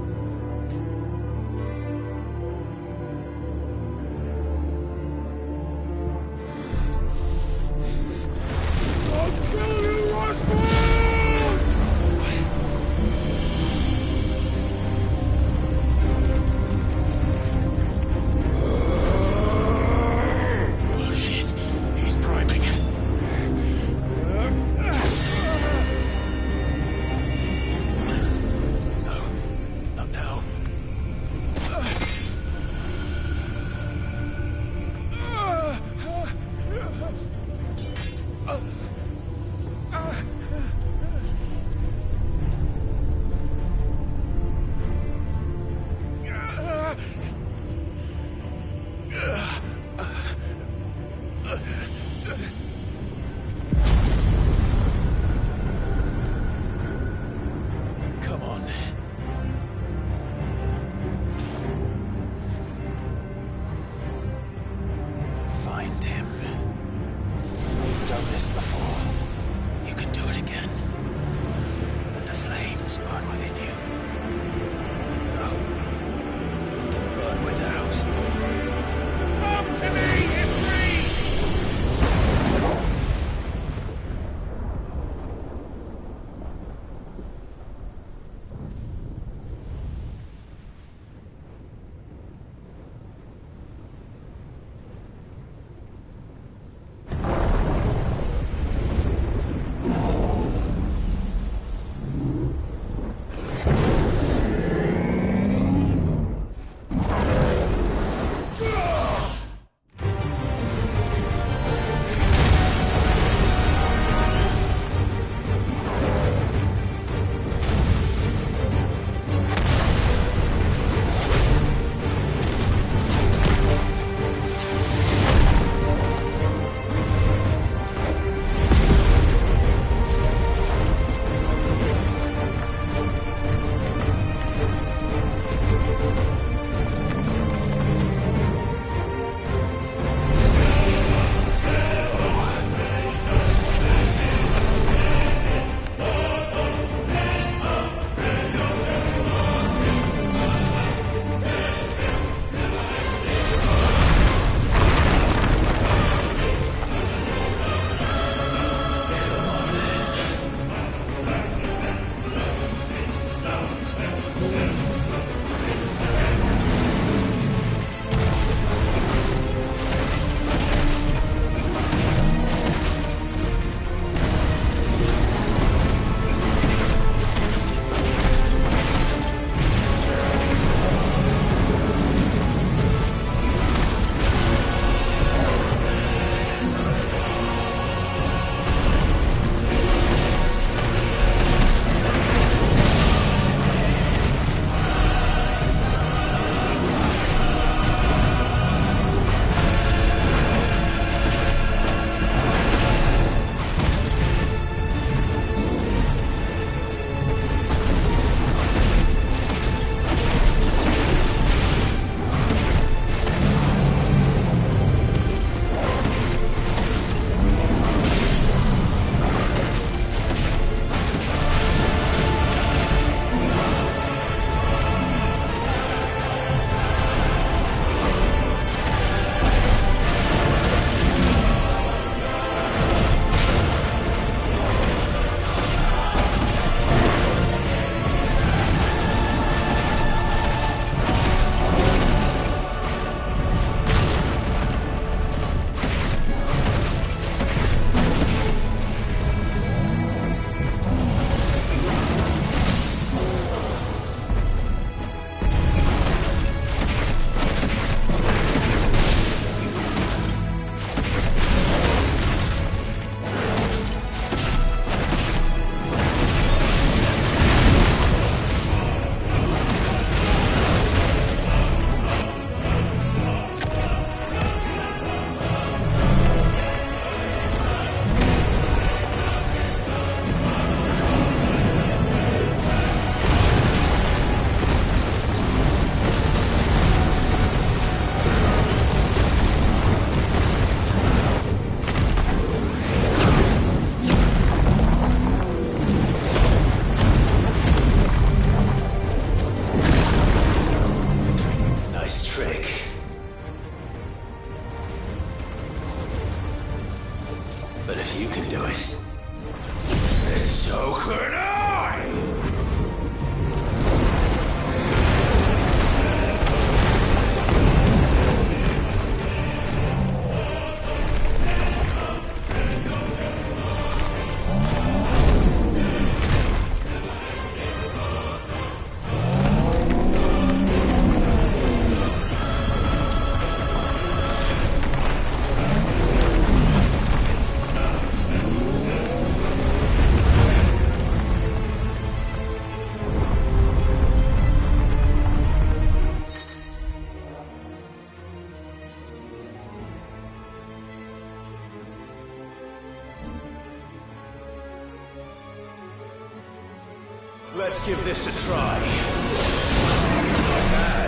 Let's give this a try. Not bad.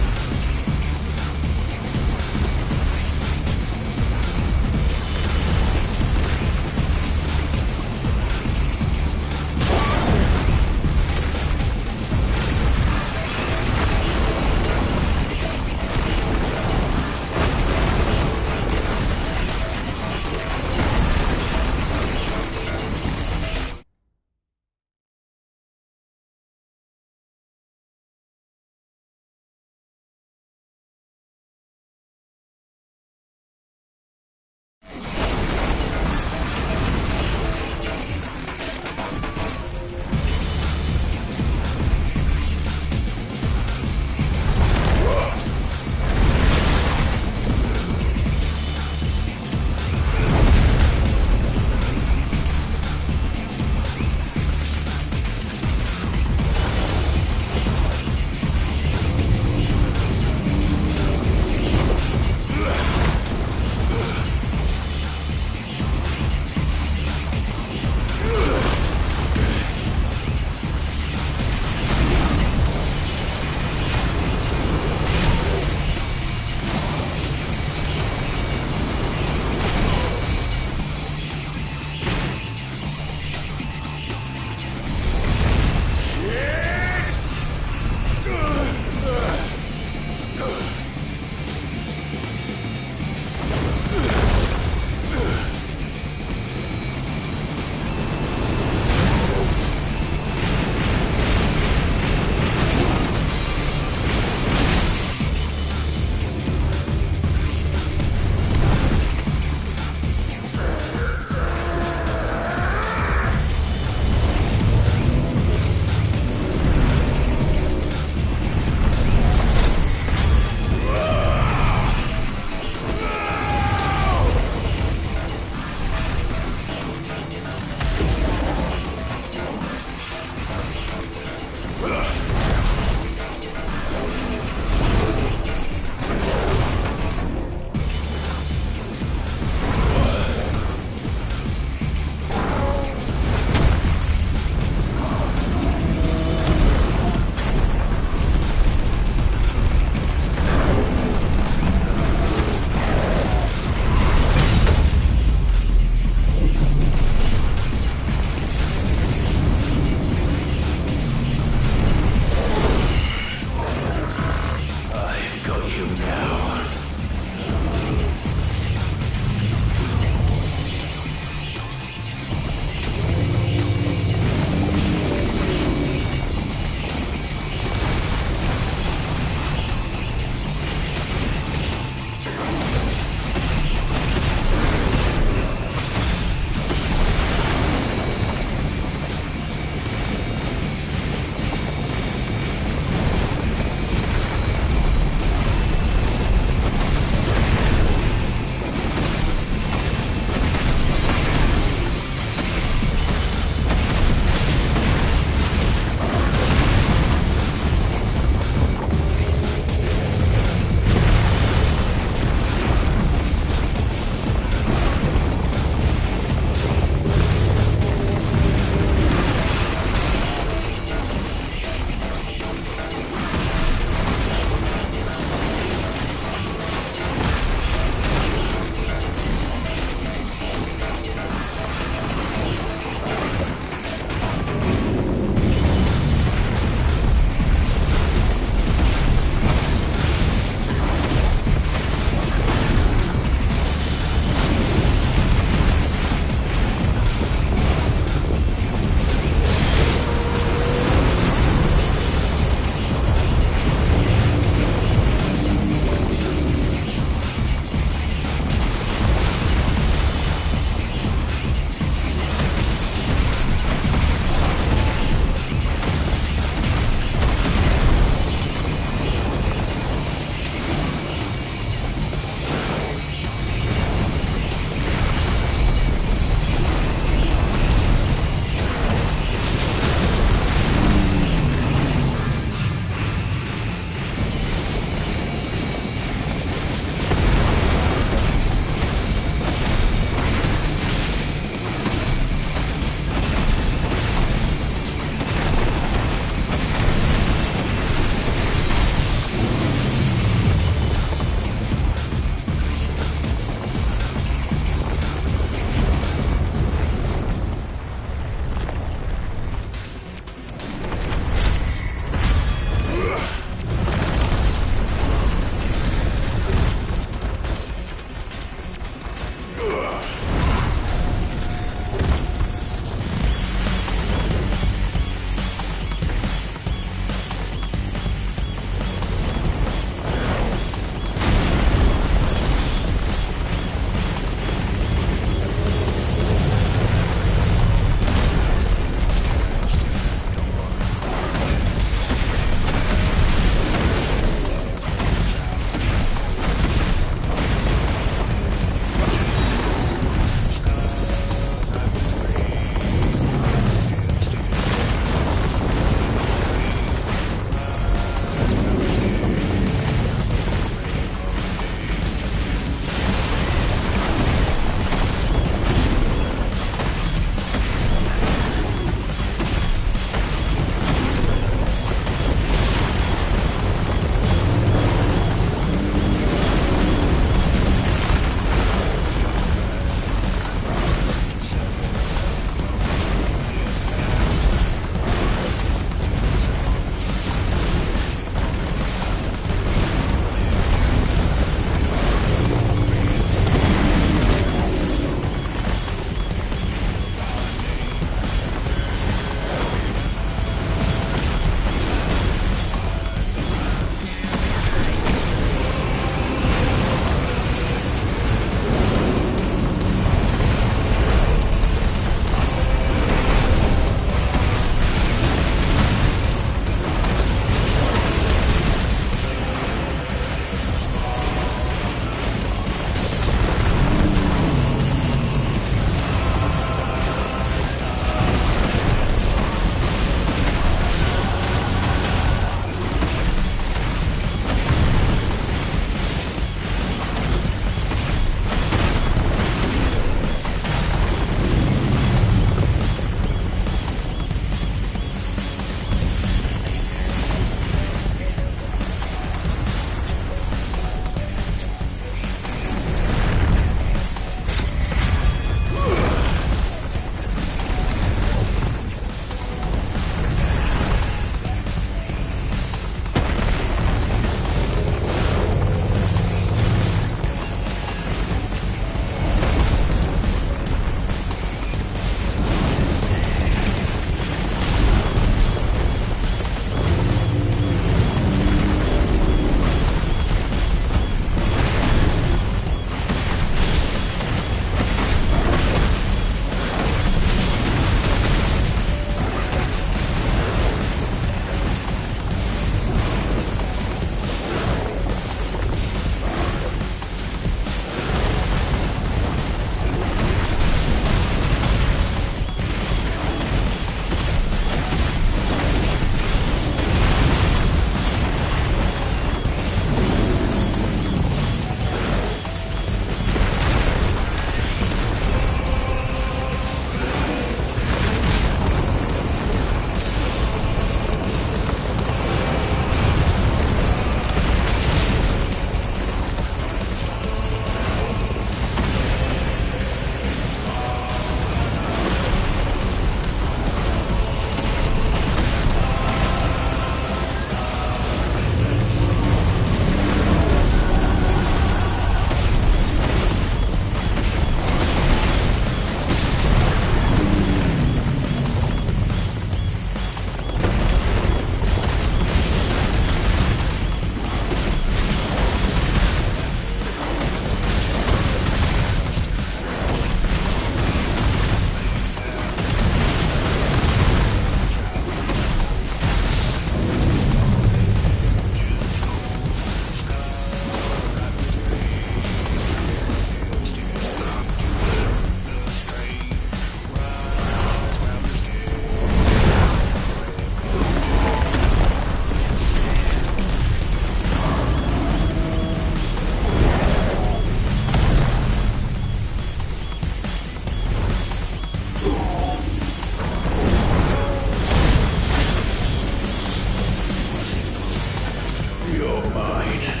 You're mine.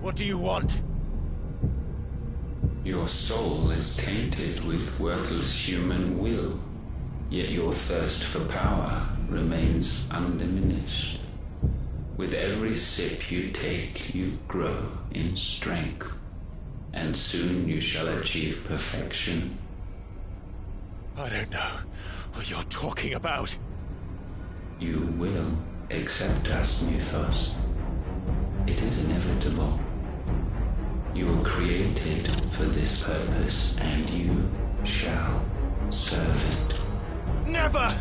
What do you want? Your soul is tainted with worthless human will, yet your thirst for power remains undiminished. With every sip you take, you grow in strength, and soon you shall achieve perfection. I don't know what you're talking about. You will accept us, Mythos. It is inevitable. You were created for this purpose, and you shall serve it. Never!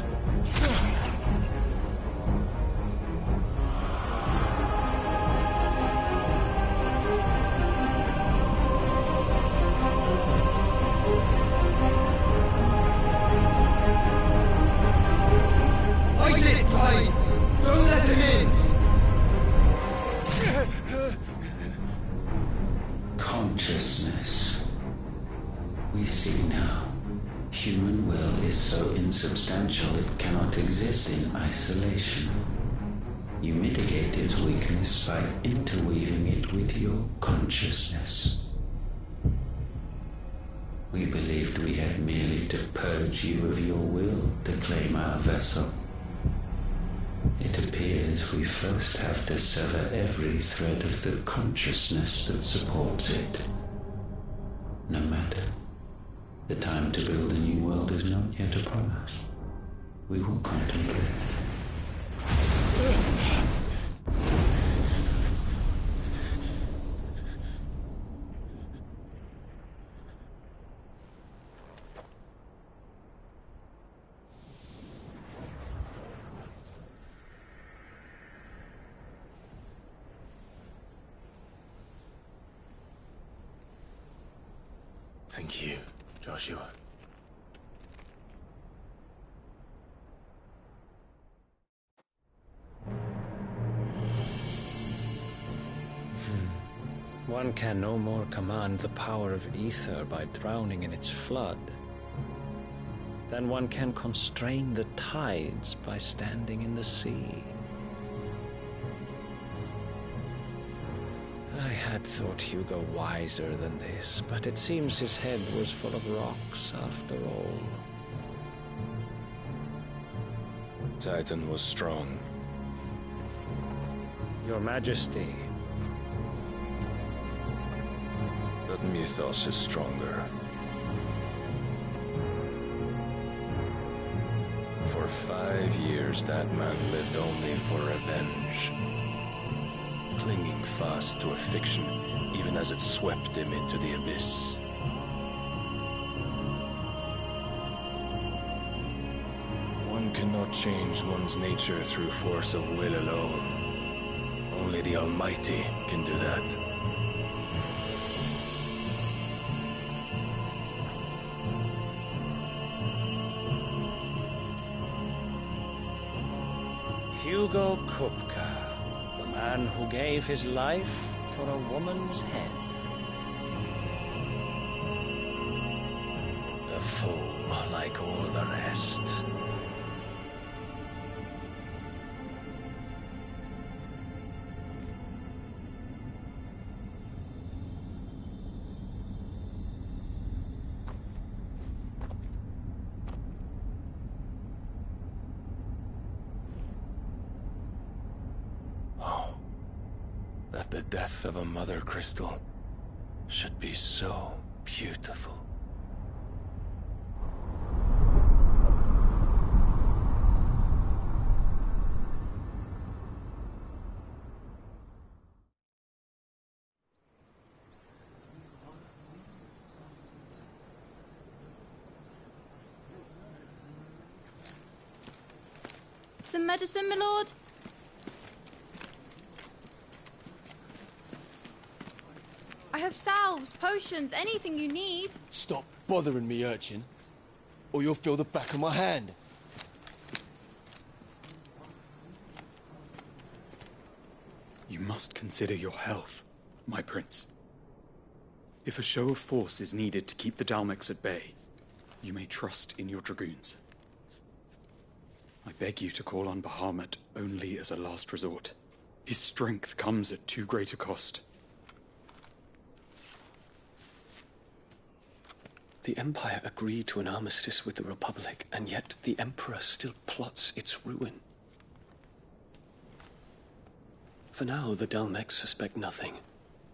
Fight it, Clyde! Don't let him in! Consciousness. We see now. Human will is so insubstantial it cannot exist in isolation. You mitigate its weakness by interweaving it with your consciousness. We believed we had merely to purge you of your will to claim our vessel. It appears we first have to sever every thread of the consciousness that supports it. No matter. The time to build a new world is not yet upon us. We will contemplate. Thank you, Joshua. One can no more command the power of ether by drowning in its flood than one can constrain the tides by standing in the sea. I had thought Hugo wiser than this, but it seems his head was full of rocks after all. Titan was strong. Your Majesty. But Mythos is stronger. For 5 years, that man lived only for revenge. Clinging fast to a fiction, even as it swept him into the abyss. One cannot change one's nature through force of will alone. Only the Almighty can do that. Hugo Kupka, the man who gave his life for a woman's head. A fool like all the rest. That the death of a mother crystal should be so beautiful. Some medicine, my lord? I have salves, potions, anything you need. Stop bothering me, urchin, or you'll feel the back of my hand. You must consider your health, my prince. If a show of force is needed to keep the Dalmex at bay, you may trust in your dragoons. I beg you to call on Bahamut only as a last resort. His strength comes at too great a cost. The Empire agreed to an armistice with the Republic, and yet the Emperor still plots its ruin. For now, the Dalmex suspect nothing,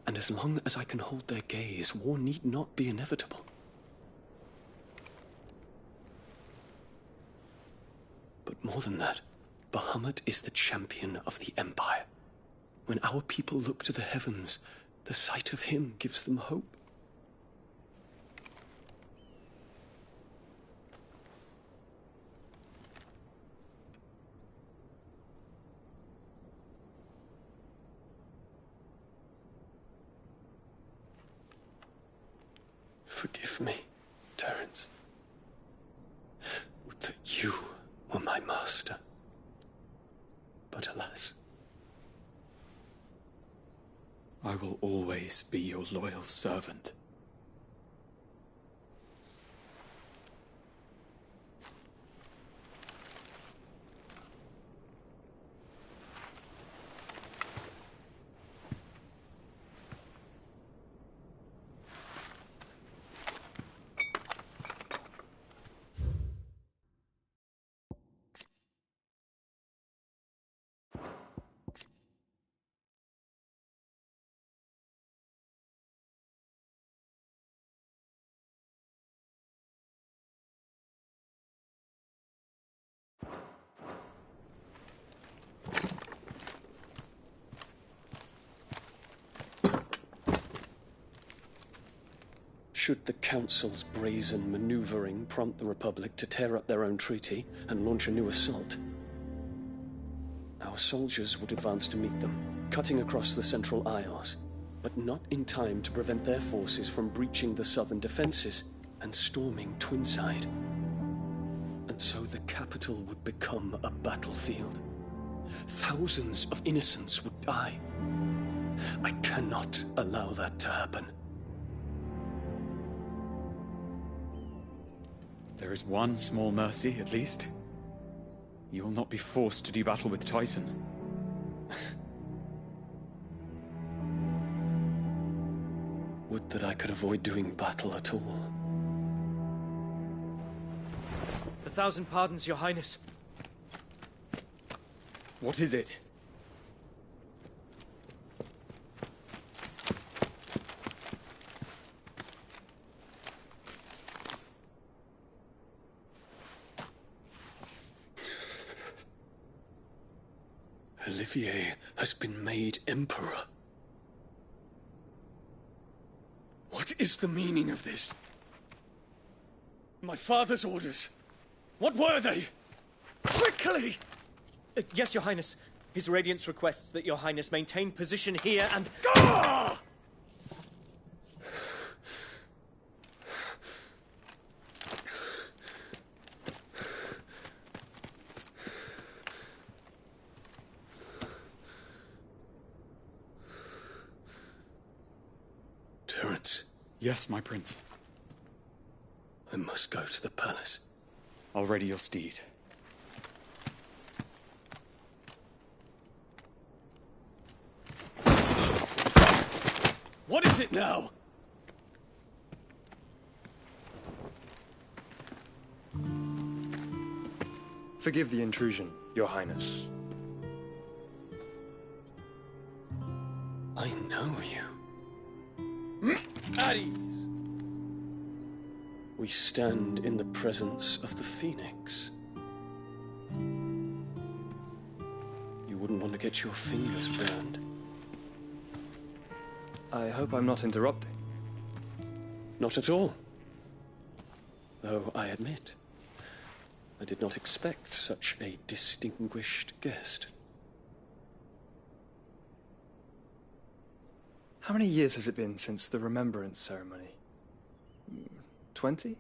and as long as I can hold their gaze, war need not be inevitable. But more than that, Bahamut is the champion of the Empire. When our people look to the heavens, the sight of him gives them hope. Forgive me, Terence. Would that you were my master. But alas. I will always be your loyal servant. Should the Council's brazen maneuvering prompt the Republic to tear up their own treaty and launch a new assault, our soldiers would advance to meet them, cutting across the Central Isles, but not in time to prevent their forces from breaching the southern defenses and storming Twinside. And so the capital would become a battlefield. Thousands of innocents would die. I cannot allow that to happen. There is one small mercy, at least. You will not be forced to do battle with Titan. Would that I could avoid doing battle at all. 1,000 pardons, Your Highness. What is it? Olivier has been made Emperor. What is the meaning of this? My father's orders. What were they? Quickly! Yes, Your Highness. His Radiance requests that Your Highness maintain position here and... Gah! Terence. Yes, my prince. I must go to the palace. I'll ready your steed. What is it now? Forgive the intrusion, Your Highness. I know you. At ease. We stand in the presence of the Phoenix. You wouldn't want to get your fingers burned. I hope I'm not interrupting. Not at all. Though I admit, I did not expect such a distinguished guest. How many years has it been since the Remembrance ceremony? 20?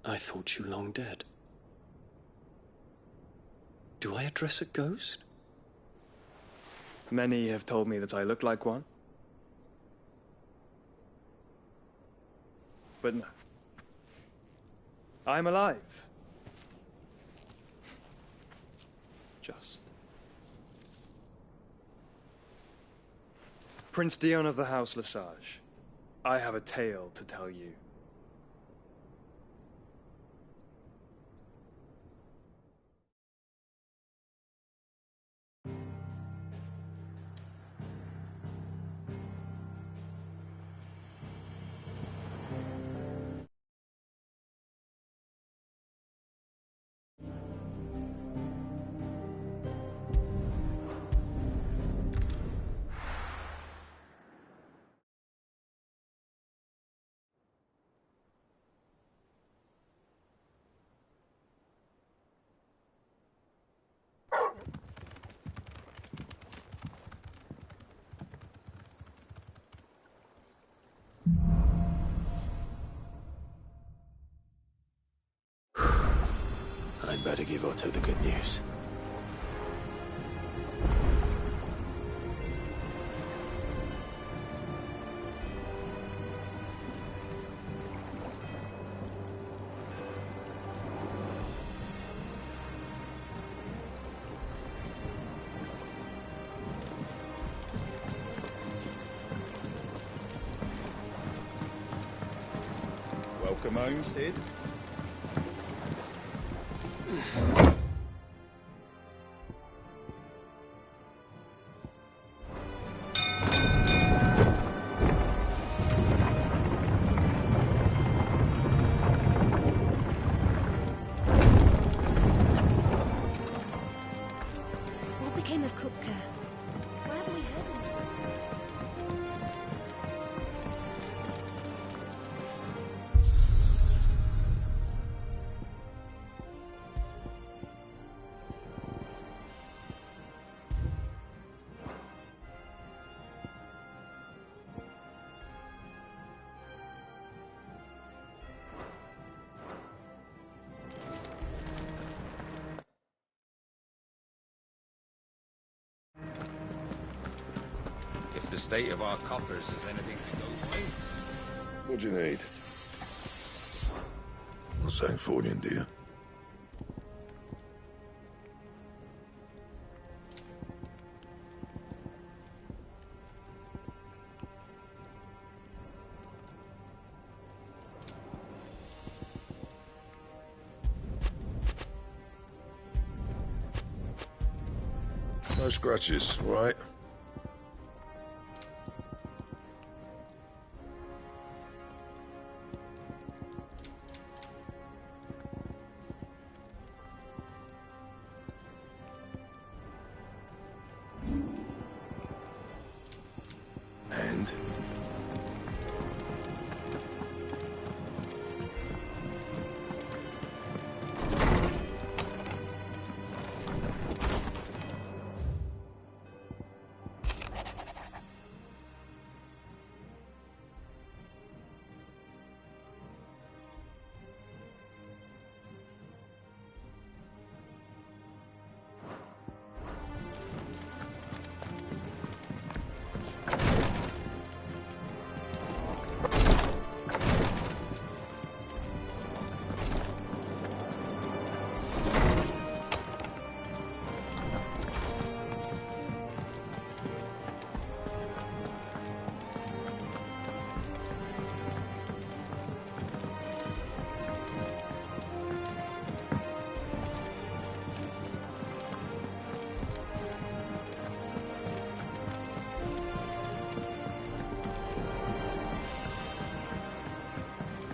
I thought you long dead. Do I address a ghost? Many have told me that I look like one. But no. I'm alive. Just. Prince Dion of the House Lesage, I have a tale to tell you give Otto the good news. Welcome home, Sid. What became of Kupka? Where have we heard him from? If the state of our coffers is anything to go by. What do you need? Not Sancfordian, do you? No scratches, all right? And?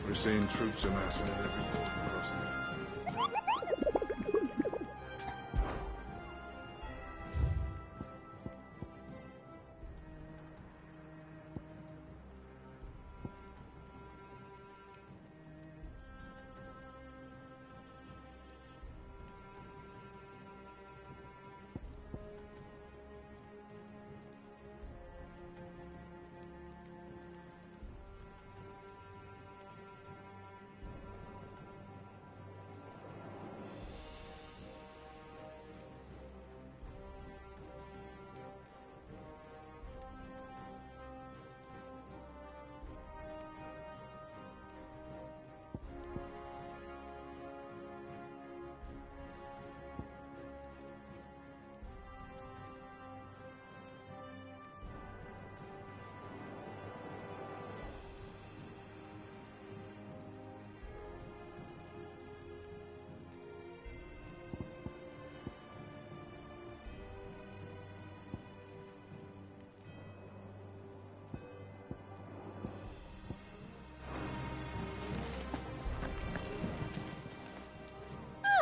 We're seeing troops amassing at every port crossing.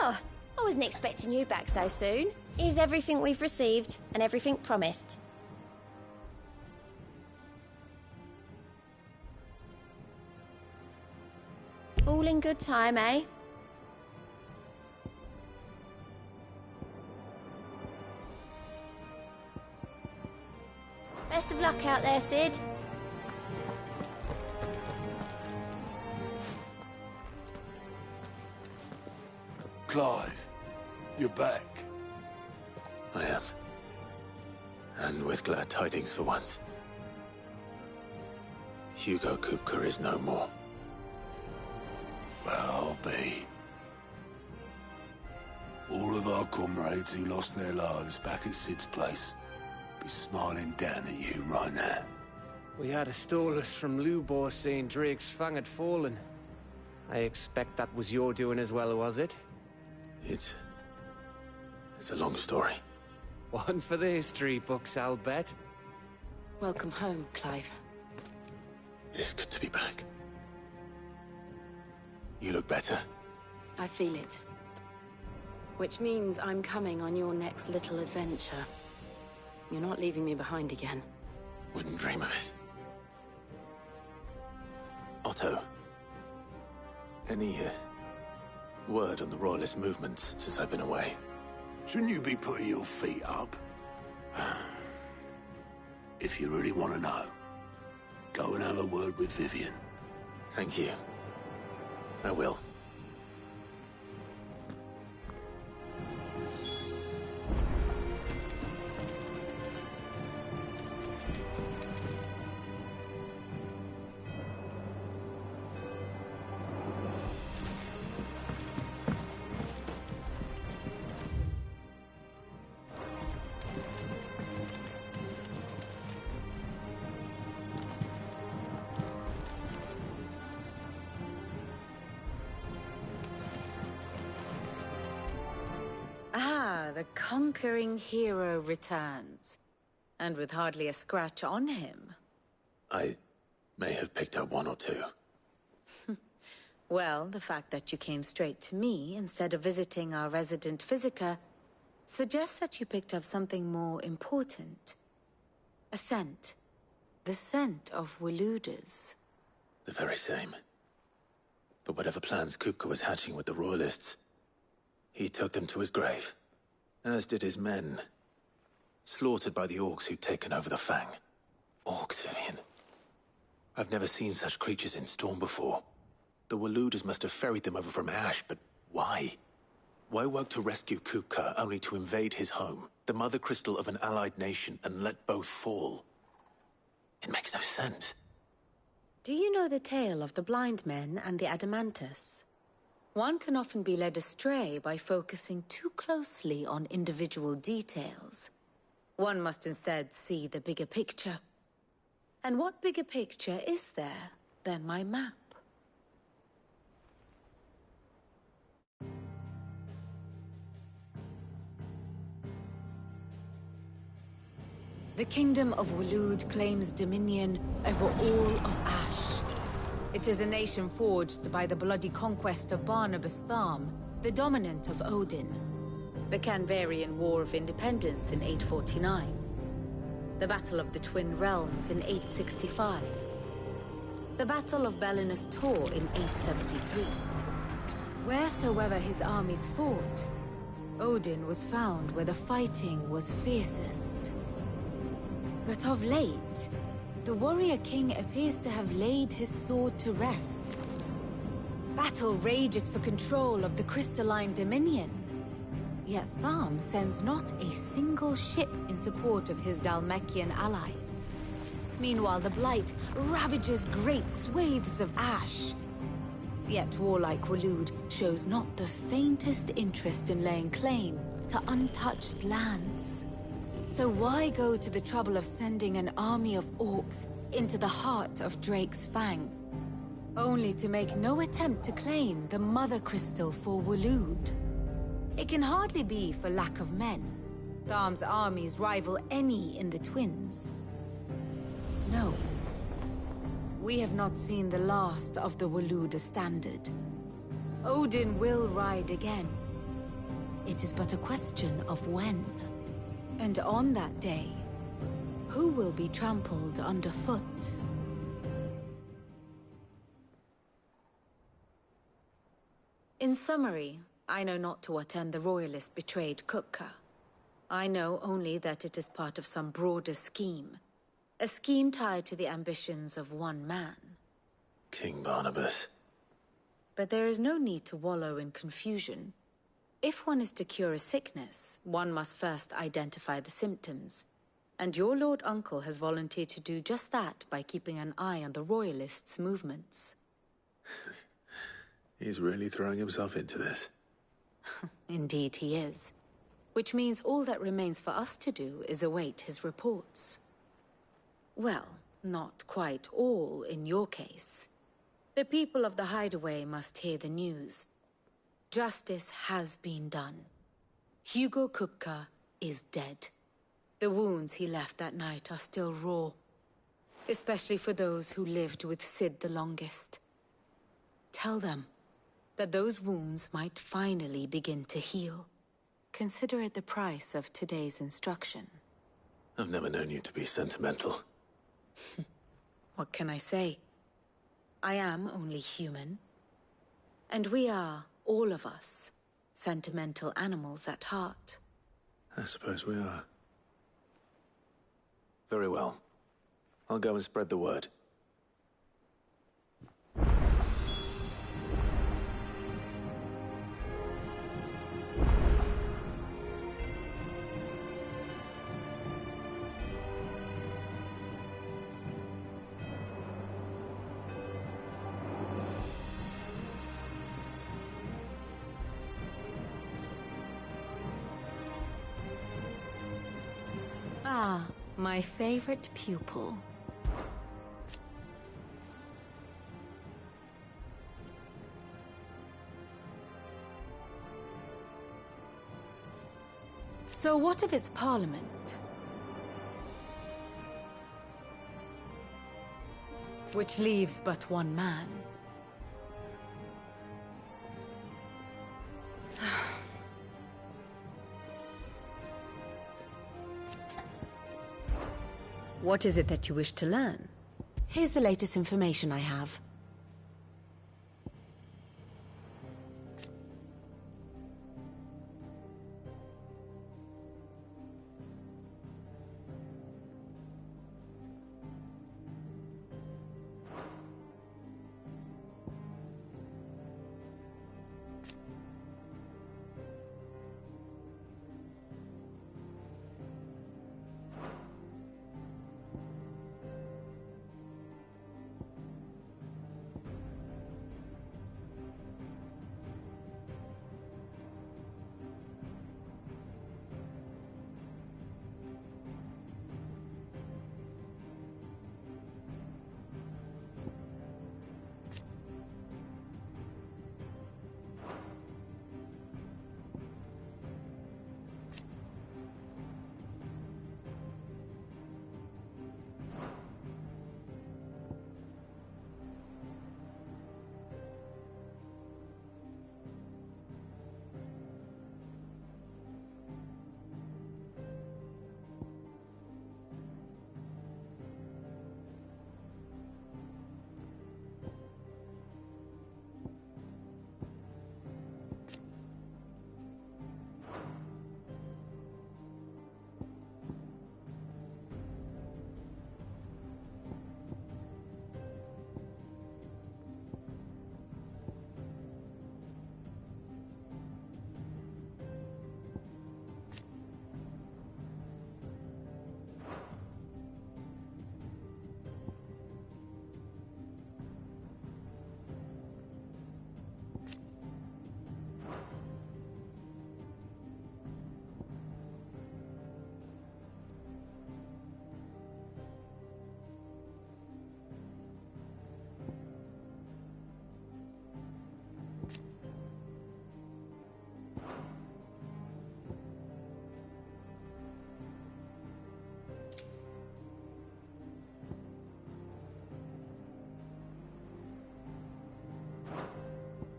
Oh, I wasn't expecting you back so soon. Here's everything we've received and everything promised. All in good time, eh? Best of luck out there, Sid. Clive, You're back. I am. And with glad tidings for once. Hugo Kupka is no more. Well, I'll be. All of our comrades who lost their lives back at Sid's place be smiling down at you right now. We had a stolus from Lubor saying Drake's Fang had fallen. I expect that was your doing as well, was it? It's a long story. One for the history books, I'll bet. Welcome home, Clive. It's good to be back. You look better. I feel it. Which means I'm coming on your next little adventure. You're not leaving me behind again. Wouldn't dream of it. Otto. Any word on the Royalist movements since I've been away? Shouldn't you be putting your feet up? If you really want to know, go and have a word with Vivian. Thank you. I will. The conquering hero returns. And with hardly a scratch on him. I may have picked up one or two. Well, the fact that you came straight to me instead of visiting our resident Physica suggests that you picked up something more important. A scent. The scent of Waludas. The very same. But whatever plans Kupka was hatching with the Royalists, he took them to his grave. As did his men. Slaughtered by the orcs who'd taken over the Fang. Orcs, Vivian. I've never seen such creatures in Storm before. The Waludas must have ferried them over from Ash, but why? Why work to rescue Kupka only to invade his home, the mother crystal of an allied nation, and let both fall? It makes no sense. Do you know the tale of the blind men and the Adamantus? One can often be led astray by focusing too closely on individual details. One must instead see the bigger picture. And what bigger picture is there than my map? The Kingdom of Waloed claims dominion over all of Ash. It is a nation forged by the bloody conquest of Barnabas Tharm, the dominant of Odin. The Canvarian War of Independence in 849. The Battle of the Twin Realms in 865. The Battle of Belinus Tor in 873. Wheresoever his armies fought, Odin was found where the fighting was fiercest. But of late, the warrior king appears to have laid his sword to rest. Battle rages for control of the crystalline dominion. Yet Tharm sends not a single ship in support of his Dhalmekian allies. Meanwhile, the Blight ravages great swathes of Ash. Yet warlike Waloed shows not the faintest interest in laying claim to untouched lands. So why go to the trouble of sending an army of orcs into the heart of Drake's Fang, only to make no attempt to claim the Mother Crystal for Waloed? It can hardly be for lack of men. Tharm's armies rival any in the Twins. No. We have not seen the last of the Waluda standard. Odin will ride again. It is but a question of when. And on that day, who will be trampled underfoot? In summary, I know not to what end the Royalists betrayed Kupka. I know only that it is part of some broader scheme. A scheme tied to the ambitions of one man. King Barnabas. But there is no need to wallow in confusion. If one is to cure a sickness, one must first identify the symptoms. And your Lord Uncle has volunteered to do just that by keeping an eye on the Royalists' movements. He's really throwing himself into this. Indeed he is. Which means all that remains for us to do is await his reports. Well, not quite all in your case. The people of the Hideaway must hear the news. Justice has been done. Hugo Kupka is dead. The wounds he left that night are still raw, especially for those who lived with Sid the longest. Tell them that those wounds might finally begin to heal. Consider it the price of today's instruction. I've never known you to be sentimental. What can I say? I am only human. And we are, all of us, sentimental animals at heart. I suppose we are. Very well. I'll go and spread the word. Ah, my favorite pupil. So what of its parliament? Which leaves but one man. What is it that you wish to learn? Here's the latest information I have.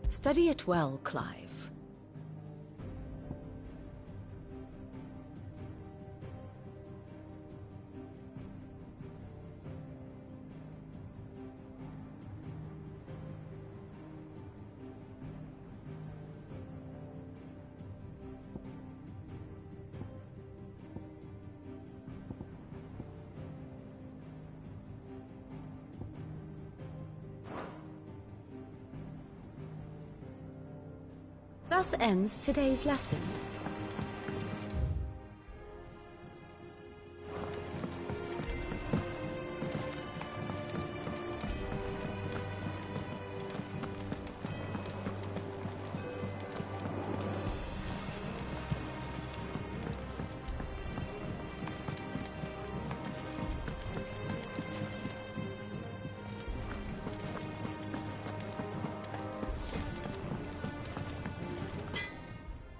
Study it well, Clive. Thus ends today's lesson.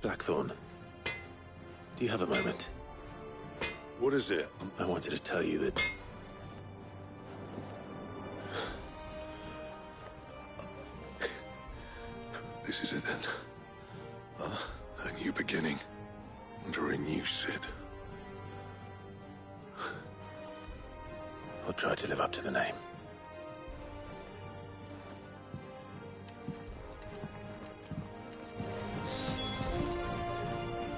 Blackthorn, do you have a moment? What is it? I wanted to tell you that... This is it then. A new beginning. Under a new Cid. I'll try to live up to the name.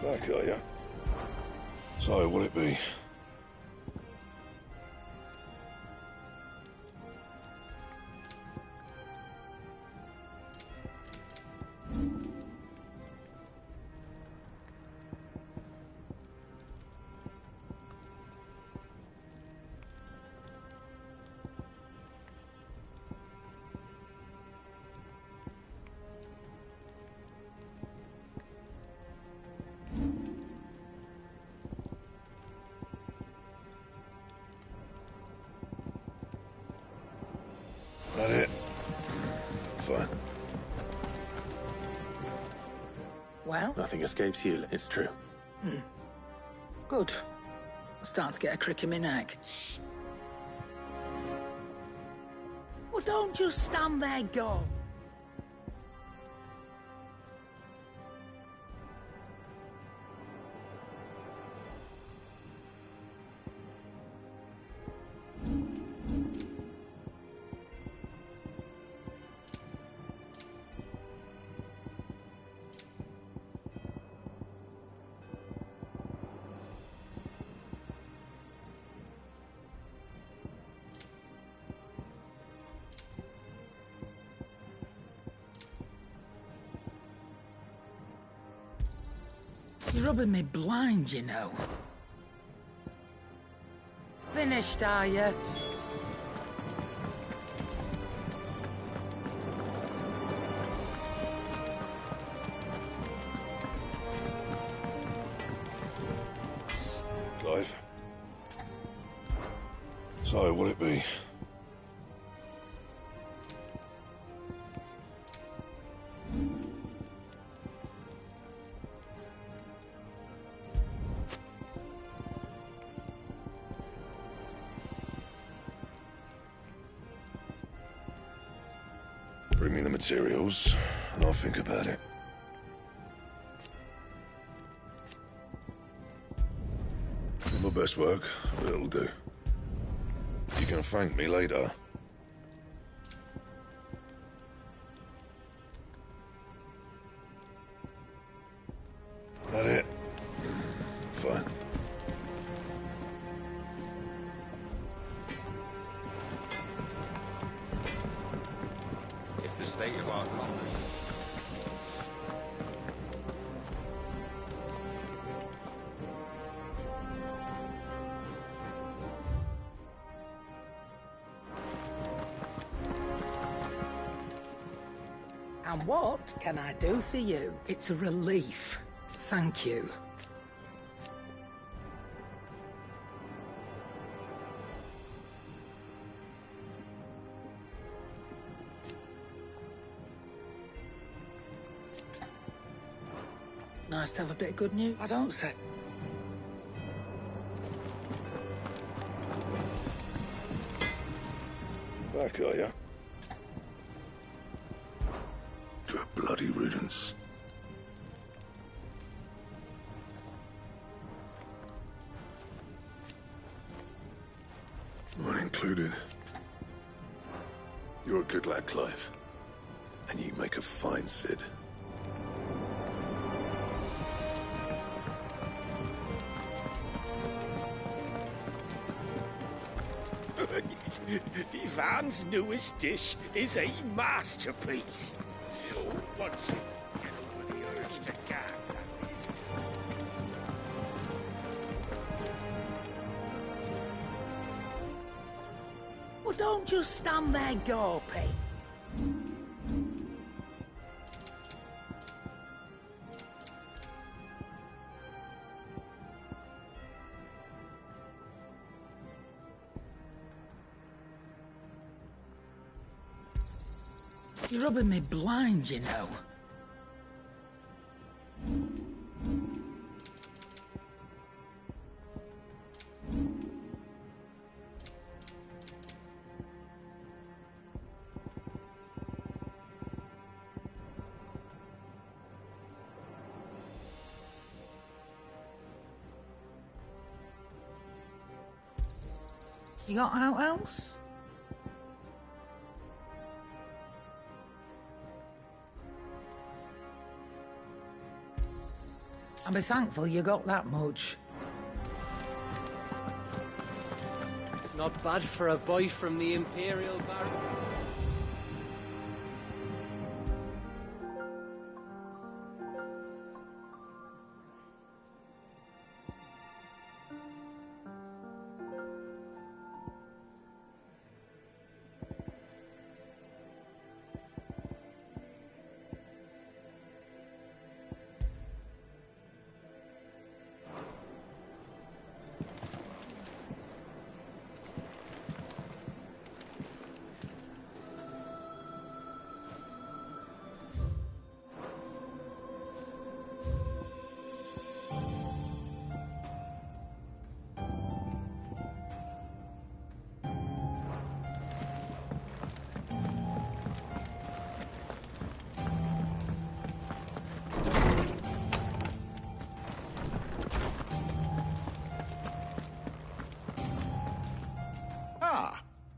Back, are ya? So, what'll it be? That it? Fine. Well? Nothing escapes you, it's true. Good. I'm starting to get a crick in my neck. Well, don't just stand there, go. You're rubbing me blind, you know. Finished, are you? Clive. So, what'll it be? Bring me the materials, and I'll think about it. Not my best work, but it'll do. You can thank me later. That it? Fine. If the state of our coffers... And what can I do for you? It's a relief. Thank you. Nice to have a bit of good news, I don't say. Back, are ya? Good bloody riddance. Mine included. You're a good lad, Clive. And you make a fine Cid. Ivan's newest dish is a masterpiece. Once you get over the urge Well, don't just stand there gawping. You're rubbing me blind, you know. You got out else? I'll be thankful you got that much. Not bad for a boy from the Imperial Bar.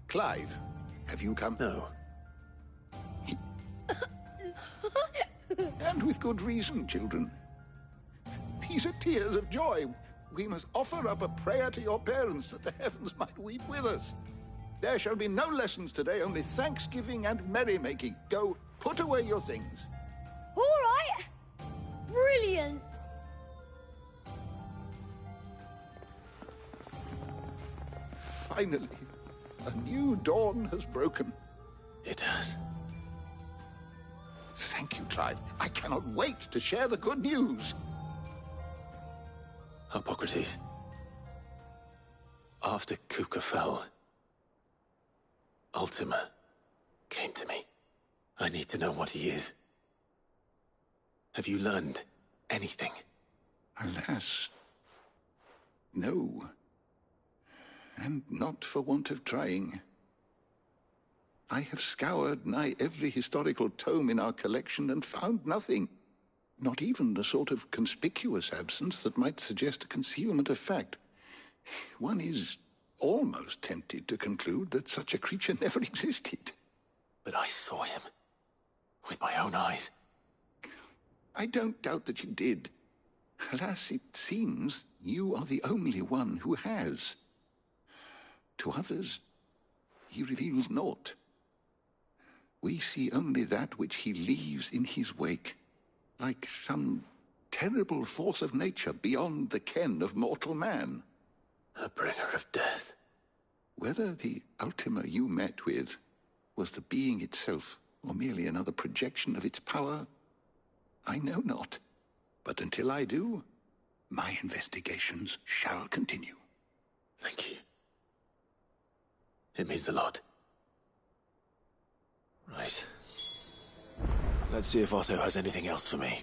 Clive, have you come? No. And with good reason, children. These are tears of joy. We must offer up a prayer to your parents that the heavens might weep with us. There shall be no lessons today, only thanksgiving and merrymaking. Go, put away your things. All right. Brilliant. Finally, a new dawn has broken. It has. Thank you, Clive. I cannot wait to share the good news. Hippocrates. After Kuka fell, Ultima came to me. I need to know what he is. Have you learned anything? Alas, no. And not for want of trying. I have scoured nigh every historical tome in our collection and found nothing. Not even the sort of conspicuous absence that might suggest a concealment of fact. One is almost tempted to conclude that such a creature never existed. But I saw him. With my own eyes. I don't doubt that you did. Alas, it seems you are the only one who has. To others, he reveals naught. We see only that which he leaves in his wake, like some terrible force of nature beyond the ken of mortal man. A bringer of death. Whether the Ultima you met with was the being itself, or merely another projection of its power, I know not. But until I do, my investigations shall continue. Thank you. It means a lot. Right. Let's see if Otto has anything else for me.